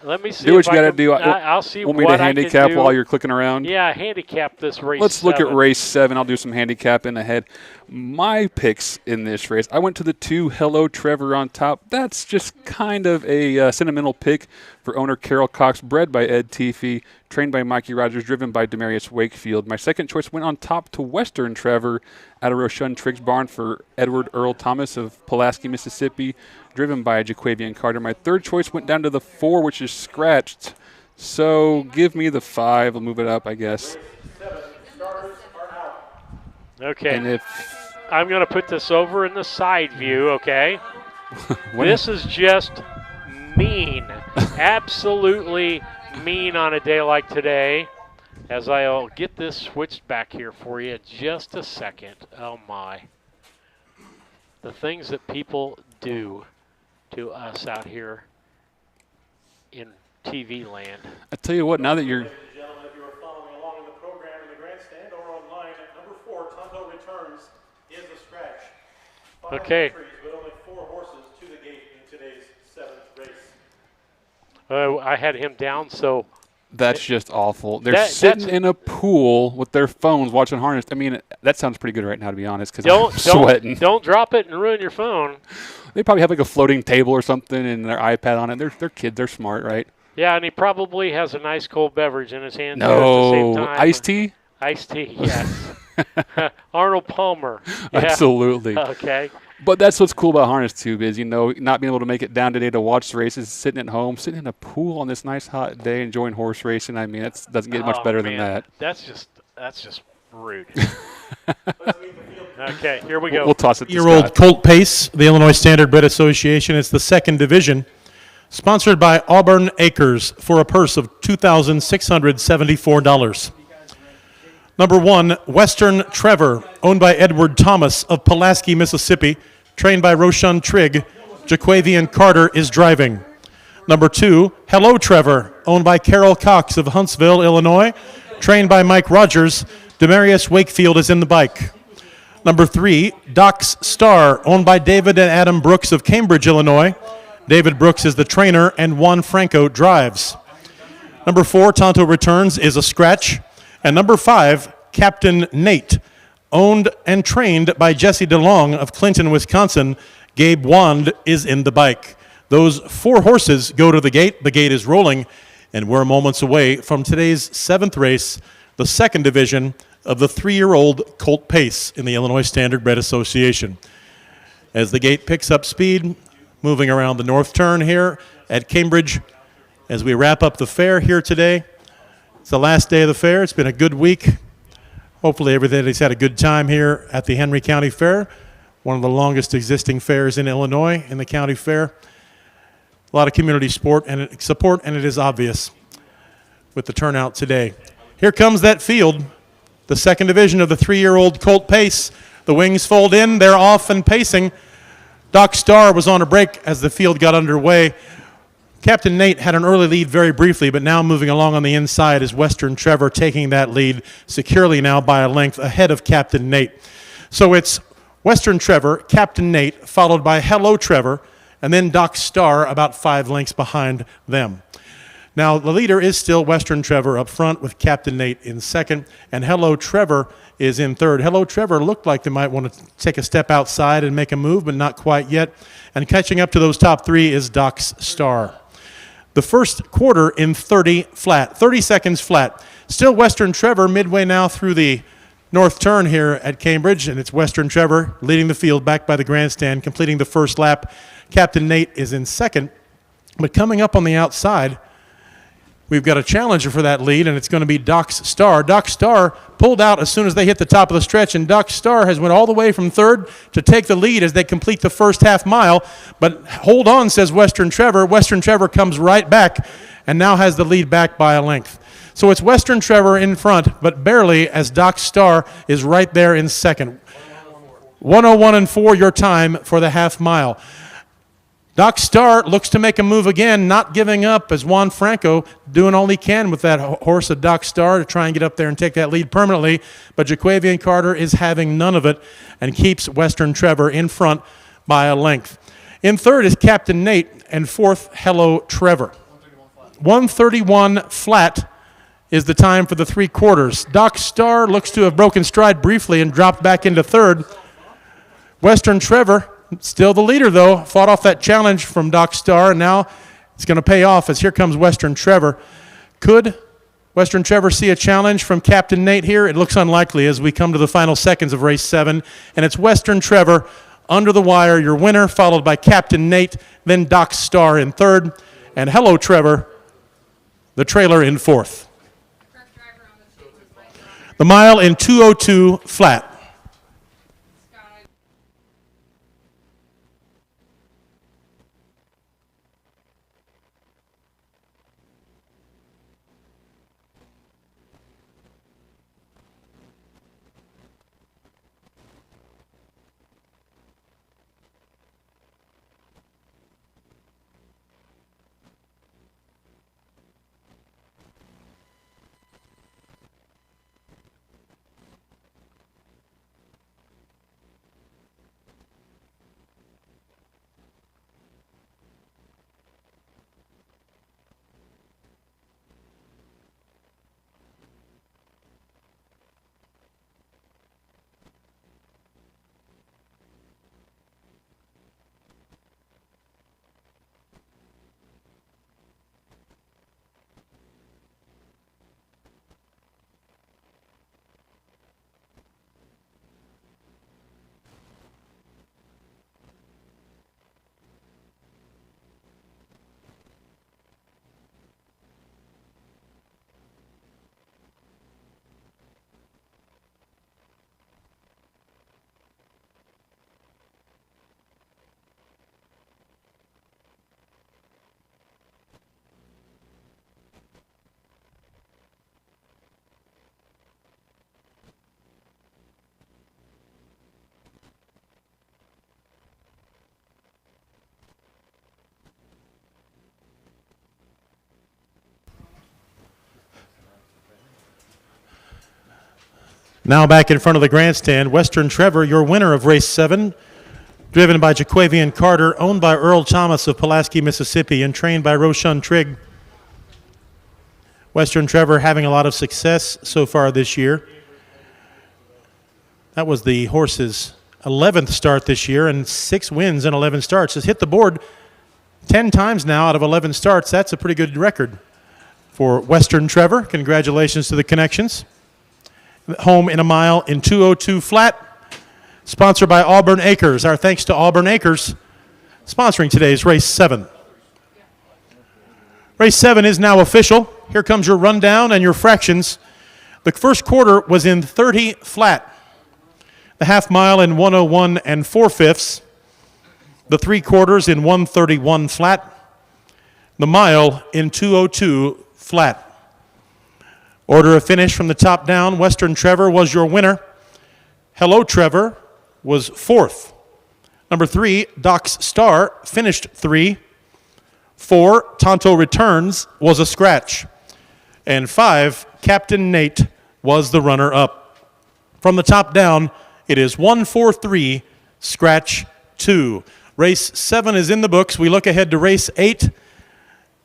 Let me see. Do what you got to do. I'll see Want what me to handicap while you're clicking around? Yeah, handicap this race. Let's look at race 7. I'll do some handicapping ahead. My picks in this race, I went to the 2 Hello Trevor on top. That's just kind of a sentimental pick for owner Carol Cox, bred by Ed Teefee, trained by Mikey Rogers, driven by Demarius Wakefield. My second choice went on top to Western Trevor out of Rochun Triggs Barn for Edward Earl Thomas of Pulaski, Mississippi, driven by Jaquavian Carter. My third choice went down to the 4, which is scratched. So give me the 5. I'll move it up, I guess. Okay. And I'm going to put this over in the side view, okay? This is just mean. Absolutely mean on a day like today. As I'll get this switched back here for you in just a second. Oh, my. The things that people do to us out here in TV land. I tell you what, now that you're... Ladies and gentlemen, if you are following along in the program in the grandstand or online, number 4, Tonto Returns, is a scratch. 5 Okay. entries, but only 4 horses to the gate in today's 7th race. I had him down, so... That's just awful. They're sitting in a pool with their phones watching harness. I mean, that sounds pretty good right now, to be honest, because I'm sweating. Don't drop it and ruin your phone. They probably have like a floating table or something and their iPad on it. They're kids. They're smart, right? Yeah, and he probably has a nice cold beverage in his hand no. at the same time. Iced tea? Iced tea, yes. Arnold Palmer. Yeah. Absolutely. Okay. But that's what's cool about Harness Tube is, not being able to make it down today to watch the races, sitting at home, sitting in a pool on this nice hot day, enjoying horse racing. I mean, it doesn't get much better than that. That's just rude. Okay, here we go. We'll toss it to Year-old Colt Pace, the Illinois Standard Bred Association. It's the 2nd division, sponsored by Auburn Acres for a purse of $2,674. Number 1, Western Trevor, owned by Edward Thomas of Pulaski, Mississippi, trained by Rochun Trigg. Jaquavian Carter is driving. Number 2, Hello Trevor, owned by Carol Cox of Huntsville, Illinois, trained by Mike Rogers. Demarius Wakefield is in the bike. Number 3, Doc's Star, owned by David and Adam Brooks of Cambridge, Illinois. David Brooks is the trainer, and Juan Franco drives. Number 4, Tonto Returns, is a scratch. And number 5, Captain Nate, owned and trained by Jesse DeLong of Clinton, Wisconsin. Gabe Wand is in the bike. Those 4 horses go to the gate. The gate is rolling, and we're moments away from today's 7th race, the 2nd division of the 3-year-old Colt Pace in the Illinois Standard Bred Association. As the gate picks up speed, moving around the north turn here at Cambridge, as we wrap up the fair here today. It's the last day of the fair. It's been a good week. Hopefully everybody's had a good time here at the Henry County Fair, one of the longest existing fairs in Illinois in the county fair. A lot of community support, and it is obvious with the turnout today. Here comes that field, the second division of the 3-year-old Colt Pace. The wings fold in, they're off and pacing. Doc Starr was on a break as the field got underway. Captain Nate had an early lead very briefly, but now moving along on the inside is Western Trevor taking that lead securely now by a length ahead of Captain Nate. So it's Western Trevor, Captain Nate, followed by Hello Trevor, and then Doc Starr about 5 lengths behind them. Now, the leader is still Western Trevor up front with Captain Nate in second, and Hello Trevor is in third. Hello Trevor looked like they might want to take a step outside and make a move, but not quite yet. And catching up to those top 3 is Doc Starr. The first quarter in 30 seconds flat. Still Western Trevor midway now through the north turn here at Cambridge, and it's Western Trevor leading the field back by the grandstand, completing the first lap. Captain Nate is in second, but coming up on the outside, we've got a challenger for that lead, and it's going to be Doc Starr. Doc Starr pulled out as soon as they hit the top of the stretch, and Doc Starr has went all the way from third to take the lead as they complete the first half mile. But hold on, says Western Trevor. Western Trevor comes right back and now has the lead back by a length. So it's Western Trevor in front, but barely, as Doc Starr is right there in second. 1:01.4 your time for the half mile. Doc Starr looks to make a move again, not giving up, as Juan Franco doing all he can with that horse of Doc Starr to try and get up there and take that lead permanently. But Jaquavian Carter is having none of it and keeps Western Trevor in front by a length. In third is Captain Nate, and fourth, Hello Trevor. 1:31 flat is the time for the 3 quarters. Doc Starr looks to have broken stride briefly and dropped back into third. Western Trevor, still the leader, though, fought off that challenge from Doc Starr, and now it's going to pay off as here comes Western Trevor. Could Western Trevor see a challenge from Captain Nate here? It looks unlikely as we come to the final seconds of race 7, and it's Western Trevor under the wire, your winner, followed by Captain Nate, then Doc Starr in third, and Hello Trevor, the trailer, in fourth. The mile in 2:02 flat. Now back in front of the grandstand, Western Trevor, your winner of race 7, driven by Jaquavian Carter, owned by Earl Thomas of Pulaski, Mississippi, and trained by Roshan Trigg. Western Trevor having a lot of success so far this year. That was the horse's 11th start this year, and 6 wins in 11 starts. Has hit the board 10 times now out of 11 starts. That's a pretty good record for Western Trevor. Congratulations to the Connections. Home in a mile in 2:02 flat. Sponsored by Auburn Acres. Our thanks to Auburn Acres sponsoring today's race 7. Race 7 is now official. Here comes your rundown and your fractions. The first quarter was in 30 flat. The half mile in 1:01 4/5. The 3 quarters in 1:31 flat. the mile in 2:02 flat. Order of finish from the top down. Western Trevor was your winner. Hello Trevor was 4th. Number 3, Doc's Star, finished 3. 4, Tonto Returns was a scratch. And 5, Captain Nate was the runner-up. From the top down, it is 1-4-3, scratch 2. Race 7 is in the books. We look ahead to race 8.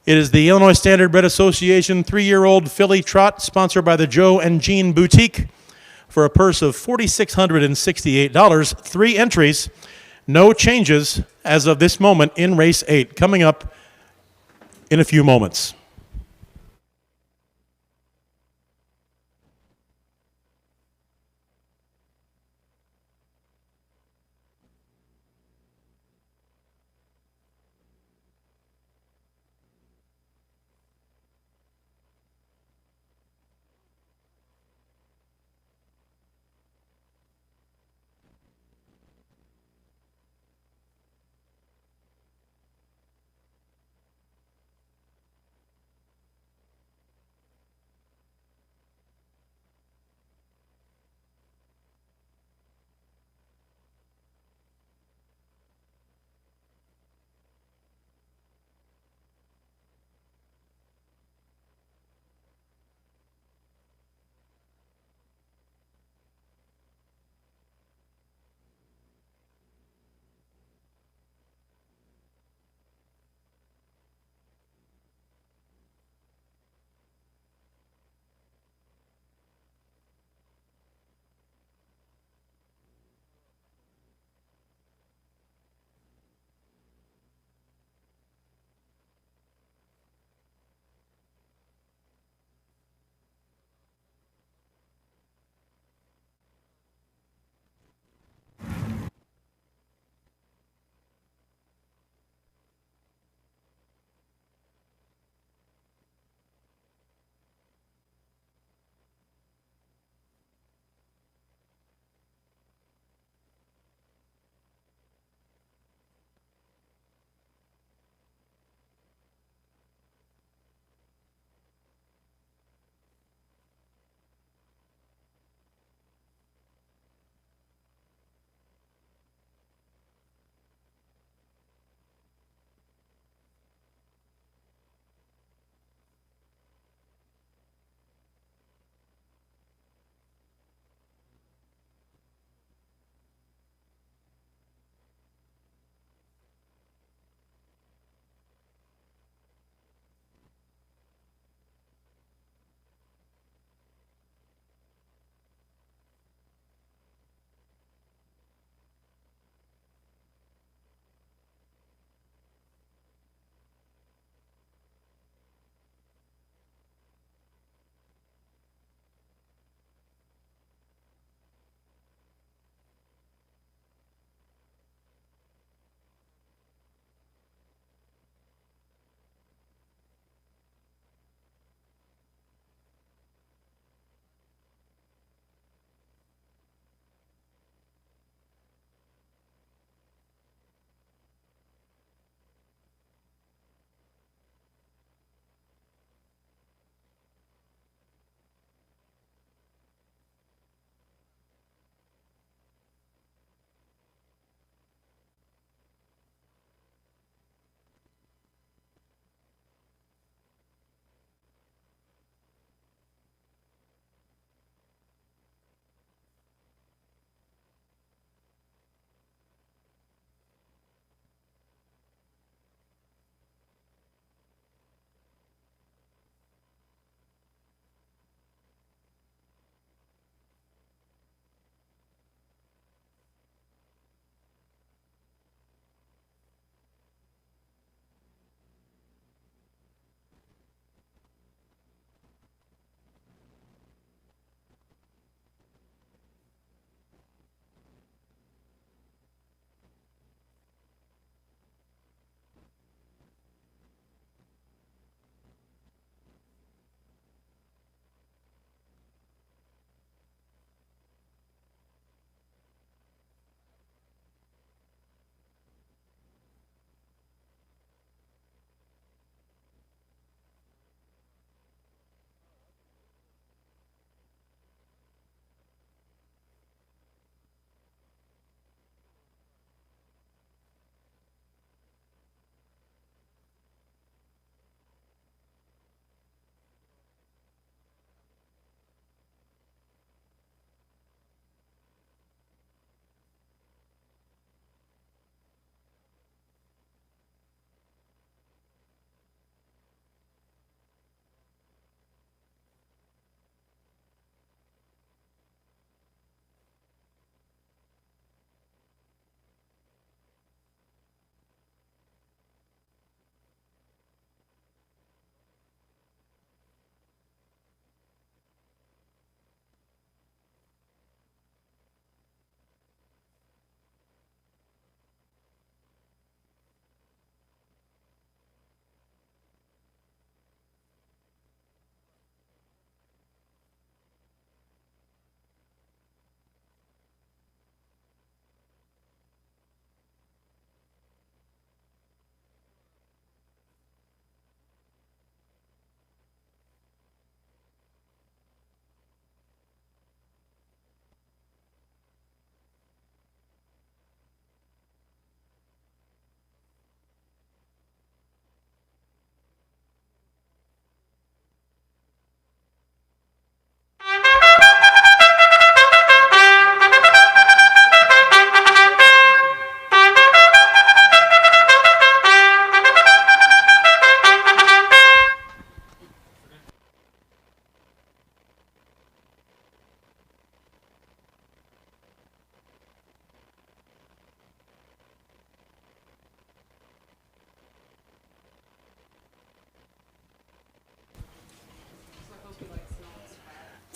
It is the Illinois Standardbred Association 3-year-old filly trot, sponsored by the Joe and Jean Boutique, for a purse of $4,668. 3 entries, no changes as of this moment in race 8. Coming up in a few moments.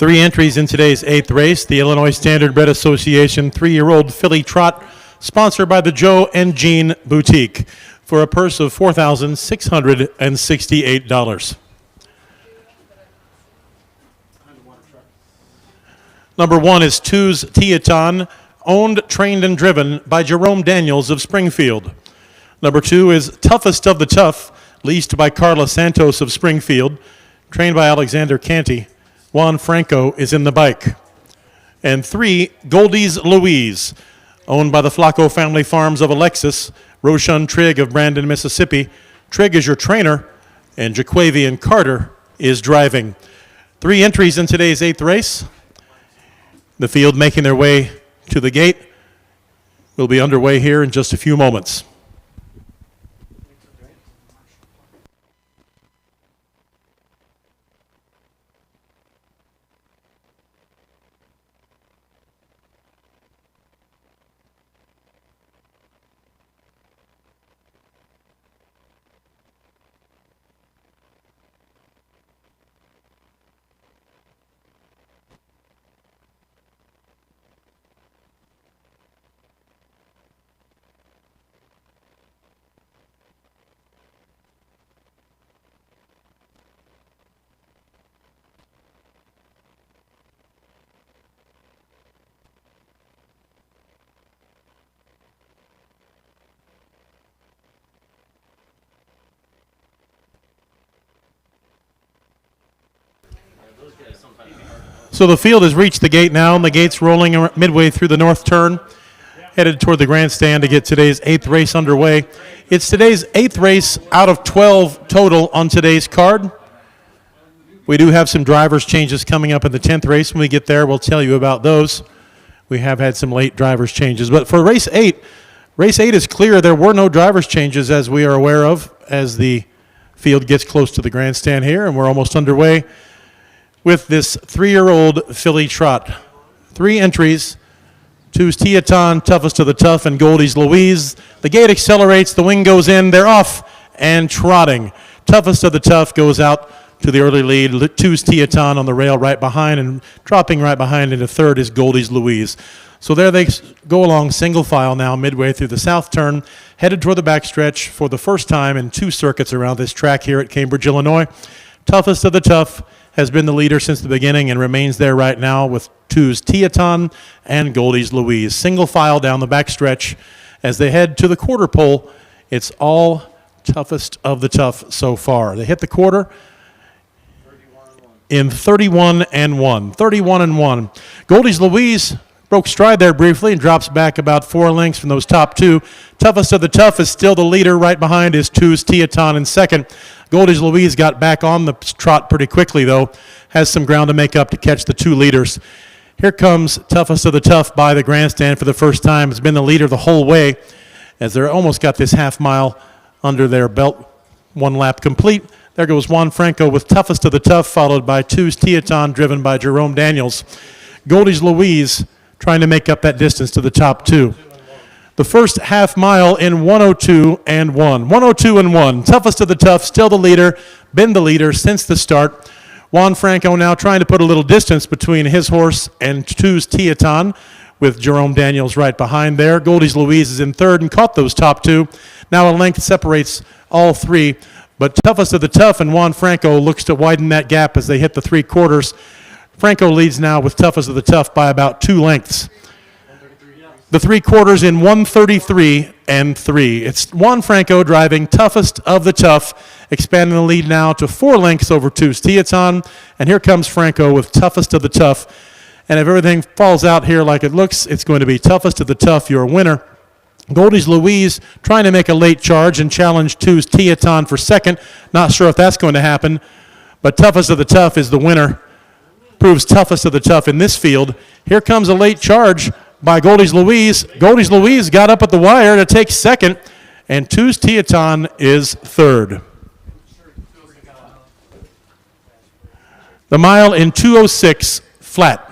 3 entries in today's 8th race, the Illinois Standardbred Association 3-year-old filly trot, sponsored by the Joe and Jean Boutique, for a purse of $4,668. Number 1 is Two's Teaton, owned, trained, and driven by Jerome Daniels of Springfield. Number 2 is Toughest of the Tough, leased by Carla Santos of Springfield, trained by Alexander Canty. Juan Franco is in the bike. And 3, Goldie's Louise, owned by the Flacco Family Farms of Alexis, Roshan Trigg of Brandon, Mississippi. Trigg is your trainer, and Jaquavian Carter is driving. 3 entries in today's 8th race. The field making their way to the gate will be underway here in just a few moments. So the field has reached the gate now, and the gate's rolling midway through the north turn, headed toward the grandstand to get today's 8th race underway. It's today's 8th race out of 12 total on today's card. We do have some drivers' changes coming up in the 10th race. When we get there, we'll tell you about those. We have had some late drivers' changes. But for race 8 is clear. There were no drivers' changes, as we are aware of, as the field gets close to the grandstand here, and we're almost underway with this 3-year-old filly trot. 3 entries, Two's Teaton, Toughest of the Tough, and Goldie's Louise. The gate accelerates, the wing goes in, they're off and trotting. Toughest of the Tough goes out to the early lead. Two's Teaton on the rail right behind, and dropping right behind into third is Goldie's Louise. So there they go along single file now midway through the south turn, headed toward the backstretch for the first time in 2 circuits around this track here at Cambridge, Illinois. Toughest of the Tough has been the leader since the beginning and remains there right now with Two's Teaton and Goldie's Louise. Single file down the backstretch as they head to the quarter pole. It's all Toughest of the Tough so far. They hit the quarter in 31 and 1. 31 and 1. Goldie's Louise broke stride there briefly and drops back about 4 lengths from those top 2. Toughest of the Tough is still the leader. Right behind is Two's Teaton in second. Goldie's Louise got back on the trot pretty quickly, though. Has some ground to make up to catch the 2 leaders. Here comes Toughest of the Tough by the grandstand for the first time. It's been the leader the whole way as they're almost got this half mile under their belt. 1 lap complete. There goes Juan Franco with Toughest of the Tough, followed by Two's Teaton, driven by Jerome Daniels. Goldie's Louise trying to make up that distance to the top 2. The first half mile in 102 and 1. 102 and 1. Toughest of the Tough, still the leader, been the leader since the start. Juan Franco now trying to put a little distance between his horse and Two's Teaton, with Jerome Daniels right behind there. Goldie's Louise is in third and caught those top 2. Now a length separates all 3, but Toughest of the Tough and Juan Franco looks to widen that gap as they hit the 3 quarters. Franco leads now with Toughest of the Tough by about 2 lengths. The 3 quarters in 133 and 3. It's Juan Franco driving Toughest of the Tough, expanding the lead now to 4 lengths over Two's Teaton. And here comes Franco with Toughest of the Tough. And if everything falls out here like it looks, it's going to be Toughest of the Tough, your winner. Goldie's Louise trying to make a late charge and challenge Two's Teaton for second. Not sure if that's going to happen, but Toughest of the Tough is the winner. Proves Toughest of the Tough in this field. Here comes a late charge by Goldie's Louise. Goldie's Louise got up at the wire to take second, and Two's Teaton is third. The mile in 2:06 flat.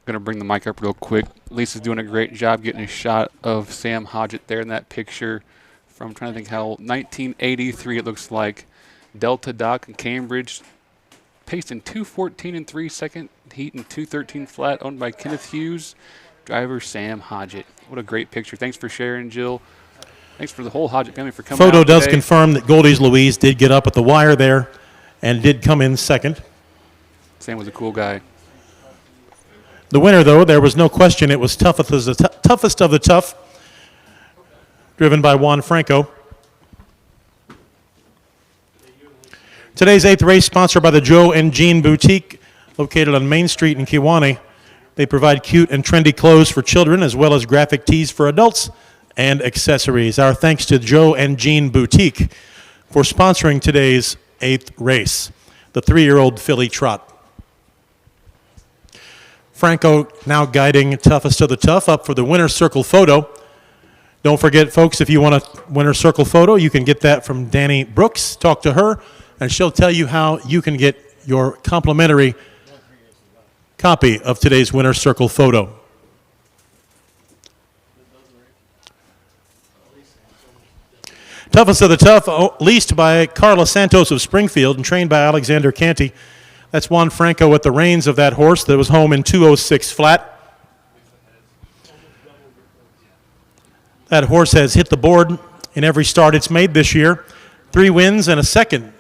going to bring the mic up real quick. Lisa's doing a great job getting a shot of Sam Hodgett there in that picture from, I'm trying to think how, 1983 it looks like. Delta Dock in Cambridge, paced in 2:14 and 3 second, heat in 2:13 flat, owned by Kenneth Hughes, driver Sam Hodgett. What a great picture. Thanks for sharing, Jill. Thanks for the whole Hodgett family for coming Photo out does today. confirm that Goldie's Louise did get up at the wire there and did come in second. Sam was a cool guy. The winner, though, there was no question it was toughest of the tough, driven by Juan Franco. Today's 8th race sponsored by the Joe and Jean Boutique, located on Main Street in Kewanee. They provide cute and trendy clothes for children as well as graphic tees for adults and accessories. Our thanks to Joe and Jean Boutique for sponsoring today's 8th race, the 3-year-old filly trot. Franco now guiding toughest of the tough up for the winner's circle photo. Don't forget, folks, if you want a winner's circle photo, you can get that from Danny Brooks. Talk to her, and she'll tell you how you can get your complimentary copy of today's winner's circle photo. Toughest of the tough, leased by Carla Santos of Springfield and trained by Alexander Canty. That's Juan Franco at the reins of that horse that was home in 2:06 flat. That horse has hit the board in every start it's made this year. 3 wins and a second.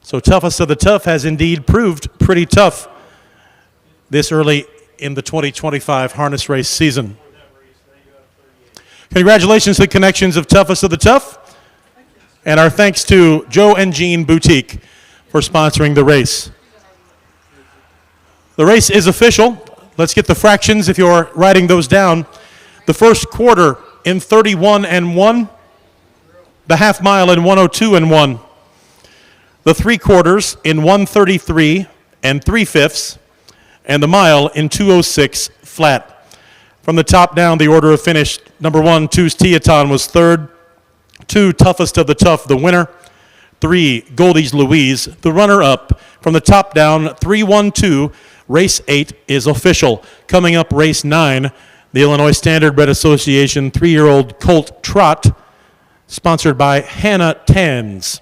So toughest of the tough has indeed proved pretty tough this early in the 2025 harness race season. Congratulations to the connections of toughest of the tough. And our thanks to Joe and Jean Boutique for sponsoring the race. The race is official. Let's get the fractions if you're writing those down. The first quarter in 31 and 1. The half mile in 102 and 1. The 3 quarters in 133 and 3/5. And the mile in 2:06 flat. From the top down, the order of finish, number 1, Two's Teaton was third. 2, Toughest of the Tough, the winner. 3, Goldie's Louise, the runner-up. From the top down, 3-1-2, race 8 is official. Coming up, race 9, the Illinois Standardbred Association 3-year-old Colt Trot, sponsored by Hannah Tans.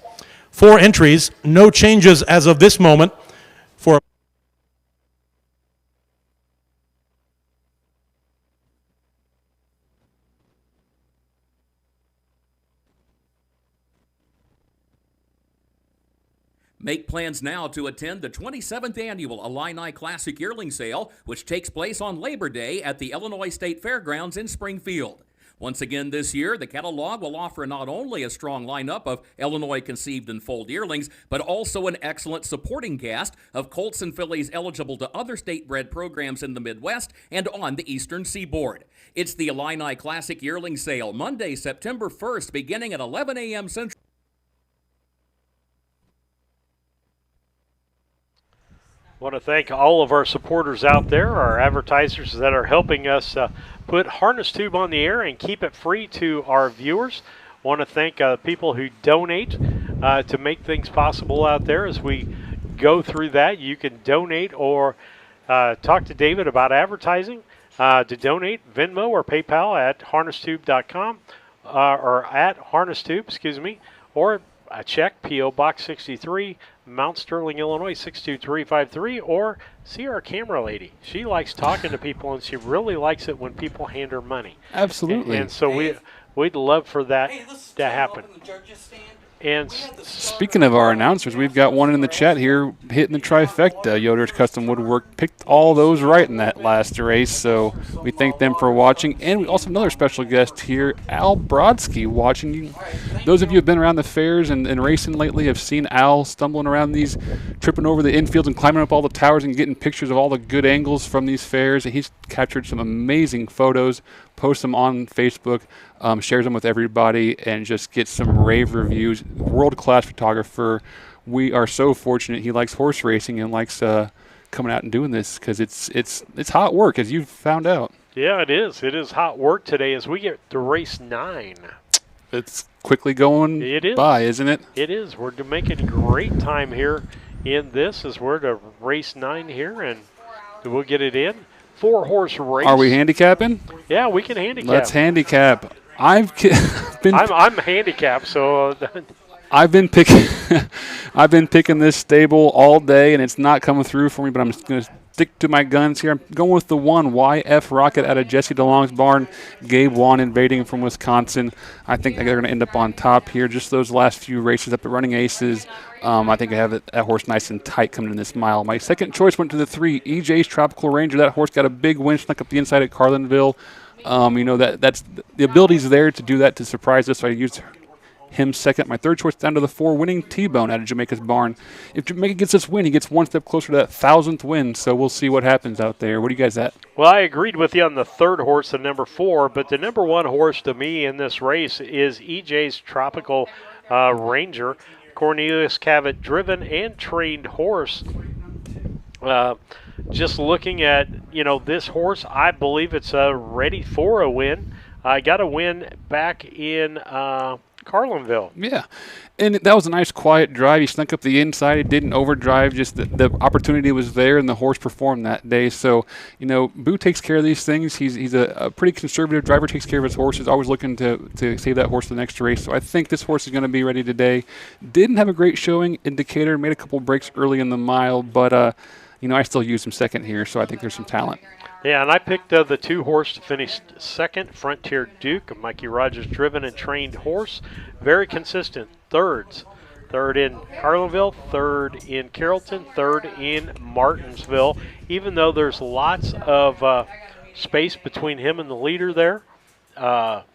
4 entries, no changes as of this moment for Make plans now to attend the 27th Annual Illini Classic Yearling Sale, which takes place on Labor Day at the Illinois State Fairgrounds in Springfield. Once again this year, the catalog will offer not only a strong lineup of Illinois conceived and foaled yearlings, but also an excellent supporting cast of colts and fillies eligible to other state-bred programs in the Midwest and on the Eastern Seaboard. It's the Illini Classic Yearling Sale, Monday, September 1st, beginning at 11 a.m. Central. I want to thank all of our supporters out there, our advertisers that are helping us put Harness Tube on the air and keep it free to our viewers. I want to thank people who donate to make things possible out there. As we go through that, you can donate or talk to David about advertising. To donate, Venmo or PayPal at harnestube.com or at harnestube, excuse me, or a check, P.O. Box 63, Mount Sterling, Illinois 62353, or see our camera lady. She likes talking to people, and she really likes it when people hand her money. Absolutely. And so we'd love for that to happen. And speaking of our announcers, we've got one in the chat here hitting the trifecta. Yoder's Custom Woodwork picked all those right in that last race, so we thank them for watching. And we also have another special guest here, Al Brodsky, watching. Those of you who have been around the fairs and racing lately have seen Al stumbling around these, tripping over the infields and climbing up all the towers and getting pictures of all the good angles from these fairs. He's captured some amazing photos, posts them on Facebook, shares them with everybody, and just gets some rave reviews. World-class photographer. We are so fortunate. He likes horse racing and likes coming out and doing this because it's hot work, as you've found out. Yeah, it is. It is hot work today as we get to race 9. It's quickly going by, isn't it? It is. We're making great time here in this as we're to race 9 here, and we'll get it in. 4-horse race. Are we handicapping? Yeah, we can handicap. Let's handicap. I'm handicapped, so I've been picking this stable all day, and it's not coming through for me. But I'm just going to stick to my guns here. I'm going with the 1 YF Rocket out of Jesse DeLong's barn. Gabe Wan invading from Wisconsin. I think they're going to end up on top here. Just those last few races up at Running Aces. I think I have that horse nice and tight coming in this mile. My second choice went to the 3 EJ's Tropical Ranger. That horse got a big win, snuck up the inside at Carlinville. That's the ability's there to do that, to surprise us. So I used him second. My third choice down to the 4 Winning T-Bone out of Jamaica's barn. If Jamaica gets this win, he gets one step closer to that 1,000th win. So we'll see what happens out there. What do you guys at? Well, I agreed with you on the third horse, the number 4, but the number 1 horse to me in this race is EJ's Tropical Ranger. Cornelius Cavett driven and trained horse. Just looking at, this horse, I believe it's ready for a win. I got a win back in Carlinville. Yeah, and that was a nice quiet drive. He snuck up the inside. He didn't overdrive. Just the opportunity was there, and the horse performed that day. So, Boo takes care of these things. He's a pretty conservative driver, takes care of his horses, always looking to save that horse for the next race. So I think this horse is going to be ready today. Didn't have a great showing in Decatur. Made a couple breaks early in the mile, but I still use him second here, so I think there's some talent. Yeah, and I picked the 2 horse to finish second, Frontier Duke, a Mikey Rogers driven and trained horse. Very consistent. Thirds. Third in Carlinville, third in Carrollton, third in Martinsville. Even though there's lots of space between him and the leader there. But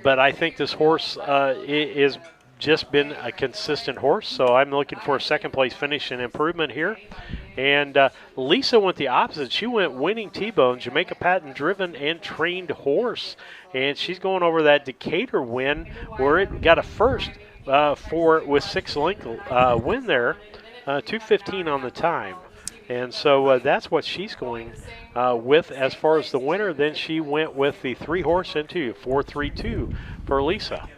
I think this horse is just been a consistent horse, so I'm looking for a second place finish and improvement here. And Lisa went the opposite. She went Winning T-Bone, Jamaica Patton driven and trained horse, and she's going over that Decatur win where it got a first with 6-length win there, 2:15 on the time. And so that's what she's going with as far as the winner. Then she went with the 3 horse into 4-3-2 for Lisa.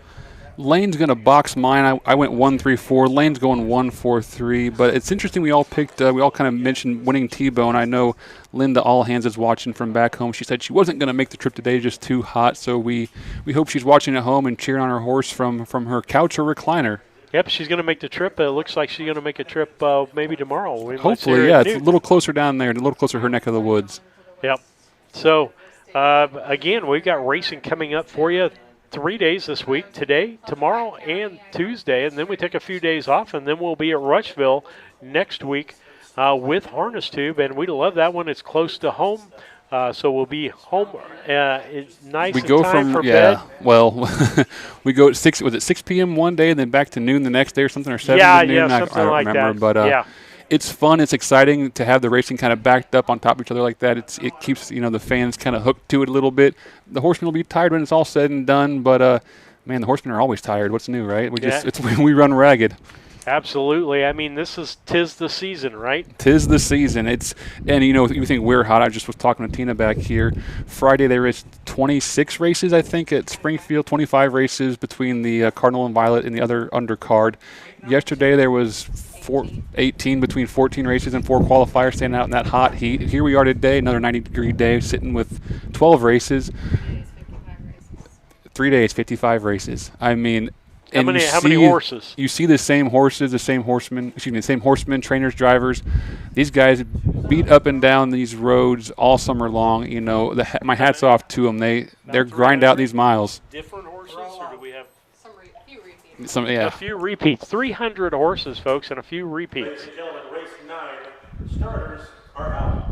Lane's going to box mine. I went 1-3-4. Lane's going 1-4-3. But it's interesting. We all kind of mentioned Winning T-Bone. I know Linda Allhands is watching from back home. She said she wasn't going to make the trip today, just too hot. So we hope she's watching at home and cheering on her horse from her couch or recliner. Yep, she's going to make the trip. It looks like she's going to make a trip maybe tomorrow. Hopefully, yeah. It's a little closer down there, a little closer to her neck of the woods. Yep. So, again, we've got racing coming up for you. 3 days this week, today, tomorrow, and Tuesday, and then we take a few days off, and then we'll be at Rushville next week with Harness Tube, and we love that one. It's close to home, so we'll be home nice we go time from for bed. Well, we go at 6 p.m. one day, and then back to noon the next day or something, or 7 to noon. Something I don't like remember, that. But it's fun. It's exciting to have the racing kind of backed up on top of each other like that. It keeps the fans kind of hooked to it a little bit. The horsemen will be tired when it's all said and done, but man, the horsemen are always tired. What's new, right? We run ragged. Absolutely. I mean, tis the season, right? Tis the season. You think we're hot. I just was talking to Tina back here. Friday there is 26 races, I think, at Springfield. 25 races between the Cardinal and Violet and the other undercard. Yesterday there was 18 between 14 races and 4 qualifiers standing out in that hot heat. Here we are today, another 90-degree day, sitting with 12 races. 3 days, 55 races. I mean, how many horses? You see the same horses, the same horsemen, trainers, drivers. These guys beat up and down these roads all summer long. My hat's off to them. They're grind out these miles. Different horses, or do we have few repeats? A few repeats. 300 horses, folks, and a few repeats. Ladies and gentlemen, race 9 starters are out.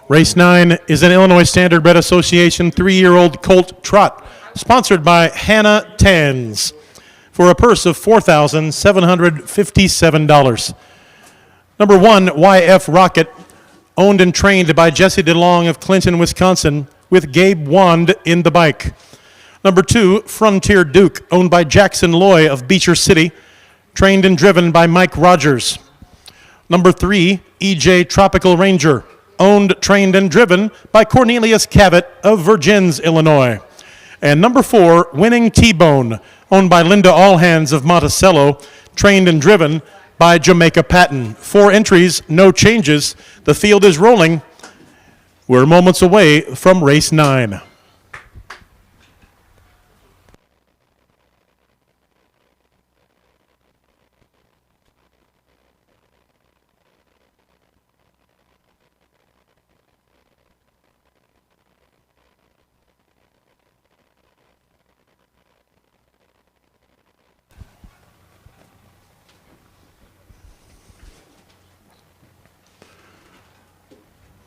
Race 9 is an Illinois Standardbred Association 3-year-old colt trot, sponsored by Hannah Tans, for a purse of $4,757. Number 1, YF Rocket, owned and trained by Jesse DeLong of Clinton, Wisconsin, with Gabe Wand in the bike. Number 2, Frontier Duke, owned by Jackson Loy of Beecher City, trained and driven by Mike Rogers. Number 3, EJ Tropical Ranger, owned, trained, and driven by Cornelius Cavett of Virgins, Illinois. And number 4, Winning T-Bone, owned by Linda Allhands of Monticello, trained and driven by Jamaica Patton. 4 entries, no changes. The field is rolling. We're moments away from race 9.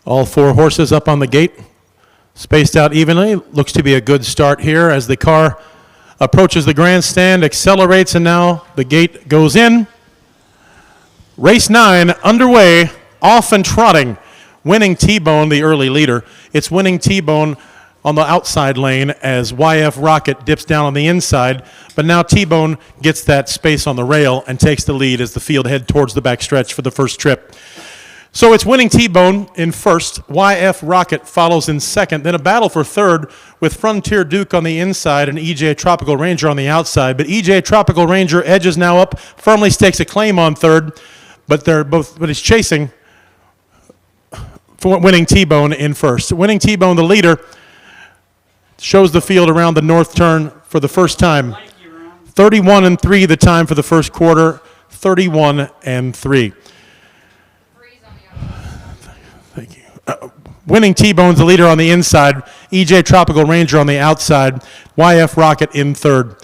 All 4 horses up on the gate, spaced out evenly. Looks to be a good start here as the car approaches the grandstand, accelerates, and now the gate goes in. Race 9 underway, off and trotting. Winning T-Bone, the early leader. It's Winning T-Bone on the outside lane as YF Rocket dips down on the inside, but now T-Bone gets that space on the rail and takes the lead as the field head towards the back stretch for the first trip. So it's Winning T-Bone in first, YF Rocket follows in second, then a battle for third with Frontier Duke on the inside and EJ Tropical Ranger on the outside. But EJ Tropical Ranger edges now up, firmly stakes a claim on third, but he's chasing for Winning T-Bone in first. Winning T-Bone, the leader, shows the field around the north turn for the first time. 31-3 the time for the first quarter, 31-3. Thank you. Winning T-Bone's the leader on the inside. EJ Tropical Ranger on the outside. YF Rocket in third.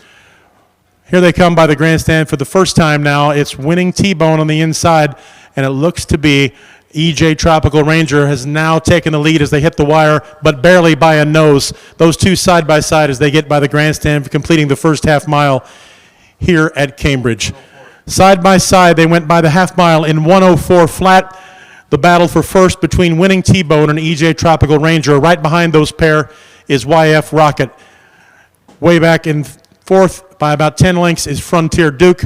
Here they come by the grandstand for the first time now. It's Winning T-Bone on the inside, and it looks to be EJ Tropical Ranger has now taken the lead as they hit the wire, but barely by a nose. Those two side by side as they get by the grandstand for completing the first half mile here at Cambridge. Side by side, they went by the half mile in 1:04 flat. The battle for first between Winning T-Bone and EJ Tropical Ranger. Right behind those pair is YF Rocket. Way back in fourth by about 10 lengths is Frontier Duke.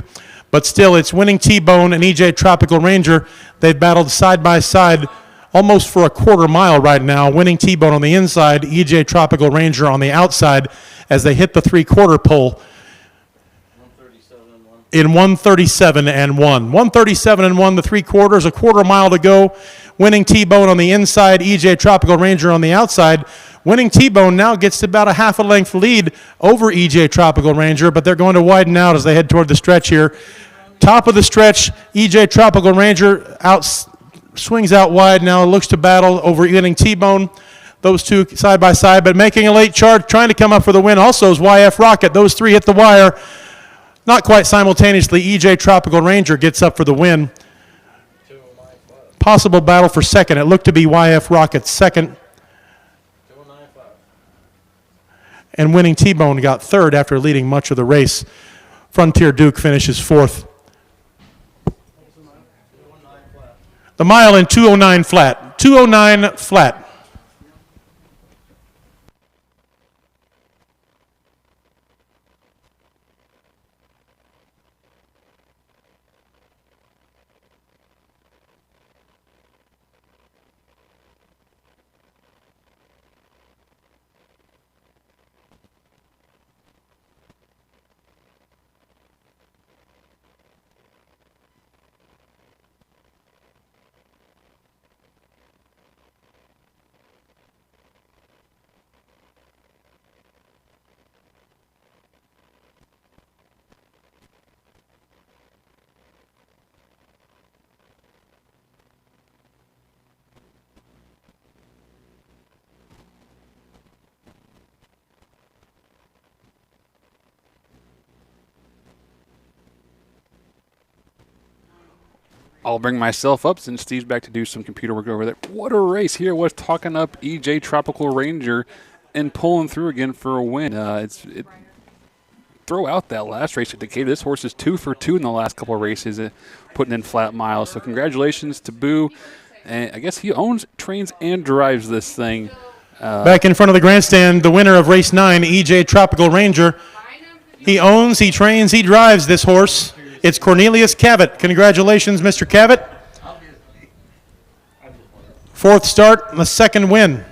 But still, it's Winning T-Bone and EJ Tropical Ranger. They've battled side by side almost for a quarter mile right now. Winning T-Bone on the inside, EJ Tropical Ranger on the outside as they hit the three-quarter pole in 1:37-1. 1:37-1, the three quarters, a quarter mile to go. Winning T-Bone on the inside, EJ Tropical Ranger on the outside. Winning T-Bone now gets about a half a length lead over EJ Tropical Ranger, but they're going to widen out as they head toward the stretch here. Top of the stretch, EJ Tropical Ranger swings out wide now, looks to battle over Winning T-Bone. Those two side by side, but making a late charge, trying to come up for the win also is YF Rocket. Those three hit the wire. Not quite simultaneously, EJ Tropical Ranger gets up for the win. Possible battle for second. It looked to be YF Rocket's second. And Winning T-Bone got third after leading much of the race. Frontier Duke finishes fourth. The mile in 2:09 flat. 2:09 flat. I'll bring myself up since Steve's back to do some computer work over there. What a race here was talking up EJ Tropical Ranger and pulling through again for a win. Throw out that last race at Decatur. This horse is 2 for 2 in the last couple of races, putting in flat miles. So congratulations to Boo. And I guess he owns, trains, and drives this thing. Back in front of the grandstand, the winner of race 9, EJ Tropical Ranger. He owns, he trains, he drives this horse. It's Cornelius Cavett. Congratulations, Mr. Cavett. Fourth start and the second win.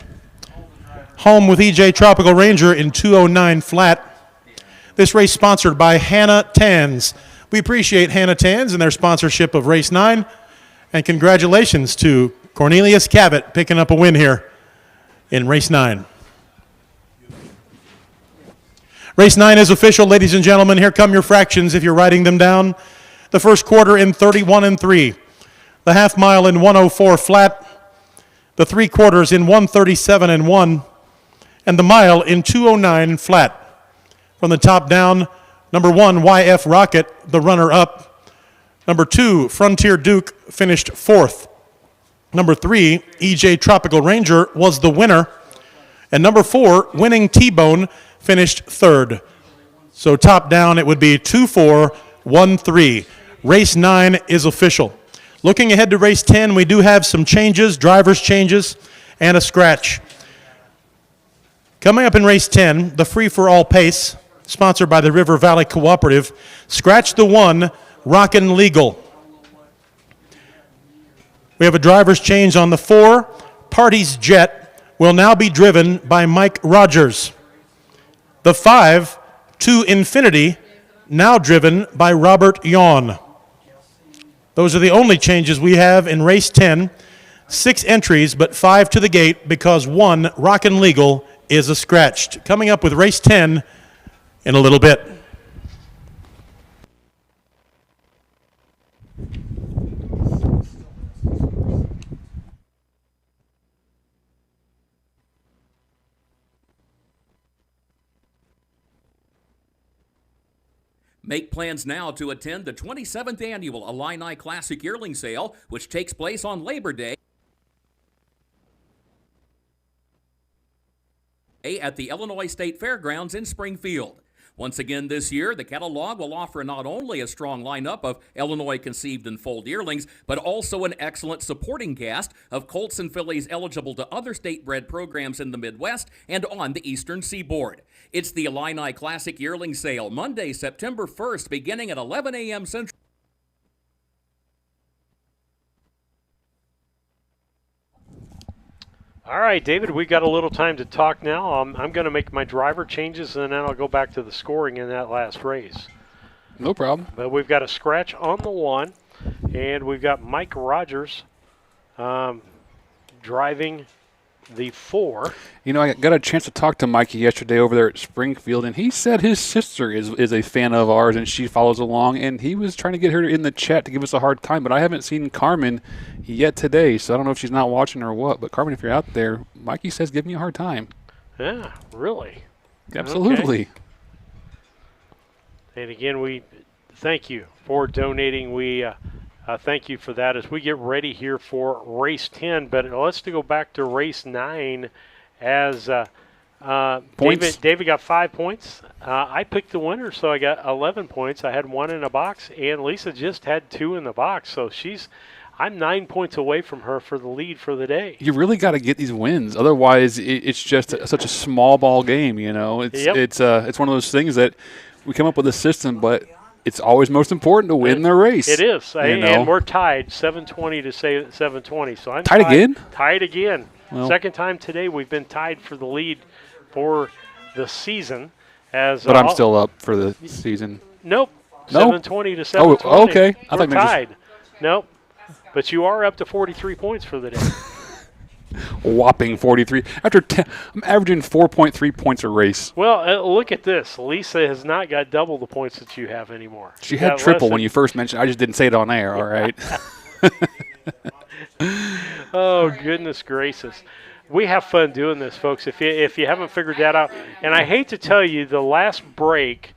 Home with EJ Tropical Ranger in 209 flat. This race sponsored by Hannah Tans. We appreciate Hannah Tans and their sponsorship of Race 9. And congratulations to Cornelius Cavett picking up a win here in Race 9. Race 9 is official, ladies and gentlemen. Here come your fractions if you're writing them down. The first quarter in 31-3. The half mile in 104 flat. The 3/4 in 137-1. And the mile in 209 flat. From the top down, number 1, YF Rocket, the runner-up. Number 2, Frontier Duke, finished 4th. Number 3, EJ Tropical Ranger, was the winner. And number 4, Winning T-Bone, finished 3rd. So top down, it would be 2-4, 1-3. Race 9 is official. Looking ahead to race 10, we do have some changes, drivers' changes, and a scratch. Coming up in race 10, the free-for-all pace, sponsored by the River Valley Cooperative. Scratch the 1, Rockin' Legal. We have a driver's change on the 4. Party's Jet will now be driven by Mike Rogers. The 5, To Infinity, now driven by Robert Yawn. Those are the only changes we have in race 10. 6 entries, but 5 to the gate because 1, Rockin' Legal, is a scratched. Coming up with race 10 in a little bit. Make plans now to attend the 27th Annual Illini Classic Yearling Sale, which takes place on Labor Day at the Illinois State Fairgrounds in Springfield. Once again this year, the catalog will offer not only a strong lineup of Illinois conceived and foaled yearlings, but also an excellent supporting cast of colts and fillies eligible to other state-bred programs in the Midwest and on the Eastern Seaboard. It's the Illini Classic Yearling Sale, Monday, September 1st, beginning at 11 a.m. Central. All right, David, we got a little time to talk now. I'm going to make my driver changes, and then I'll go back to the scoring in that last race. No problem. But we've got a scratch on the 1, and we've got Mike Rogers driving the 4. You know, I got a chance to talk to Mikey yesterday over there at Springfield, and he said his sister is a fan of ours, and she follows along, and he was trying to get her in the chat to give us a hard time, but I haven't seen Carmen yet today, so I don't know if she's not watching or what. But Carmen, if you're out there, Mikey says give me a hard time. Yeah, really? Absolutely. Okay. And again, we thank you for donating. We thank you for that as we get ready here for race 10. But let's go back to race 9 as David got 5 points. I picked the winner, so I got 11 points. I had 1 in a box, and Lisa just had 2 in the box. So I'm 9 points away from her for the lead for the day. You really got to get these wins, otherwise it's just such a small ball game. You know, it's one of those things that we come up with a system, but it's always most important to win the race. It is, and we're tied 720 to 720. So I'm tied again. Tied again. Well, second time today we've been tied for the lead for the season. But I'm still up for the season. Nope. 720 to 720. Oh, okay. We're tied. Nope. But you are up to 43 points for the day. Whopping 43. I'm averaging 4.3 points a race. Well, look at this. Lisa has not got double the points that you have anymore. She had triple when you first mentioned. I just didn't say it on air. All right. Oh, goodness gracious. We have fun doing this, folks. If you haven't figured that out, and I hate to tell you, the last break,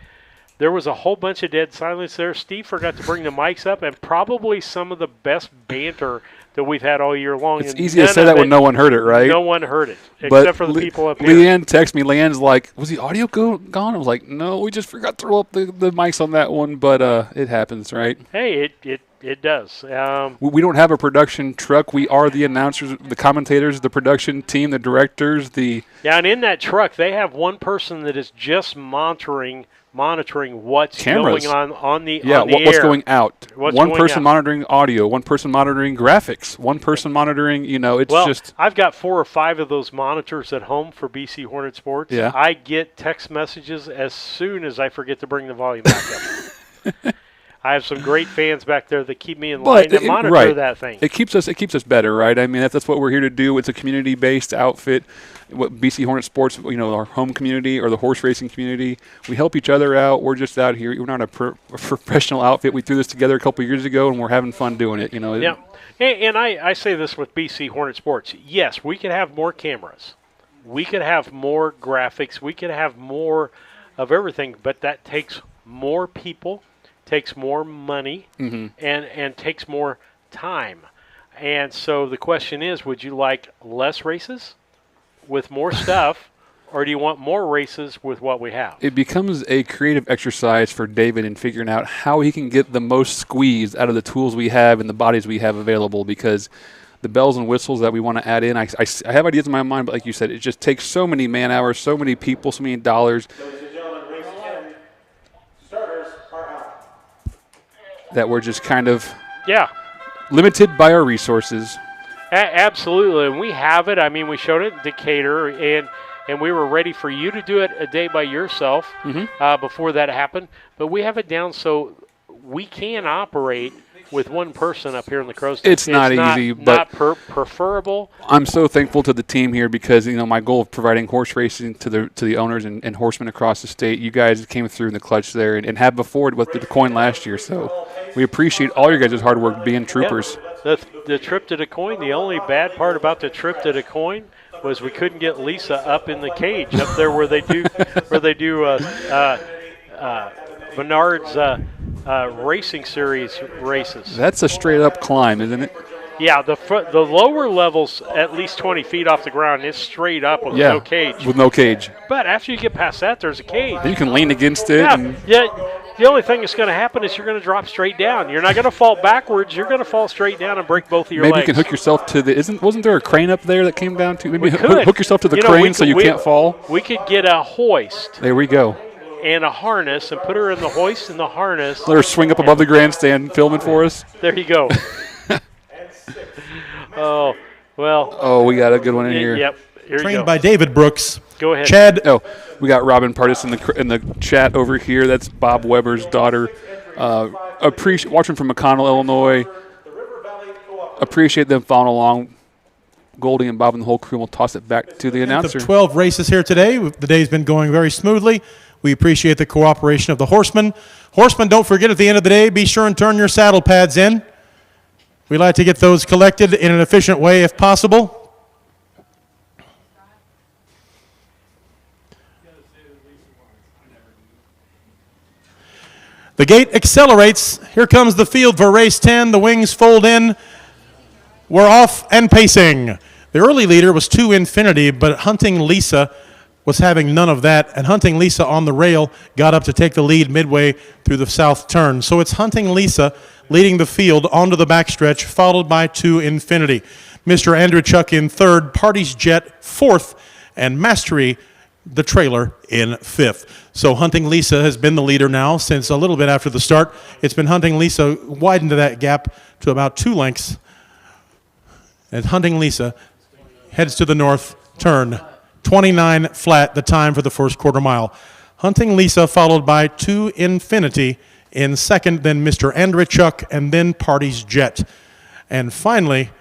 there was a whole bunch of dead silence there. Steve forgot to bring the mics up, and probably some of the best banter that we've had all year long. It's easy to say that when no one heard it, right? No one heard it, except for the people up here. Leanne texted me. Leanne's like, was the audio gone? I was like, no, we just forgot to roll up the mics on that one, but it happens, right? Hey, It does. We don't have a production truck. We are the announcers, the commentators, the production team, the directors, Yeah, and in that truck, they have one person that is just monitoring what's cameras. going on the what's air. Going out. What's one going person out. monitoring audio, one person monitoring graphics, one person monitoring, just. I've got 4 or 5 of those monitors at home for BC Hornet Sports. Yeah. I get text messages as soon as I forget to bring the volume back up. I have some great fans back there that keep me in line and monitor that thing. It keeps us better, right? I mean, that's what we're here to do. It's a community-based outfit. What BC Hornet Sports, our home community or the horse racing community, we help each other out. We're just out here. We're not a professional outfit. We threw this together a couple of years ago, and we're having fun doing it. Yeah, and I say this with BC Hornet Sports. Yes, we could have more cameras. We could have more graphics. We could have more of everything, but that takes more people, takes more money, and takes more time. And so the question is, would you like less races with more stuff, or do you want more races with what we have? It becomes a creative exercise for David in figuring out how he can get the most squeeze out of the tools we have and the bodies we have available, because the bells and whistles that we want to add in, I have ideas in my mind, but like you said, it just takes so many man hours, so many people, so many dollars. That we're just kind of limited by our resources. Absolutely, and we have it. I mean, we showed it in Decatur, and we were ready for you to do it a day by yourself before that happened. But we have it down so we can operate with one person up here in the Crow's Nest. It's not easy, but preferable. I'm so thankful to the team here because my goal of providing horse racing to the owners and horsemen across the state. You guys came through in the clutch there and have before with the coin last year. So we appreciate all your guys' hard work being troopers. Yeah. The trip to DeCoin. The only bad part about the trip to DeCoin was we couldn't get Lisa up in the cage up there where they do Menard's Racing Series races. That's a straight up climb, isn't it? Yeah, the lower levels at least 20 feet off the ground is straight up with no cage. With no cage. But after you get past that, there's a cage. You can lean against it. Yeah. The only thing that's going to happen is you're going to drop straight down. You're not going to fall backwards. You're going to fall straight down and break both of your legs. Maybe you can hook yourself to the. Wasn't there a crane up there that came down to? Maybe hook yourself to the crane so you can't fall. We could get a hoist. There we go. And a harness and put her in the hoist and the harness. Let her swing up above the grandstand filming for us. There you go. Oh, well. Oh, we got a good one in here. Yep. Here Trained you go. by David Brooks. Go ahead. Chad. Oh, we got Robin Partis in the chat over here. That's Bob Weber's daughter. Watching from McConnell, Illinois. Appreciate them following along. Goldie and Bob and the whole crew will toss it back to the announcer. 12 races here today. The day's been going very smoothly. We appreciate the cooperation of the horsemen. Horsemen, don't forget at the end of the day, be sure and turn your saddle pads in. We like to get those collected in an efficient way if possible. The gate accelerates. Here comes the field for race 10. The wings fold in. We're off and pacing. The early leader was 2 Infinity, but Hunting Lisa was having none of that, and Hunting Lisa on the rail got up to take the lead midway through the south turn. So it's Hunting Lisa leading the field onto the backstretch, followed by 2 Infinity. Mr. Andrewchuk in third, Party's Jet fourth, and Mastery, the trailer, in fifth. So Hunting Lisa has been the leader now since a little bit after the start. It's been Hunting Lisa widened that gap to about 2 lengths. And Hunting Lisa heads to the north turn. 29 flat, the time for the first quarter mile. Hunting Lisa followed by 2 Infinity in second, then Mr. Andrewchuk, and then Party's Jet. And finally,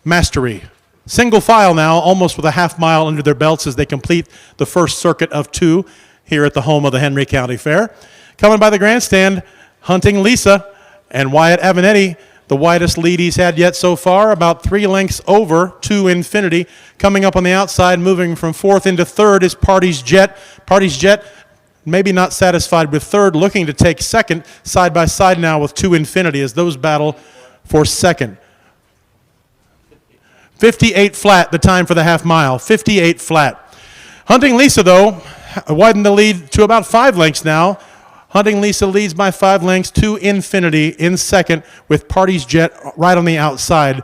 Mastery. Single file now, almost with a half mile under their belts as they complete the first circuit of 2 here at the home of the Henry County Fair. Coming by the grandstand, Hunting Lisa and Wyatt Avenatti, the widest lead he's had yet so far, about 3 lengths over 2 Infinity. Coming up on the outside, moving from fourth into third is Party's Jet. Party's Jet maybe not satisfied with third, looking to take second, side by side now with 2 Infinity as those battle for second. 58 flat, the time for the half mile, 58 flat. Hunting Lisa, though, widened the lead to about 5 lengths now. Hunting Lisa leads by 5 lengths to infinity in second with Party's Jet right on the outside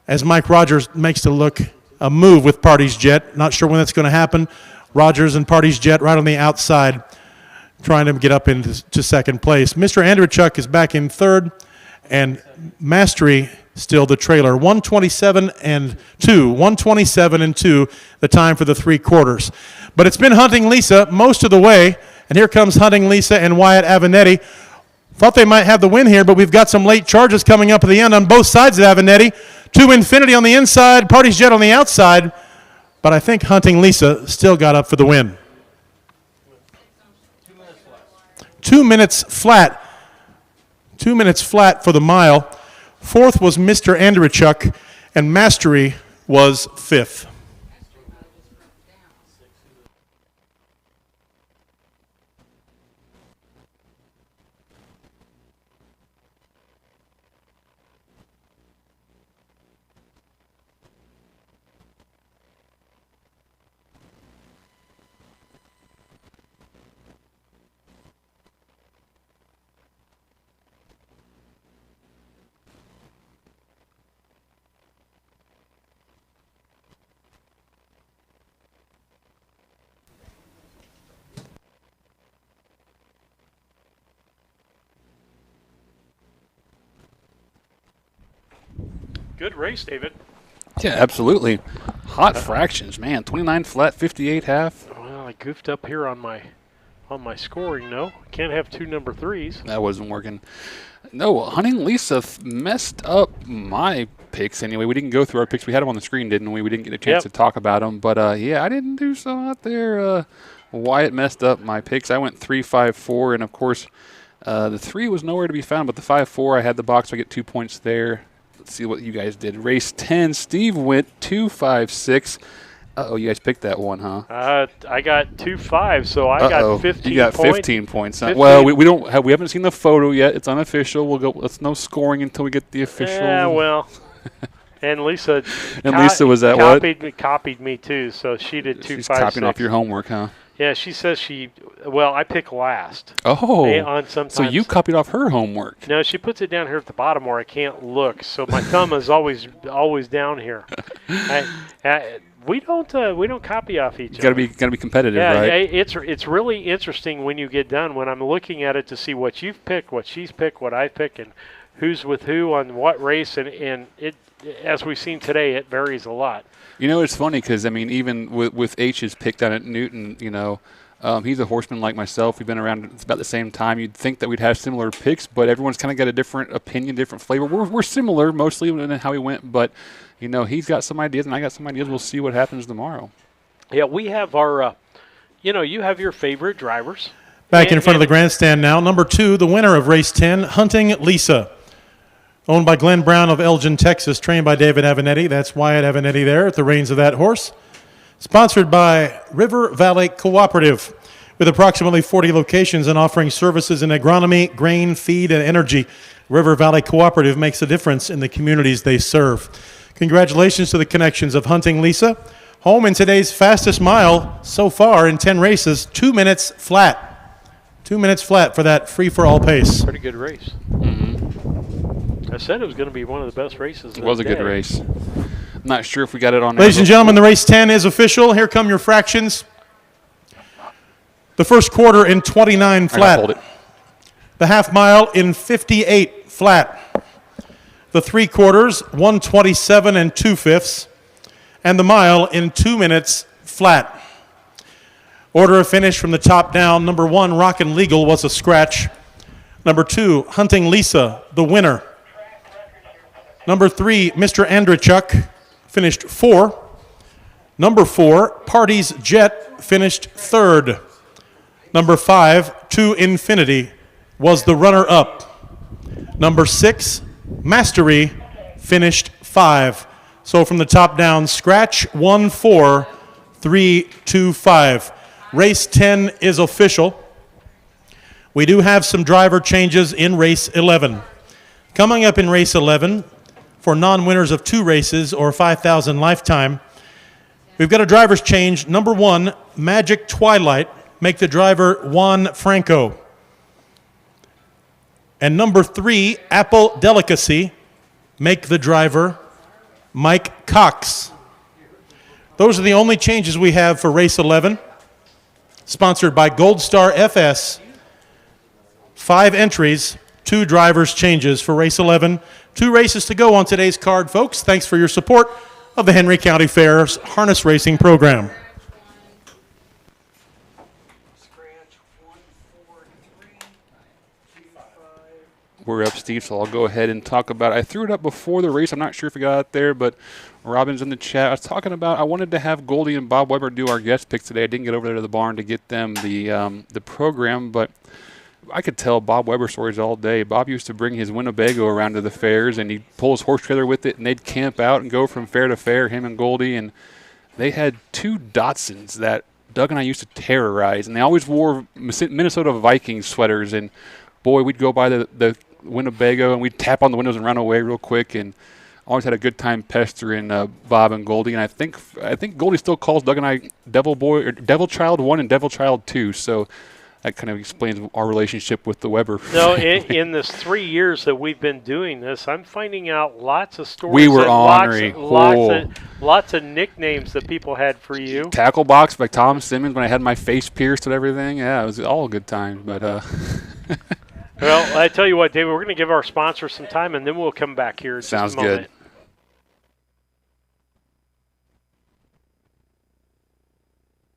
as Mike Rogers makes a move with Party's Jet. Not sure when that's going to happen. Rogers and Party's Jet right on the outside trying to get up into second place. Mr. Andrechuk is back in third, and Mastery still the trailer. 127 and 2. 127 and 2, the time for the 3/4. But it's been Hunting Lisa most of the way, and here comes Hunting Lisa and Wyatt Avenatti. Thought they might have the win here, but we've got some late charges coming up at the end on both sides of Avenatti. To infinity on the inside, Party's Jet on the outside, but I think Hunting Lisa still got up for the win. 2 minutes flat. 2 minutes flat for the mile. Fourth was Mr. Andrechuk, and Mastery was fifth. Good race, David. Yeah, absolutely. Hot fractions, man. 29 flat, 58 half. Well, I goofed up here on my scoring. No, can't have 2 number 3s. That wasn't working. No, Hunting Lisa messed up my picks anyway. We didn't go through our picks. We had them on the screen, didn't we? We didn't get a chance to talk about them. But, yeah, I didn't do so out there. Wyatt messed up my picks. I went 3-5-4, and, of course, the 3 was nowhere to be found. But the 5-4, I had the box, so I get 2 points there. Let's see what you guys did. Race 10, Steve went 2-5-6. Uh-oh, you guys picked that one, huh? I got 2-5, so I got 15 points. You got 15 points. 15. Well, we haven't seen the photo yet. It's unofficial. We'll go. Let's no scoring until we get the official. Yeah, well. And Lisa. Lisa was at copied me too, so she did 2-5-6. She's copying off your homework, huh? Yeah, she says I pick last. Oh, so you copied off her homework. No, she puts it down here at the bottom where I can't look, so my thumb is always down here. We don't copy off each other. Gotta be competitive, right? Yeah, it's really interesting when you get done, when I'm looking at it to see what you've picked, what she's picked, what I pick, and who's with who on what race, and it, as we've seen today, it varies a lot. You know, it's funny because, I mean, even with H's pick down at Newton, you know, he's a horseman like myself. We've been around about the same time. You'd think that we'd have similar picks, but everyone's kind of got a different opinion, different flavor. We're similar mostly in how we went, but, you know, he's got some ideas and I got some ideas. We'll see what happens tomorrow. Yeah, we have our, you have your favorite drivers. Back in front of the grandstand now. Number 2, the winner of race 10, Hunting Lisa. Owned by Glenn Brown of Elgin, Texas, trained by David Avenatti. That's Wyatt Avenatti there at the reins of that horse. Sponsored by River Valley Cooperative, with approximately 40 locations and offering services in agronomy, grain, feed, and energy. River Valley Cooperative makes a difference in the communities they serve. Congratulations to the connections of Hunting Lisa. Home in today's fastest mile so far in 10 races, 2 minutes flat. 2 minutes flat for that free-for-all pace. Pretty good race. Mm-hmm. I said it was going to be one of the best races. It was a good race. I'm not sure if we got it on. Ladies and gentlemen, the race 10 is official. Here come your fractions. The first quarter in 29 flat. The half mile in 58 flat. The 3/4, 127 and 2/5. And the mile in 2 minutes flat. Order of finish from the top down. Number 1, Rockin' Legal, was a scratch. Number 2, Hunting Lisa, the winner. Number 3, Mr. Andrechuk, finished 4. Number 4, Party's Jet, finished 3rd. Number 5, To Infinity, was the runner-up. Number 6, Mastery, finished 5. So from the top down, scratch 1, 4, 3, 2, 5. Race 10 is official. We do have some driver changes in race 11. Coming up in race 11, for non-winners of 2 races or 5,000 lifetime, we've got a driver's change. Number 1, Magic Twilight, make the driver Juan Franco. And number 3, Apple Delicacy, make the driver Mike Cox. Those are the only changes we have for race 11, sponsored by Gold Star FS. 5 entries, 2 drivers changes for race 11. 2 races to go on today's card, folks. Thanks for your support of the Henry County Fair's harness racing program. We're up, Steve, so I'll go ahead and talk about it. I threw it up before the race. I'm not sure if it got out there, but Robin's in the chat. I was talking about I wanted to have Goldie and Bob Weber do our guest picks today. I didn't get over there to the barn to get them the program, but I could tell Bob Weber stories all day. Bob used to bring his Winnebago around to the fairs, and he'd pull his horse trailer with it, and they'd camp out and go from fair to fair, him and Goldie, and they had 2 Datsuns that Doug and I used to terrorize, and they always wore Minnesota Vikings sweaters, and boy, we'd go by the Winnebago, and we'd tap on the windows and run away real quick, and always had a good time pestering Bob and Goldie. And I think Goldie still calls Doug and I Devil Boy or Devil Child 1 and Devil Child 2. So that kind of explains our relationship with the Weber. No, in this 3 years that we've been doing this, I'm finding out lots of stories. We were ornery. Lots of nicknames that people had for you. Tackle Box by Tom Simmons when I had my face pierced and everything. Yeah, it was all a good time. But well, I tell you what, David, we're going to give our sponsors some time, and then we'll come back here in Sounds just a moment. good.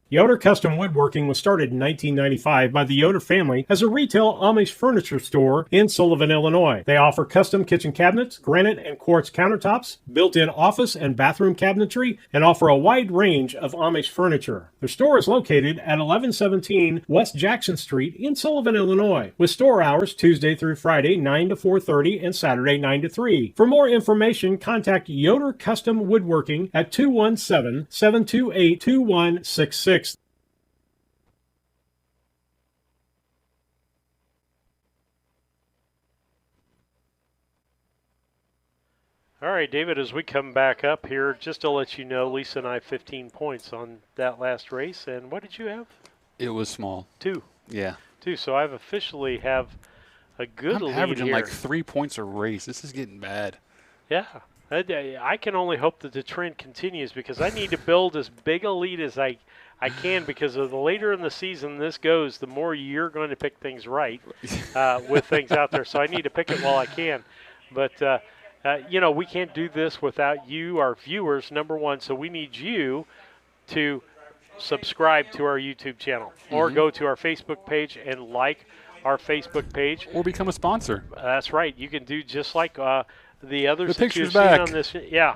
Yoder Custom Woodworking was started in 1995 by the Yoder family as a retail Amish furniture store in Sullivan, Illinois. They offer custom kitchen cabinets, granite and quartz countertops, built-in office and bathroom cabinetry, and offer a wide range of Amish furniture. Their store is located at 1117 West Jackson Street in Sullivan, Illinois, with store hours Tuesday through Friday 9 to 4:30 and Saturday 9 to 3. For more information, contact Yoder Custom Woodworking at 217-728-2166. All right, David, as we come back up here, just to let you know, Lisa and I 15 points on that last race. And what did you have? it was small. 2. Yeah. 2. So I've officially have a good lead averaging here. like 3 points a race. This is getting bad. Yeah. I can only hope that the trend continues because I need to build as big a lead as I can, because of the later in the season this goes, the more you're going to pick things right with things out there. So I need to pick it while I can. But, we can't do this without you, our viewers, number one. So we need you to subscribe to our YouTube channel or go to our Facebook page and like our Facebook page. Or become a sponsor. That's right. You can do just like the others the that picture's you've seen back. on this. Yeah.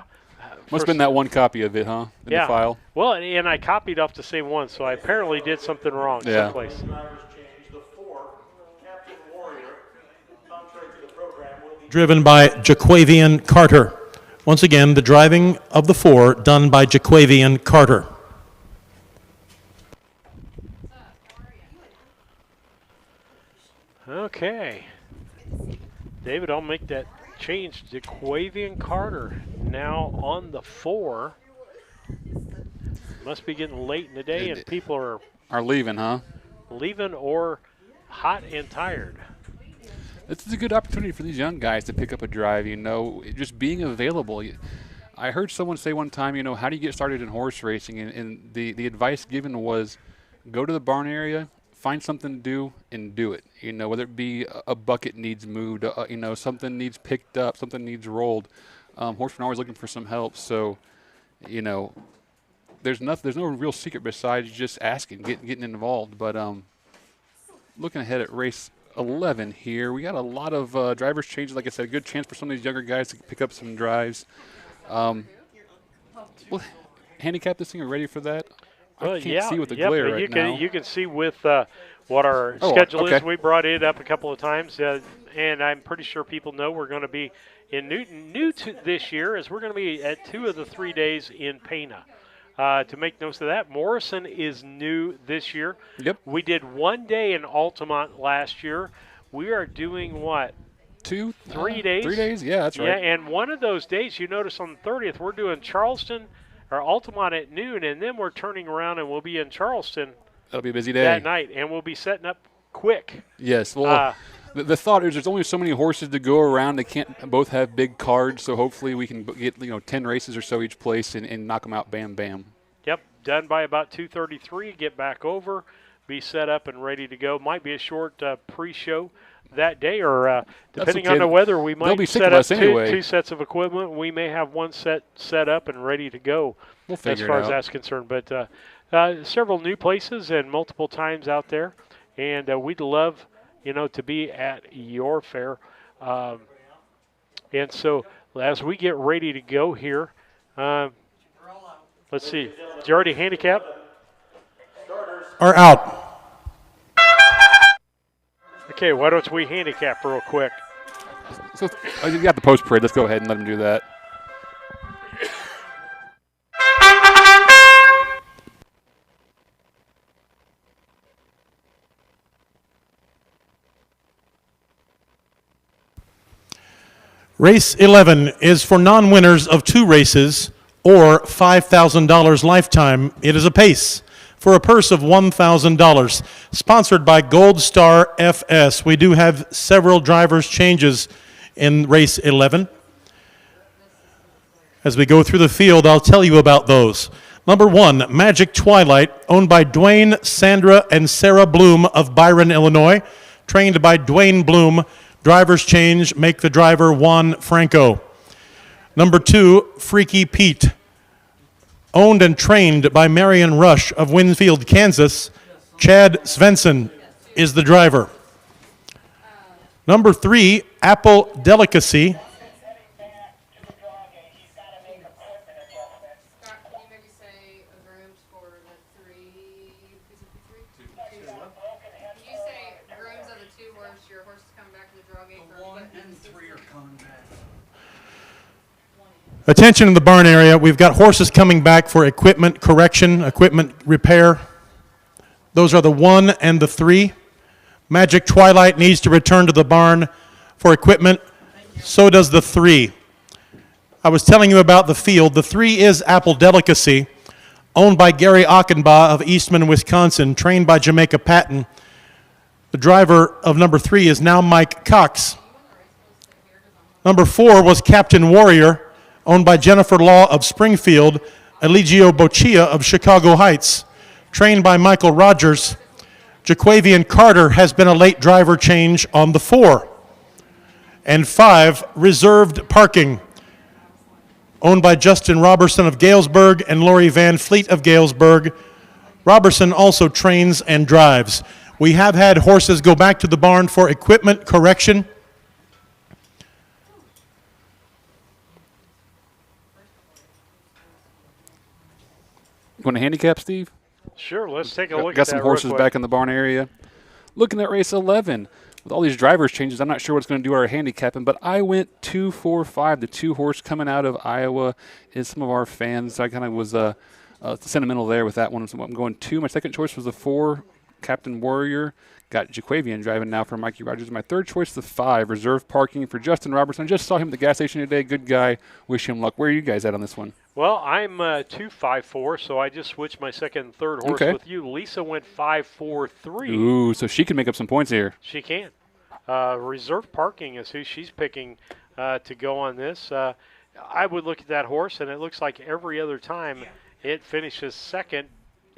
Must have been that one copy of it, huh? In the file. Well, and I copied off the same one, so I apparently did something wrong someplace. Driven by Jaquavian Carter. Once again, the driving of the 4 done by Jaquavian Carter. Okay. David, I'll make that change. Jaquavian Carter now on the 4. Must be getting late in the day, and people are leaving, huh? Leaving or hot and tired. This is a good opportunity for these young guys to pick up a drive, just being available. I heard someone say one time, how do you get started in horse racing? And the advice given was go to the barn area, find something to do, and do it. Whether it be a bucket needs moved, something needs picked up, something needs rolled. Horsemen are always looking for some help. So, there's no real secret besides just asking, getting involved. But looking ahead at race 11 here, we got a lot of drivers changes. Like I said, a good chance for some of these younger guys to pick up some drives. We'll handicap this thing. Are you ready for that? Well, I can't see with the glare right now. You can see with what our schedule is. We brought it up a couple of times, and I'm pretty sure people know we're going to be in Newton. New to this year is we're going to be at 2 of the 3 days in Pana. To make notes of that, Morrison is new this year. Yep. We did 1 day in Altamont last year. We are doing what? 3 days? 3 days, yeah, that's right. Yeah, and one of those days, you notice on the 30th, we're doing Charleston or Altamont at noon, and then we're turning around and we'll be in Charleston. That'll be a busy day. That night, and we'll be setting up quick. Yes, well, The thought is there's only so many horses to go around. They can't both have big cards, so hopefully we can get 10 races or so each place and knock them out bam, bam. Yep, done by about 2:33. Get back over, be set up and ready to go. Might be a short pre-show that day, or depending on the weather, we might set up two sets of equipment. We may have one set up and ready to go. We'll figure as far it out. as that's concerned. But several new places and multiple times out there, and we'd love to be at your fair. And so as we get ready to go here, let's see. Did you already handicap? Are out. Okay, why don't we handicap real quick? So you got the post parade. Let's go ahead and let them do that. Race 11 is for non-winners of 2 races or $5,000 lifetime. It is a pace for a purse of $1,000. Sponsored by Gold Star FS. We do have several drivers' changes in race 11. As we go through the field, I'll tell you about those. Number 1, Magic Twilight, owned by Dwayne, Sandra, and Sarah Bloom of Byron, Illinois. Trained by Dwayne Bloom. Drivers change, make the driver Juan Franco. Number 2, Freaky Pete. Owned and trained by Marion Rush of Winfield, Kansas. Chad Svensson is the driver. Number 3, Apple Delicacy. Attention in the barn area. We've got horses coming back for equipment correction, equipment repair. Those are the 1 and the 3. Magic Twilight needs to return to the barn for equipment. So does the 3. I was telling you about the field. The 3 is Apple Delicacy, owned by Gary Achenbaugh of Eastman, Wisconsin, trained by Jamaica Patton. The driver of number 3 is now Mike Cox. Number 4 was Captain Warrior, owned by Jennifer Law of Springfield, Eligio Boccia of Chicago Heights, trained by Michael Rogers. Jaquavian Carter has been a late driver change on the 4. And 5, Reserved Parking, owned by Justin Robertson of Galesburg and Lori Van Fleet of Galesburg. Robertson also trains and drives. We have had horses go back to the barn for equipment correction. You want to handicap, Steve? Sure, let's take a look at that. Got some horses back in the barn area. Looking at race 11. With all these drivers changes, I'm not sure what's going to do our handicapping, but I went 2-4-5. The 2 horse coming out of Iowa is some of our fans. I kind of was sentimental there with that one. So I'm going 2. My second choice was the 4, Captain Warrior. Got Jaquavian driving now for Mikey Rogers. My third choice, the 5, Reserve Parking for Justin Robertson. I just saw him at the gas station today. Good guy. Wish him luck. Where are you guys at on this one? Well, I'm 2-5-4, so I just switched my second and third horse with you. Lisa went 5-4-3. Ooh, so she can make up some points here. She can. Reserve Parking is who she's picking to go on this. I would look at that horse, and it looks like every other time it finishes second.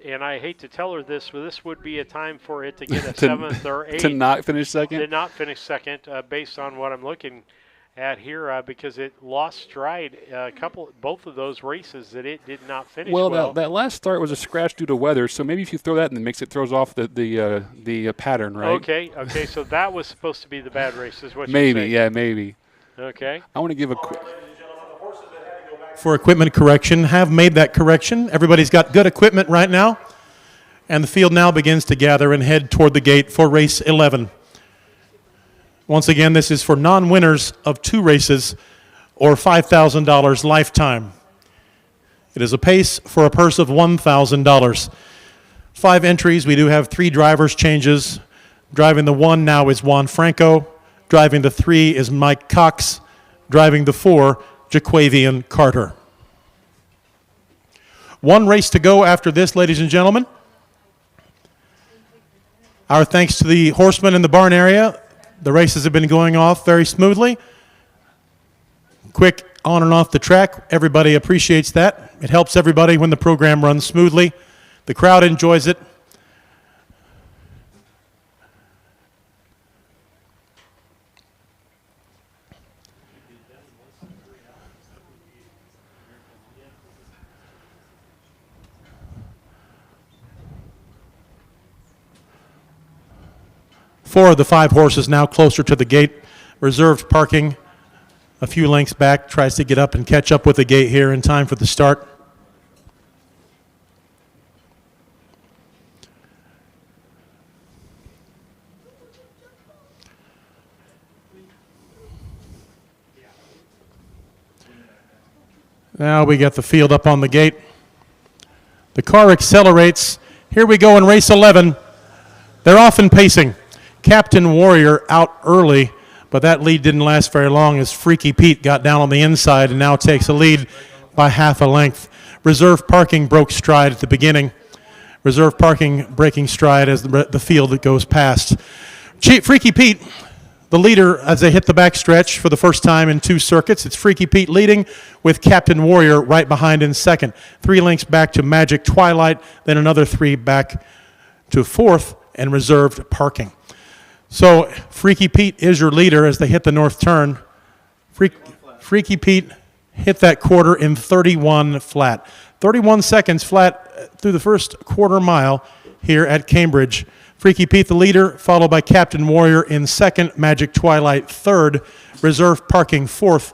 And I hate to tell her this, but this would be a time for it to get a 7th or 8th. To not finish second? To not finish second, based on what I'm looking at here, because it lost stride both of those races that it did not finish well. Well, that last start was a scratch due to weather, so maybe if you throw that in the mix, it throws off the pattern, right? Okay, so that was supposed to be the bad race, is what maybe, you're saying. yeah, maybe. Okay. I want to give a quick... For equipment correction, have made that correction. Everybody's got good equipment right now. And the field now begins to gather and head toward the gate for race 11. Once again, this is for non-winners of 2 races or $5,000 lifetime. It is a pace for a purse of $1,000. 5 entries. We do have 3 drivers changes. Driving the 1 now is Juan Franco. Driving the 3 is Mike Cox. Driving the 4, Jaquavian Carter. 1 race to go after this, ladies and gentlemen. Our thanks to the horsemen in the barn area. The races have been going off very smoothly. Quick on and off the track. Everybody appreciates that. It helps everybody when the program runs smoothly. The crowd enjoys it. Four of the 5 horses now closer to the gate. Reserved parking a few lengths back, tries to get up and catch up with the gate here in time for the start. Now we got the field up on the gate. The car accelerates. Here we go in race 11. They're off and pacing. Captain Warrior out early, but that lead didn't last very long as Freaky Pete got down on the inside and now takes a lead by half a length. Reserve parking broke stride at the beginning. Reserve parking breaking stride as the field goes past. Freaky Pete, the leader as they hit the back stretch for the first time in 2 circuits. It's Freaky Pete leading with Captain Warrior right behind in second. 3 lengths back to Magic Twilight, then another 3 back to fourth and reserved parking. So Freaky Pete is your leader as they hit the north turn. Freaky Pete hit that quarter in 31 flat. 31 seconds flat through the first quarter mile here at Cambridge. Freaky Pete the leader, followed by Captain Warrior in second, Magic Twilight third, reserve parking fourth,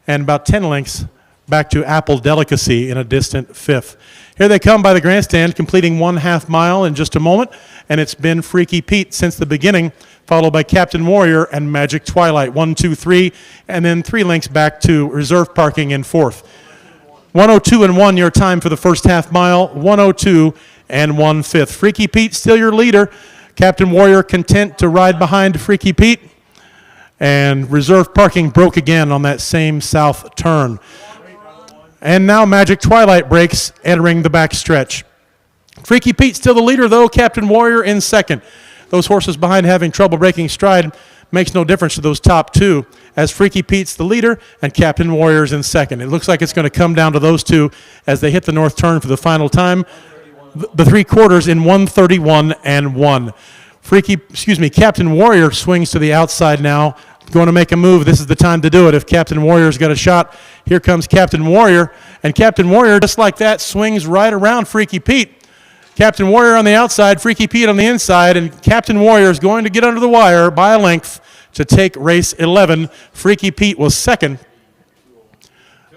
and about 10 lengths back to Apple Delicacy in a distant fifth. Here they come by the grandstand, completing 1/2 mile in just a moment, and it's been Freaky Pete since the beginning, followed by Captain Warrior and Magic Twilight, 1, 2, 3, and then 3 lengths back to reserve parking in fourth. 1:02 and 1 your time for the first half mile, 1:02 and 1/5. Freaky Pete still your leader. Captain Warrior content to ride behind Freaky Pete, and reserve parking broke again on that same south turn. And now Magic Twilight breaks, entering the back stretch. Freaky Pete still the leader, though. Captain Warrior in second. Those horses behind having trouble breaking stride makes no difference to those top 2, as Freaky Pete's the leader and Captain Warrior's in second. It looks like it's going to come down to those 2 as they hit the north turn for the final time. The 3 quarters in 1:31 and 1. Captain Warrior swings to the outside now. Going to make a move. This is the time to do it. If Captain Warrior's got a shot, here comes Captain Warrior. And Captain Warrior, just like that, swings right around Freaky Pete. Captain Warrior on the outside, Freaky Pete on the inside, and Captain Warrior is going to get under the wire by a length to take race 11. Freaky Pete was second.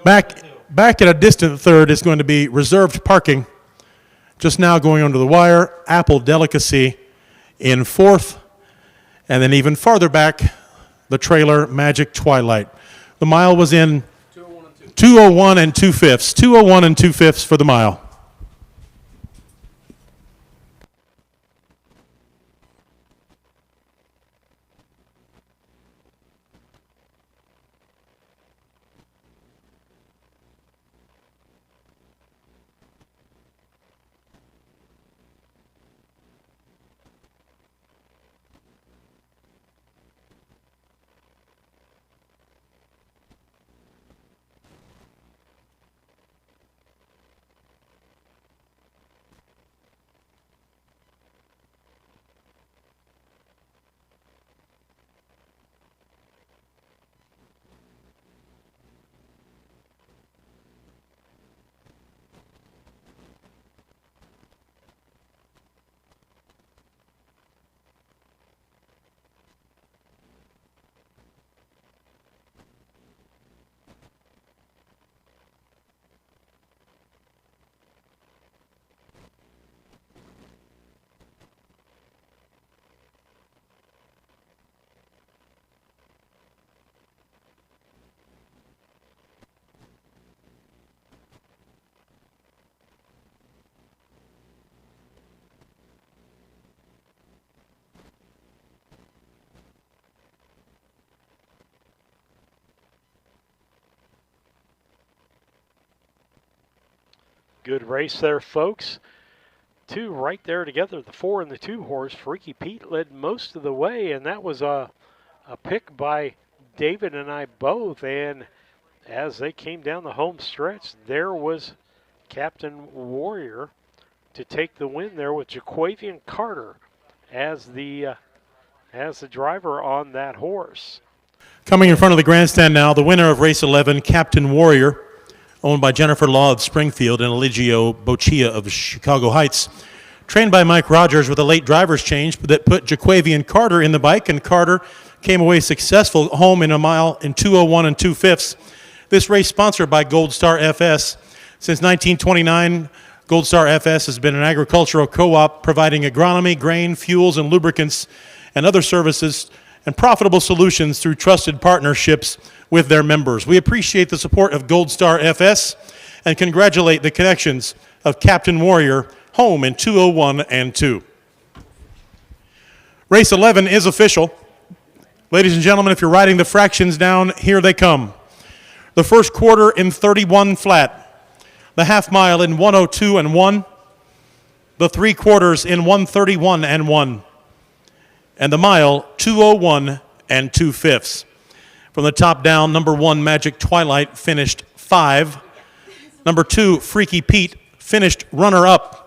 Back at a distant third is going to be reserved parking. Just now going under the wire, Apple Delicacy in fourth. And then even farther back, the trailer, Magic Twilight. The mile was in 2:01 and 2/5. 2:01 and 2/5 for the mile. Good race there, folks. 2 right there together. The 4 and the 2 horse. Freaky Pete led most of the way, and that was a a pick by David and I both, and as they came down the home stretch, there was Captain Warrior to take the win there with Jaquavian Carter as the driver on that horse. Coming in front of the grandstand now, the winner of race 11, Captain Warrior, owned by Jennifer Law of Springfield and Eligio Boccia of Chicago Heights. Trained by Mike Rogers with a late driver's change that put Jaquavian Carter in the bike, and Carter came away successful home in a mile in 2:01 and 2/5. This race sponsored by Gold Star FS. Since 1929, Gold Star FS has been an agricultural co-op providing agronomy, grain, fuels, and lubricants and other services and profitable solutions through trusted partnerships with their members. We appreciate the support of Gold Star FS and congratulate the connections of Captain Warrior home in 2:01 and 2. Race 11 is official. Ladies and gentlemen, if you're writing the fractions down, here they come. The first quarter in 31 flat. The half mile in 1:02 and 1. The 3/4 in 1:31 and 1. And the mile 2:01 and 2/5. From the top down, number 1, Magic Twilight, finished 5. Number 2, Freaky Pete, finished runner-up.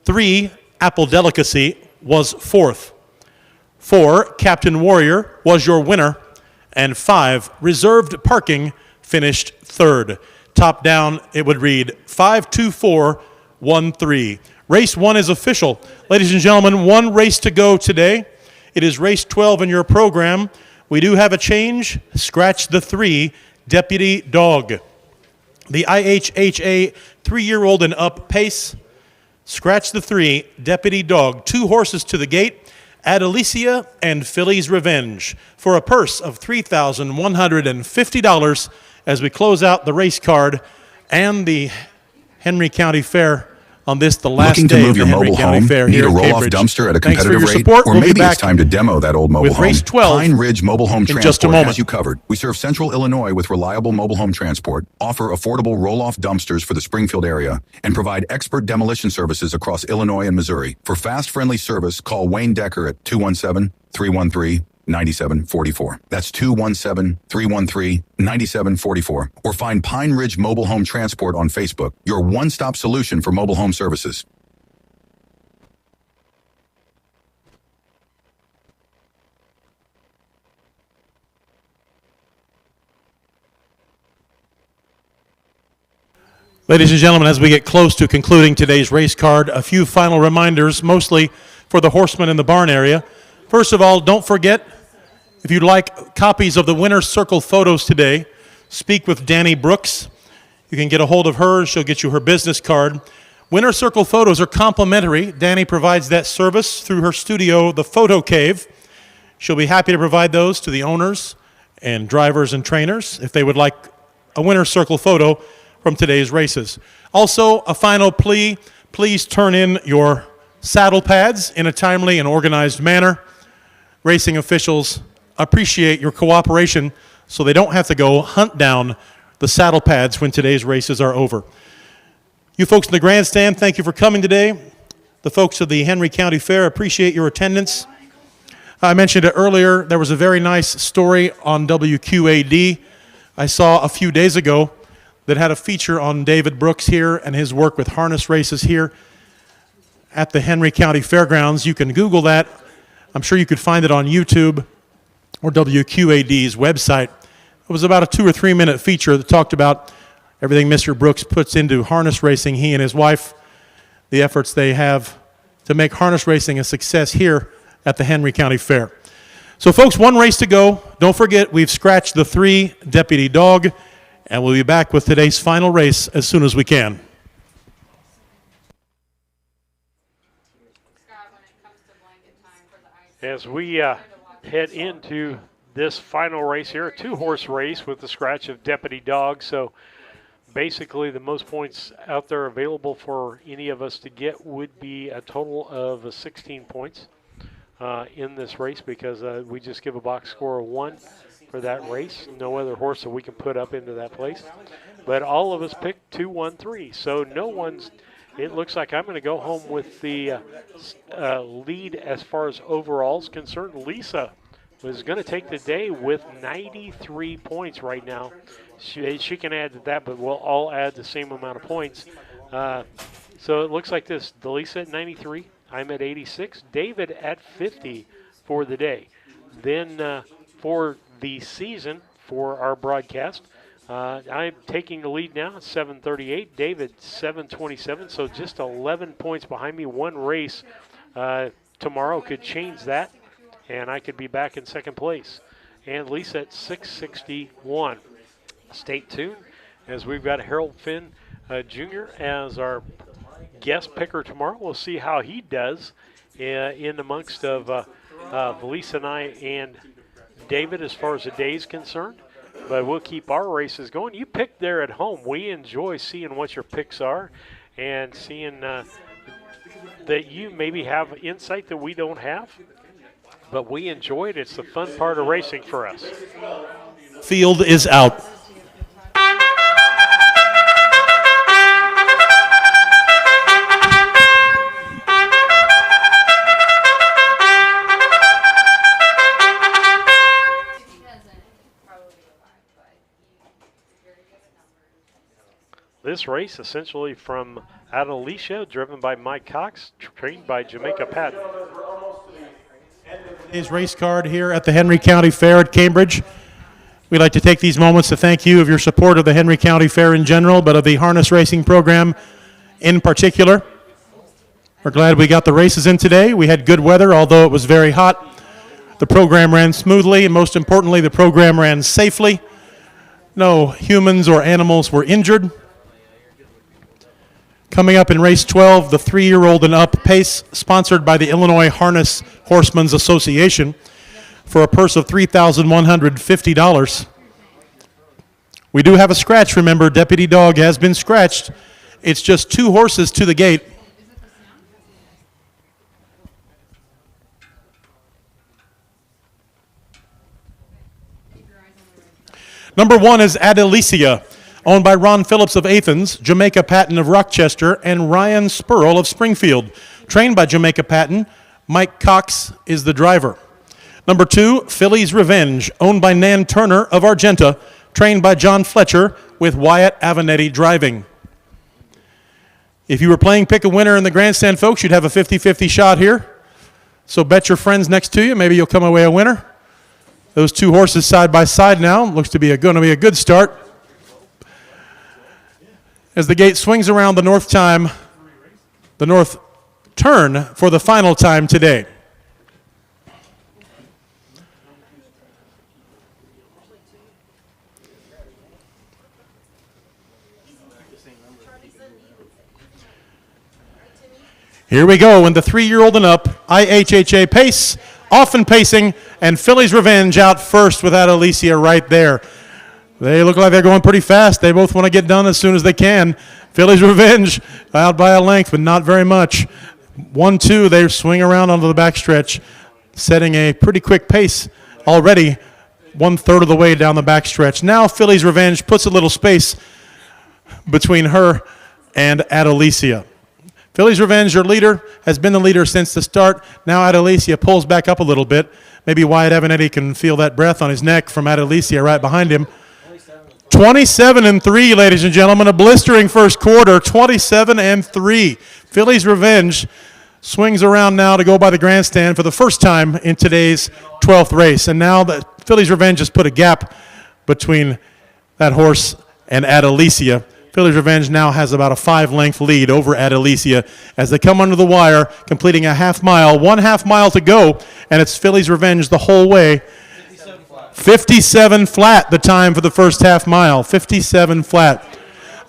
3, Apple Delicacy, was 4th. 4, Captain Warrior, was your winner. And 5, Reserved Parking, finished 3rd. Top down, it would read 52413. Race 1 is official. Ladies and gentlemen, 1 race to go today. It is race 12 in your program. We do have a change. Scratch the 3, Deputy Dog. The IHHA 3-year-old and up pace. Scratch the 3, Deputy Dog. 2 horses to the gate. Adelicia and Philly's Revenge for a purse of $3,150 as we close out the race card and the Henry County Fair on this, the last Looking to day move of the your Henry mobile County home? Fair Need here a at roll-off Cambridge. dumpster at a Thanks for competitive your rate? support. Or We'll be maybe back it's time to demo that old mobile with home? race 12 Pine Ridge Mobile Home in just a Transport moment. has you covered. We serve Central Illinois with reliable mobile home transport, offer affordable roll-off dumpsters for the Springfield area, and provide expert demolition services across Illinois and Missouri. For fast, friendly service, call Wayne Decker at 217-313-9744. That's 217-313-9744. Or find Pine Ridge Mobile Home Transport on Facebook, your one-stop solution for mobile home services. Ladies and gentlemen, as we get close to concluding today's race card, a few final reminders, mostly for the horsemen in the barn area. First of all, don't forget, if you'd like copies of the winner's circle photos today, speak with Danny Brooks. You can get a hold of her. She'll get you her business card. Winner's circle photos are complimentary. Danny provides that service through her studio, The Photo Cave. She'll be happy to provide those to the owners and drivers and trainers if they would like a winner's circle photo from today's races. Also, a final plea, please turn in your saddle pads in a timely and organized manner. Racing officials appreciate your cooperation so they don't have to go hunt down the saddle pads when today's races are over. You folks in the grandstand, thank you for coming today. The folks of the Henry County Fair appreciate your attendance. I mentioned it earlier, there was a very nice story on WQAD I saw a few days ago that had a feature on David Brooks here and his work with harness races here at the Henry County Fairgrounds. You can Google that. I'm sure you could find it on YouTube or WQAD's website. It was about a 2 or 3 minute feature that talked about everything Mr. Brooks puts into harness racing, he and his wife, the efforts they have to make harness racing a success here at the Henry County Fair. So folks, 1 race to go. Don't forget, we've scratched the 3, Deputy Dog, and we'll be back with today's final race as soon as we can. As we head into this final race here, a 2-horse race with the scratch of Deputy Dog. So basically the most points out there available for any of us to get would be a total of 16 points in this race, because we just give a box score of 1 for that race. No other horse that we can put up into that place. But all of us picked 2, 1, 3. So no one's, it looks like I'm going to go home with the lead as far as overall is concerned. Lisa was going to take the day with 93 points right now. She can add to that, but we'll all add the same amount of points. So it looks like this. Delisa at 93. I'm at 86. David at 50 for the day. Then for the season, for our broadcast, I'm taking the lead now at 738. David 727. So just 11 points behind me. One race tomorrow could change that, and I could be back in second place. And Lisa at 661. Stay tuned, as we've got Harold Finn Jr. as our guest picker tomorrow. We'll see how he does in amongst of Lisa and I and David as far as the day is concerned. But we'll keep our races going. You pick there at home. We enjoy seeing what your picks are and seeing that you maybe have insight that we don't have. But we enjoy it. It's the fun part of racing for us. Field is out. This race essentially from Adelicia, driven by Mike Cox, trained by Jamaica Patton. Today's race card here at the Henry County Fair at Cambridge. We'd like to take these moments to thank you of your support of the Henry County Fair in general, but of the harness racing program in particular. We're glad we got the races in today. We had good weather, although it was very hot. The program ran smoothly, and most importantly, the program ran safely. No humans or animals were injured. Coming up in race 12, the 3-year-old and up pace, sponsored by the Illinois Harness Horsemen's Association, for a purse of $3,150. We do have a scratch, remember. Deputy Dog has been scratched. It's just 2 horses to the gate. Number 1 is Adelicia, owned by Ron Phillips of Athens, Jamaica Patton of Rochester, and Ryan Spurl of Springfield. Trained by Jamaica Patton, Mike Cox is the driver. Number 2, Philly's Revenge, owned by Nan Turner of Argenta, trained by John Fletcher, with Wyatt Avenatti driving. If you were playing pick a winner in the grandstand, folks, you'd have a 50-50 shot here. So bet your friends next to you. Maybe you'll come away a winner. Those 2 horses side by side now. Looks to be going to be a good start. As the gate swings around the north turn for the final time today. Here we go in the 3-year-old and up, IHHA pace, often pacing, and Philly's Revenge out first with Adelicia right there. They look like they're going pretty fast. They both want to get done as soon as they can. Philly's Revenge out by a length, but not very much. 1-2, they swing around onto the backstretch, setting a pretty quick pace already, 1/3 of the way down the backstretch. Now Philly's Revenge puts a little space between her and Adelicia. Philly's Revenge, your leader, has been the leader since the start. Now Adelicia pulls back up a little bit. Maybe Wyatt Avenatti can feel that breath on his neck from Adelicia right behind him. 27-3, ladies and gentlemen, a blistering first quarter, 27-3. Philly's Revenge swings around now to go by the grandstand for the first time in today's 12th race. And now the Philly's Revenge has put a gap between that horse and Adelicia. Philly's Revenge now has about a 5-length lead over Adelicia as they come under the wire, completing a half mile, 1/2 mile to go, and it's Philly's Revenge the whole way. 57 flat the time for the first half mile, 57 flat.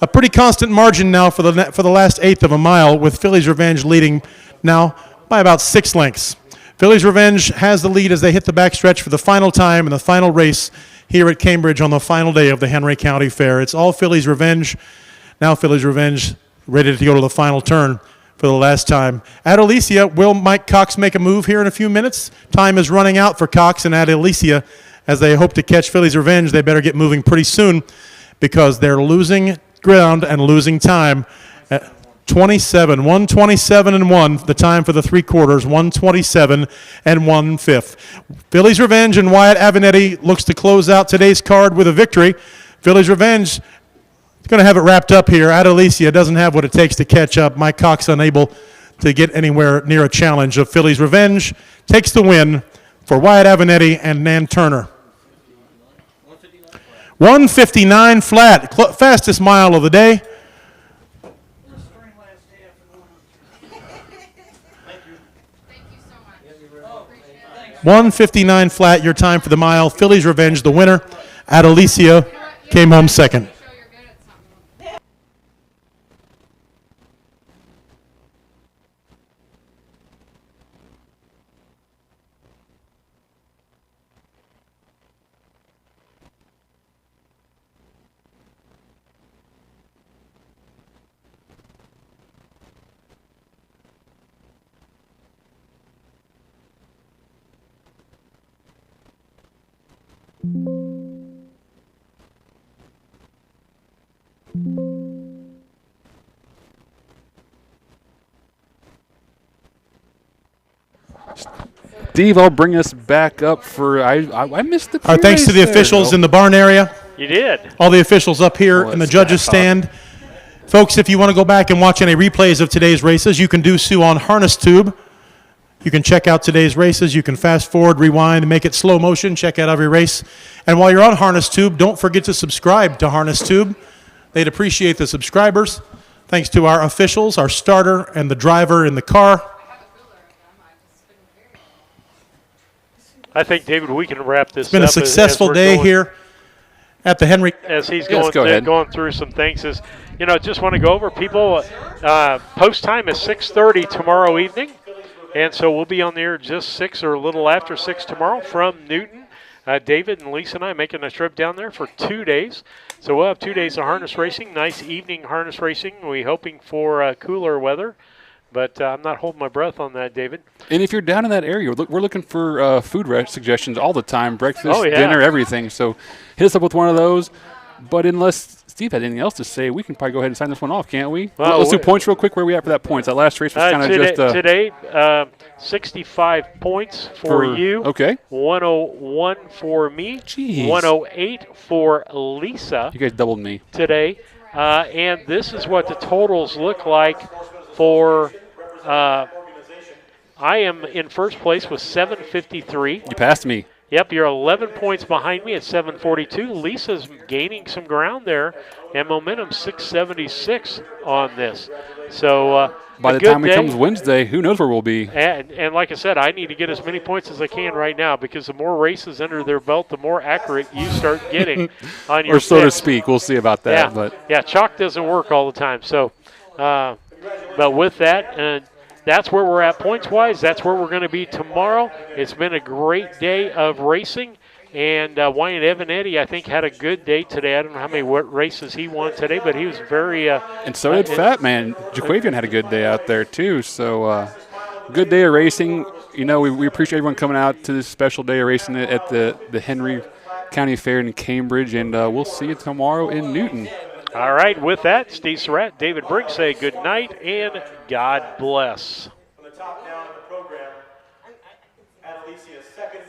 A pretty constant margin now for the last 1/8 of a mile, with Philly's Revenge leading now by about 6 lengths. Philly's Revenge has the lead as they hit the backstretch for the final time in the final race here at Cambridge on the final day of the Henry County Fair. It's all Philly's Revenge. Now Philly's Revenge ready to go to the final turn for the last time. Adelicia, will Mike Cox make a move here in a few minutes? Time is running out for Cox and Adelicia. As they hope to catch Philly's Revenge, they better get moving pretty soon because they're losing ground and losing time. 127 and 1, the time for the 3 quarters, 127 and 1/5. Phillies Revenge and Wyatt Avenatti looks to close out today's card with a victory. Phillies Revenge going to have it wrapped up here. Adelicia doesn't have what it takes to catch up. Mike Cox unable to get anywhere near a challenge of Phillies Revenge. Takes the win for Wyatt Avenatti and Nan Turner. 159 flat, fastest mile of the day. 159 flat, your time for the mile. Phillies Revenge, the winner. Adelicia came home second. Steve, I'll bring us back up for I missed the Our thanks to the officials in the barn area. You did. All the officials up here in the judges' stand. Folks, if you want to go back and watch any replays of today's races, you can do so on Harness Tube. You can check out today's races. You can fast forward, rewind, make it slow motion, check out every race. And while you're on Harness Tube, don't forget to subscribe to Harness Tube. They'd appreciate the subscribers. Thanks to our officials, our starter, and the driver in the car. I think, David, we can wrap this up. It's been a successful day here at the Henry. As he's going through some things, just want to go over people. Post time is 6:30 tomorrow evening, and so we'll be on the air just 6 or a little after 6 tomorrow from Newton. David and Lisa and I making a trip down there for 2 days. So we'll have 2 days of harness racing, nice evening harness racing. We're hoping for cooler weather. But I'm not holding my breath on that, David. And if you're down in that area, we're looking for food suggestions all the time, breakfast, dinner, everything. So hit us up with one of those. But unless Steve had anything else to say, we can probably go ahead and sign this one off, can't we? Well, let's do points real quick. Where are we at for that points? That last race was kind of just... Today, 65 points for you. Okay. 101 for me. Jeez. 108 for Lisa. You guys doubled me. Today. And this is what the totals look like for... I am in first place with 753. You passed me. Yep, you're 11 points behind me at 742. Lisa's gaining some ground there, and momentum 676 on this. So by the time it comes Wednesday, who knows where we'll be. And like I said, I need to get as many points as I can right now because the more races under their belt, the more accurate you start getting on your or so picks. to speak. We'll see about that. Yeah, chalk doesn't work all the time. So, but with that, that's where we're at points-wise. That's where we're going to be tomorrow. It's been a great day of racing. And Wyatt Avenatti, I think, had a good day today. I don't know how many races he won today, but he was very and so did Fat Man. Jaquavian had a good day out there, too. So good day of racing. You know, we appreciate everyone coming out to this special day of racing at the Henry County Fair in Cambridge. And we'll see you tomorrow in Newton. All right, with that, Steve Surratt, David Briggs say good night and God bless.